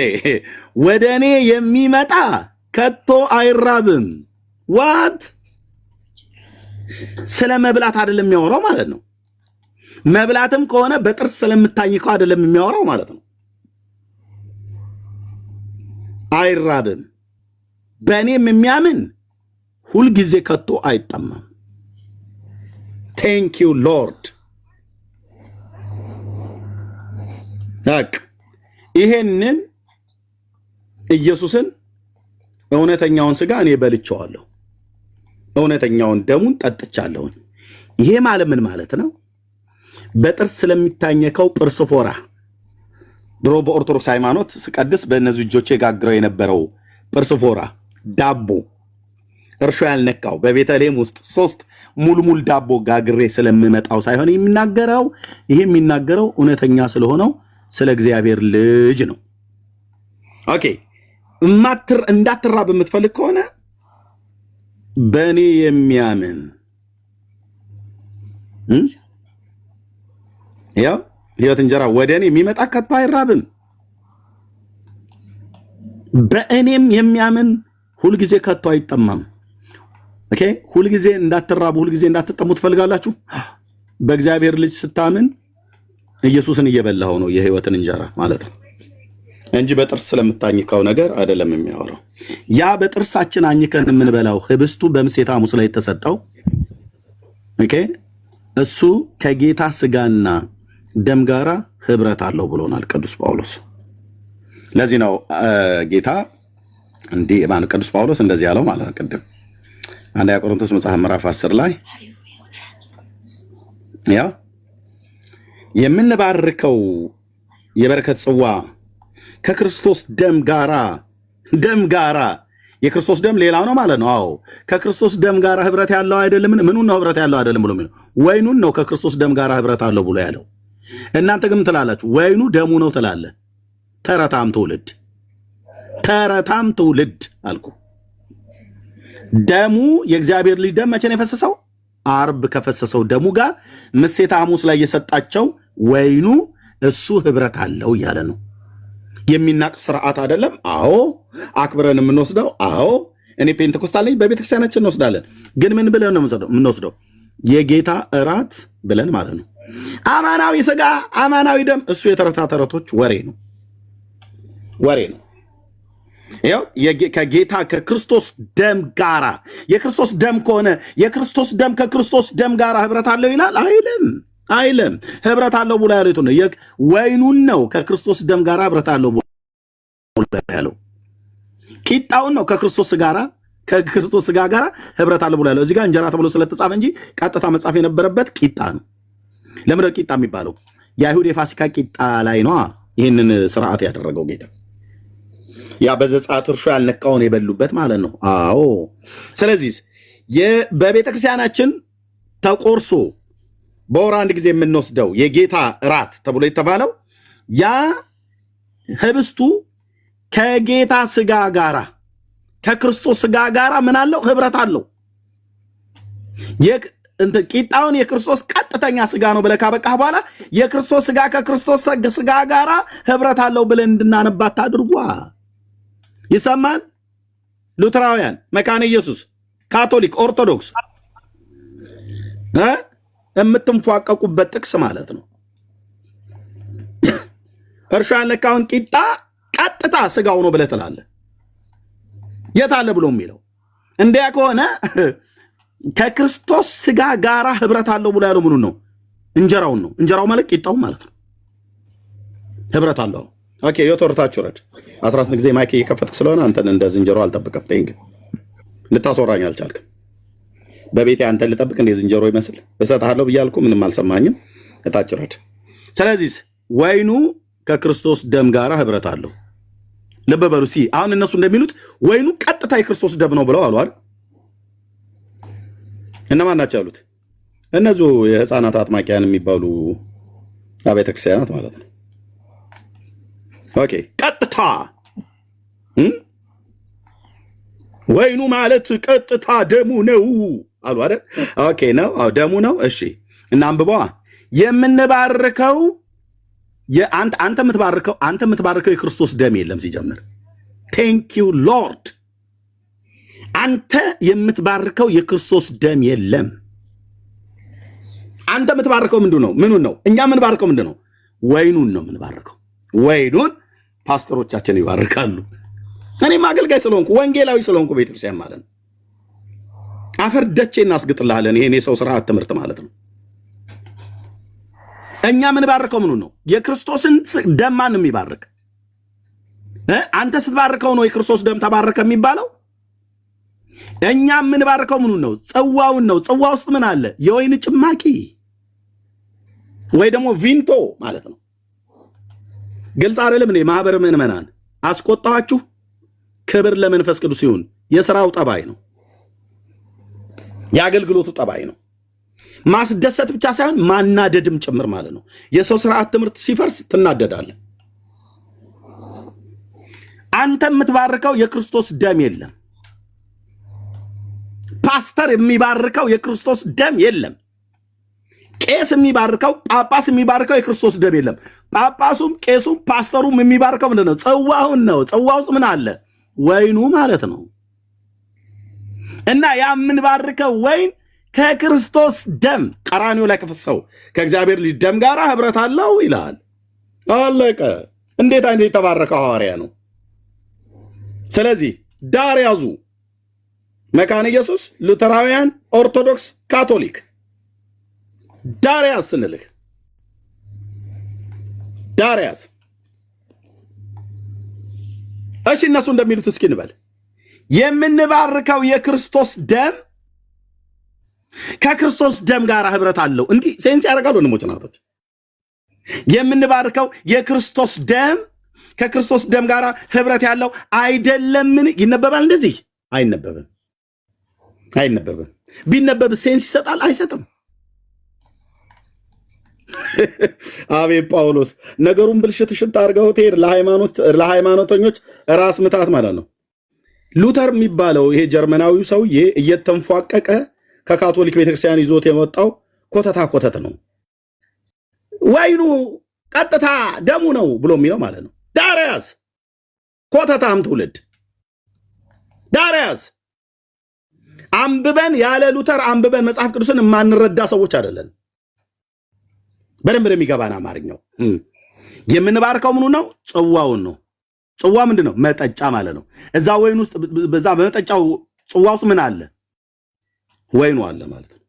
ወደ እኔ የሚመጣ ከቶ አይራብም። ዋት ስለ መብላት አይደለም የሚያወራው ማለት ነው። መብላትም ከሆነ በጥርስ ስለምታኝከው አይደለም የሚያወራው ማለት ነው። አይራብም። በእኔም የሚያምን ሁልጊዜ ከቶ አይጠማም። ቴንክ ዩ ሎርድ። ይሄንን ኢየሱስን እውነተኛውን ስጋ እኔ በልቼዋለሁ፣ እውነተኛውን ደሙን ጠጥቻለሁ። ይሄ ማለት ምን ማለት ነው? በጥርስ ስለሚታኘከው ጵርስፎራ ድሮ በኦርቶዶክስ ሃይማኖት ስቀድስ በእነዚህ እጆቼ ጋግረው የነበረው ጵርስፎራ ዳቦ እርሾ ያልነካው በቤተልሔም ውስጥ 3 ሙልሙል ዳቦ ጋግሬ ስለምመጣው ሳይሆን የሚናገረው ይሄ የሚናገረው እውነተኛ ስለሆነው ስለ እግዚአብሔር ልጅ ነው። ኦኬ እንዳትራብ የምትፈልግ ከሆነ በእኔ የሚያምን ያው ህይወት እንጀራ ወደ እኔ የሚመጣ ከቶ አይራብም። በእኔም የሚያምን ሁልጊዜ ከቶ አይጠማም። ኦኬ ሁልጊዜ እንዳትራቡ ሁልጊዜ እንዳትጠሙ ትፈልጋላችሁ? በእግዚአብሔር ልጅ ስታምን ኢየሱስን እየበላው ነው የህይወትን እንጀራ ማለት ነው እንጂ በጥርስ ስለምታኝከው ነገር አይደለም የሚያወራው። ያ በጥርሳችን አኝከን የምንበላው ህብስቱ በምሴተ ሐሙስ ላይ የተሰጠው ኦኬ እሱ ከጌታ ስጋና ደም ጋራ ህብረት አለው ብሎናል ቅዱስ ጳውሎስ። ለዚህ ነው ጌታ እንዲህ ቅዱስ ጳውሎስ እንደዚህ ያለው ማለት ነው። ቅድም አንደኛ ቆሮንቶስ መጽሐፍ ምዕራፍ 10 ላይ ያው የምንባርከው የበረከት ጽዋ ከክርስቶስ ደም ጋራ የክርስቶስ ደም ሌላው ነው ማለት ነው። አዎ ከክርስቶስ ደም ጋራ ህብረት ያለው አይደለም። ምኑን ነው ህብረት ያለው አይደለም ብሎ የሚለው? ወይኑን ነው ከክርስቶስ ደም ጋራ ህብረት አለው ብሎ ያለው። እናንተ ግን ትላላችሁ ወይኑ ደሙ ነው ትላለ። ተረታም ትውልድ አልኩ። ደሙ የእግዚአብሔር ልጅ ደም መቼ ነው የፈሰሰው? አርብ ከፈሰሰው ደሙ ጋር ምሴተ ሐሙስ ላይ የሰጣቸው ወይኑ እሱ ህብረት አለው እያለ ነው። የሚናቅ ስርዓት አይደለም። አዎ አክብረን የምንወስደው። አዎ እኔ ፔንቴኮስታል ነኝ፣ በቤተክርስቲያናችን እንወስዳለን። ግን ምን ብለን ነው የምንወስደው? የጌታ እራት ብለን ማለት ነው። አማናዊ ስጋ አማናዊ ደም እሱ የተረታ ተረቶች ወሬ ነው። ያው ከጌታ ከክርስቶስ ደም ጋራ የክርስቶስ ደም ከሆነ የክርስቶስ ደም ከክርስቶስ ደም ጋራ ህብረት አለው ይላል አይልም። ህብረት አለው ብሎ ያለው ነው ወይኑን ነው ከክርስቶስ ደም ጋራ ህብረት አለው ብሎ ያለው። ቂጣውን ነው ከክርስቶስ ስጋ ጋራ ህብረት አለው ብሎ ያለው። እዚህ ጋር እንጀራ ተብሎ ስለተጻፈ እንጂ ቀጥታ መጻፍ የነበረበት ቂጣ ነው። ለምን ቂጣ የሚባለው? የአይሁድ የፋሲካ ቂጣ ላይ ነው ይህንን ስርዓት ያደረገው ጌታ። ያ በዘጸአት እርሾ ያልነካውን የበሉበት ማለት ነው። አዎ ስለዚህ በቤተክርስቲያናችን ተቆርሶ በወር አንድ ጊዜ የምንወስደው የጌታ እራት ተብሎ የተባለው ያ ህብስቱ ከጌታ ስጋ ጋራ ከክርስቶስ ስጋ ጋራ ምን አለው? ህብረት አለው። ቂጣውን የክርስቶስ ቀጥተኛ ስጋ ነው ብለህ ካበቃህ በኋላ የክርስቶስ ስጋ ከክርስቶስ ስጋ ጋራ ህብረት አለው ብለን እንድናነባት አድርጓ። ይሰማል? ሉትራውያን፣ መካነ ኢየሱስ፣ ካቶሊክ፣ ኦርቶዶክስ የምትንፏቀቁበት ጥቅስ ማለት ነው። እርሾ ያልነካውን ቂጣ ቀጥታ ስጋው ነው ብለህ ትላለህ። የት አለ ብሎ የሚለው? እንዲያ ከሆነ ከክርስቶስ ስጋ ጋራ ህብረት አለው ብሎ ያለው ምኑን ነው? እንጀራውን ነው። እንጀራው ማለት ቂጣው ማለት ነው። ህብረት አለው። ኦኬ፣ የወተርታችሁ ረድ 18 ጊዜ ማይክ እየከፈትክ ስለሆነ አንተን እንደ ዝንጀሮ አልጠብቅም። ቴንክ ልታስወራኝ አልቻልክም። በቤቴ አንተን ልጠብቅ እንደ ዝንጀሮ ይመስል እሰጥሃለሁ ብያልኩ ምንም አልሰማኝም። እታች ረድ። ስለዚህ ወይኑ ከክርስቶስ ደም ጋር ህብረት አለው። ልብ በሉ። አሁን እነሱ እንደሚሉት ወይኑ ቀጥታ የክርስቶስ ደም ነው ብለው አሉ አይደል? እነማን ናቸው ያሉት? እነዚሁ የህፃናት አጥማቂያን የሚባሉ አብያተ ክርስቲያናት ማለት ነው። ኦኬ፣ ቀጥታ ወይኑ ማለት ቀጥታ ደሙ ነው አሉ አይደል? ኦኬ ነው። አዎ ደሙ ነው። እሺ፣ እና አንብበዋ የምንባርከው አንተ የምትባርከው የክርስቶስ ደም የለም ሲጀምር። ቴንክ ዩ ሎርድ። አንተ የምትባርከው የክርስቶስ ደም የለም። አንተ የምትባርከው ምንድን ነው? ምኑን ነው? እኛ የምንባርከው ምንድን ነው? ወይኑን ነው የምንባርከው። ወይኑን ፓስተሮቻችን ይባርካሉ። እኔም አገልጋይ ስለሆንኩ ወንጌላዊ ስለሆንኩ ቤተክርስቲያን ማለት ነው። አፈር ደቼ እናስግጥልሃለን። ይሄን የሰው ስርዓት ትምህርት ማለት ነው። እኛ የምንባርከው ምኑን ነው? የክርስቶስን ደም ማን ነው የሚባርክ? አንተ ስትባርከው ነው የክርስቶስ ደም ተባረከ የሚባለው። እኛ የምንባርከው ምኑን ነው? ጽዋውን ነው። ጽዋ ውስጥ ምን አለ? የወይን ጭማቂ ወይ ደግሞ ቪንቶ ማለት ነው። ግልጽ አይደለም? እኔ ማህበረ ምዕመናን አስቆጣኋችሁ? ክብር ለመንፈስ ቅዱስ ይሁን። የሥራው ጠባይ ነው፣ የአገልግሎቱ ጠባይ ነው። ማስደሰት ብቻ ሳይሆን ማናደድም ጭምር ማለት ነው። የሰው ስርዓት ትምህርት ሲፈርስ ትናደዳለህ። አንተ የምትባርከው የክርስቶስ ደም የለም። ፓስተር የሚባርከው የክርስቶስ ደም የለም። ቄስ የሚባርከው ጳጳስ የሚባርከው የክርስቶስ ደም የለም። ጳጳሱም ቄሱም ፓስተሩም የሚባርከው ምንድን ነው? ጽዋውን ነው። ጽዋ ውስጥ ምን አለ? ወይኑ ማለት ነው። እና ያ የምንባርከው ወይን ከክርስቶስ ደም ቀራንዮ ላይ ከፈሰሰው ከእግዚአብሔር ልጅ ደም ጋር ህብረት አለው ይላል። አለቀ። እንዴት አይነት የተባረከ ሐዋርያ ነው! ስለዚህ ዳር ያዙ። መካነ ኢየሱስ፣ ሉተራውያን፣ ኦርቶዶክስ፣ ካቶሊክ ዳር ያዝ ስንልህ ዳር ያዝ። እሺ እነሱ እንደሚሉት እስኪ እንበል። የምንባርከው የክርስቶስ ደም ከክርስቶስ ደም ጋር ህብረት አለው። እንዲህ ሴንስ ያደርጋሉ ወንድሞች ናቶች። የምንባርከው የክርስቶስ ደም ከክርስቶስ ደም ጋር ህብረት ያለው አይደለምን? ይነበባል? እንደዚህ አይነበብም። አይነበብም። ቢነበብ ሴንስ ይሰጣል? አይሰጥም። አቤት ጳውሎስ ነገሩን ብልሽት አድርገው ትሄድ። ለሃይማኖተኞች ራስ ምታት ማለት ነው። ሉተር የሚባለው ይሄ ጀርመናዊው ሰውዬ እየተንፏቀቀ ከካቶሊክ ቤተክርስቲያን ይዞት የወጣው ኮተት ነው። ወይኑ ቀጥታ ደሙ ነው ብሎ የሚለው ማለት ነው። ዳርያስ ኮተታም ትውልድ ዳርያስ አንብበን ያለ ሉተር አንብበን መጽሐፍ ቅዱስን የማንረዳ ሰዎች አይደለን። በደንብ የሚገባን አማርኛው። የምንባርከው ምኑ ነው? ጽዋውን ነው። ጽዋ ምንድን ነው? መጠጫ ማለት ነው። እዛ ወይን ውስጥ በዛ በመጠጫው ጽዋ ውስጥ ምን አለ? ወይኑ አለ ማለት ነው።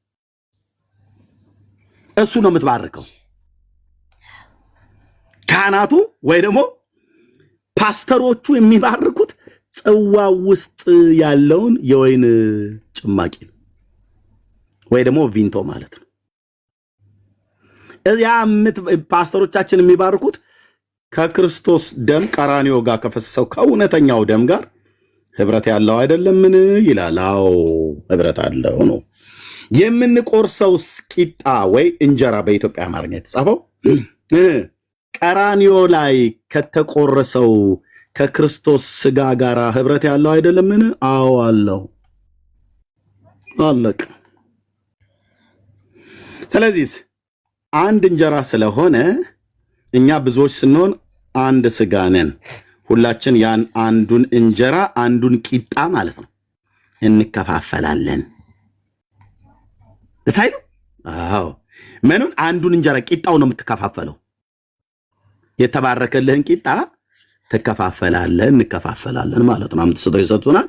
እሱ ነው የምትባርከው። ካህናቱ ወይ ደግሞ ፓስተሮቹ የሚባርኩት ጽዋ ውስጥ ያለውን የወይን ጭማቂ ነው፣ ወይ ደግሞ ቪንቶ ማለት ነው። ያ ፓስተሮቻችን የሚባርኩት ከክርስቶስ ደም ቀራንዮ ጋር ከፈሰሰው ከእውነተኛው ደም ጋር ህብረት ያለው አይደለምን ይላል። አዎ ህብረት አለው ነው። የምንቆርሰው ቂጣ ወይ እንጀራ በኢትዮጵያ አማርኛ የተጻፈው ቀራንዮ ላይ ከተቆረሰው ከክርስቶስ ስጋ ጋር ህብረት ያለው አይደለምን? አዎ አለው። አለቅ። ስለዚህ አንድ እንጀራ ስለሆነ እኛ ብዙዎች ስንሆን አንድ ስጋ ነን። ሁላችን ያን አንዱን እንጀራ አንዱን ቂጣ ማለት ነው እንከፋፈላለን። እሳይ ነው። አዎ ምኑን? አንዱን እንጀራ ቂጣው ነው የምትከፋፈለው። የተባረከልህን ቂጣ ትከፋፈላለን፣ እንከፋፈላለን ማለት ነው። አምጥተው ይሰጡናል፣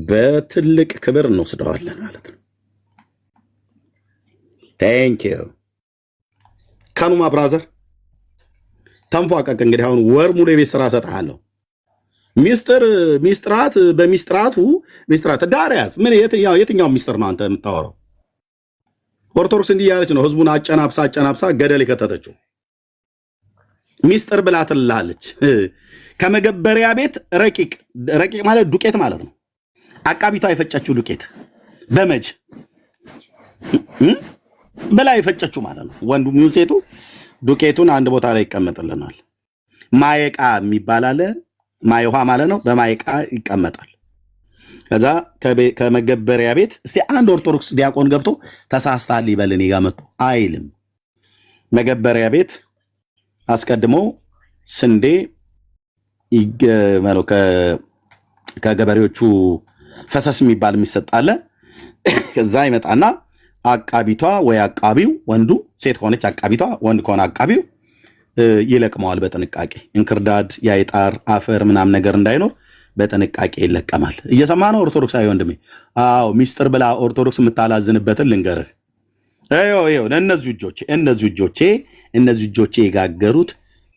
በትልቅ ክብር እንወስደዋለን ማለት ነው። ቴንክ ዩ ካኑማ ብራዘር ተንፏቀቅ። እንግዲህ አሁን ወር ሙሉ የቤት ስራ እሰጥሃለሁ። ሚስጥራት በሚስጥራቱ ሚስጥራት ዳርያስ ምን የትኛው ሚስጥር ነው አንተ የምታወራው? ኦርቶዶክስ እንዲህ ያለች ነው ህዝቡን አጨናብሳ ገደል የከተተችው። ሚስጥር ብላ ትላለች። ከመገበሪያ ቤት ረቂቅ ማለት ዱቄት ማለት ነው። አቃቢቷ የፈጨችው ዱቄት በመጅ በላ የፈጨችው ማለት ነው። ወንዱ ሚው ሴቱ ዱቄቱን አንድ ቦታ ላይ ይቀመጥልናል። ማየቃ የሚባል አለ። ማይውሃ ማለት ነው። በማይቃ ይቀመጣል። ከዛ ከመገበሪያ ቤት እስቲ አንድ ኦርቶዶክስ ዲያቆን ገብቶ ተሳስተሃል ይበልን ይጋመጡ አይልም። መገበሪያ ቤት አስቀድሞ ስንዴ ይገመለው ከገበሬዎቹ ፈሰስ የሚባል የሚሰጣለ። ከዛ ይመጣና አቃቢቷ ወይ አቃቢው ወንዱ፣ ሴት ከሆነች አቃቢቷ፣ ወንድ ከሆነ አቃቢው ይለቅመዋል በጥንቃቄ። እንክርዳድ፣ ያይጣር፣ አፈር ምናምን ነገር እንዳይኖር በጥንቃቄ ይለቀማል። እየሰማ ነው ኦርቶዶክሳዊ ወንድሜ? አዎ ሚስጥር ብላ ኦርቶዶክስ የምታላዝንበትን ልንገርህ። እነዚህ እጆቼ የጋገሩት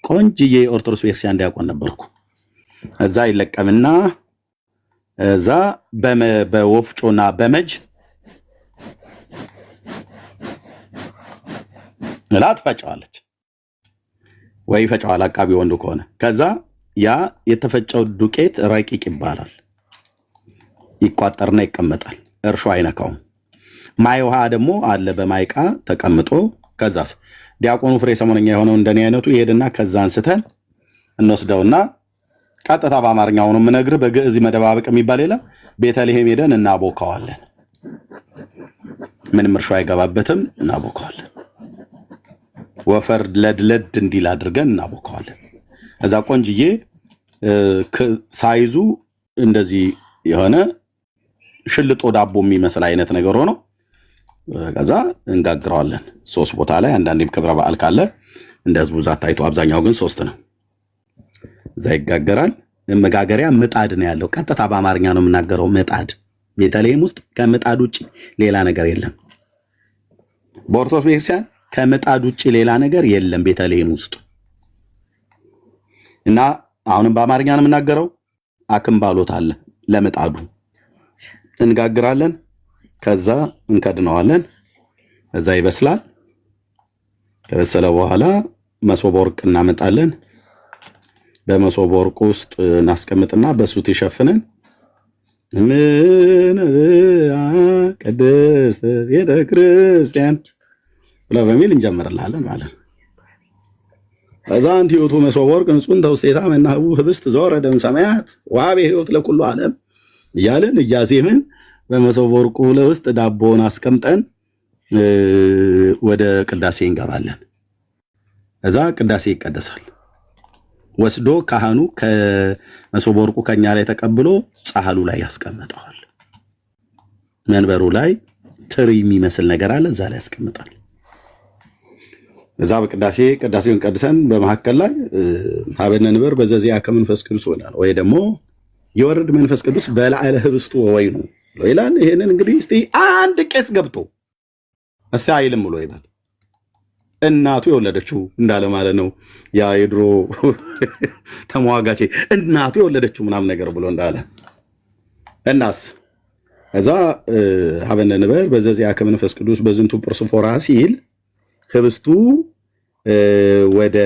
ቆንጅዬ ኦርቶዶክስ ቤተክርስቲያን ዲያቆን ነበርኩ። እዛ ይለቀምና እዛ በወፍጮና በመጅ ላ ትፈጨዋለች ወይ ፈጨዋል አቃቢ ወንዱ ከሆነ። ከዛ ያ የተፈጨው ዱቄት ረቂቅ ይባላል። ይቋጠርና ይቀመጣል። እርሾ አይነካውም። ማይ ውሃ ደግሞ አለ በማይቃ ተቀምጦ። ከዛስ ዲያቆኑ ፍሬ ሰሞነኛ የሆነው እንደኔ አይነቱ ይሄድና ከዛ አንስተን እንወስደውና ቀጥታ በአማርኛ ሆኖ የምነግርህ በግዕዝ መደባበቅ የሚባል የለም። ቤተልሔም ሄደን እናቦካዋለን። ምንም እርሾ አይገባበትም። እናቦካዋለን። ወፈር ለድለድ እንዲል አድርገን እናቦካዋለን። እዛ ቆንጅዬ ሳይዙ እንደዚህ የሆነ ሽልጦ ዳቦ የሚመስል አይነት ነገር ሆኖ ከዛ እንጋግረዋለን። 3 ቦታ ላይ አንዳንዴም ክብረ በዓል ካለ እንደ ህዝቡ ብዛት ታይቶ፣ አብዛኛው ግን 3 ነው። እዛ ይጋገራል። መጋገሪያ ምጣድ ነው ያለው። ቀጥታ በአማርኛ ነው የምናገረው። ምጣድ ቤተልሔም ውስጥ ከምጣድ ውጭ ሌላ ነገር የለም። በኦርቶዶክስ ቤተክርስቲያን ከምጣድ ውጭ ሌላ ነገር የለም ቤተልሔም ውስጥ። እና አሁንም በአማርኛ ነው የምናገረው። አክምባሎት አለ ለምጣዱ። እንጋግራለን። ከዛ እንከድነዋለን። እዛ ይበስላል። ከበሰለ በኋላ መሶበ ወርቅ እናመጣለን። በመሶበ ወርቅ ውስጥ እናስቀምጥና በሱት ይሸፍነን ምን ቅድስት ቤተ ክርስቲያን ብላ በሚል እንጀምርላለን ማለት ነው። ከዛ አንቲ ውእቱ መሶበ ወርቅ ንጹሕ ተውስቴታ መናህቡ ህብስት ዘወረደ እምሰማያት ወሀበ ሕይወት ለኩሉ ዓለም እያልን እያዜምን በመሶበ ወርቁ ውስጥ ዳቦን አስቀምጠን ወደ ቅዳሴ እንገባለን። እዛ ቅዳሴ ይቀደሳል። ወስዶ ካህኑ ከመሶበ ወርቁ ከኛ ላይ ተቀብሎ ጻሕሉ ላይ ያስቀምጠዋል። መንበሩ ላይ ትሪ የሚመስል ነገር አለ፣ እዛ ላይ ያስቀምጣል። እዛ ቅዳሴውን ቀድሰን በመካከል ላይ ሀበነ ንበር በዘዚያ ከመንፈስ ቅዱስ ሆናል ወይ ደግሞ የወርድ መንፈስ ቅዱስ በላዕለ ህብስቱ ወወይኑ ይላል። ይሄንን እንግዲህ እስቲ አንድ ቄስ ገብቶ እስቲ አይልም ብሎ ይላል። እናቱ የወለደችው እንዳለ ማለት ነው። ያ የድሮ ተሟጋቼ እናቱ የወለደችው ምናምን ነገር ብሎ እንዳለ እናስ እዛ ሀበነ ንበር በዘዚያ ከመንፈስ ቅዱስ በዝንቱ ጵርስፎራ ሲል ህብስቱ ወደ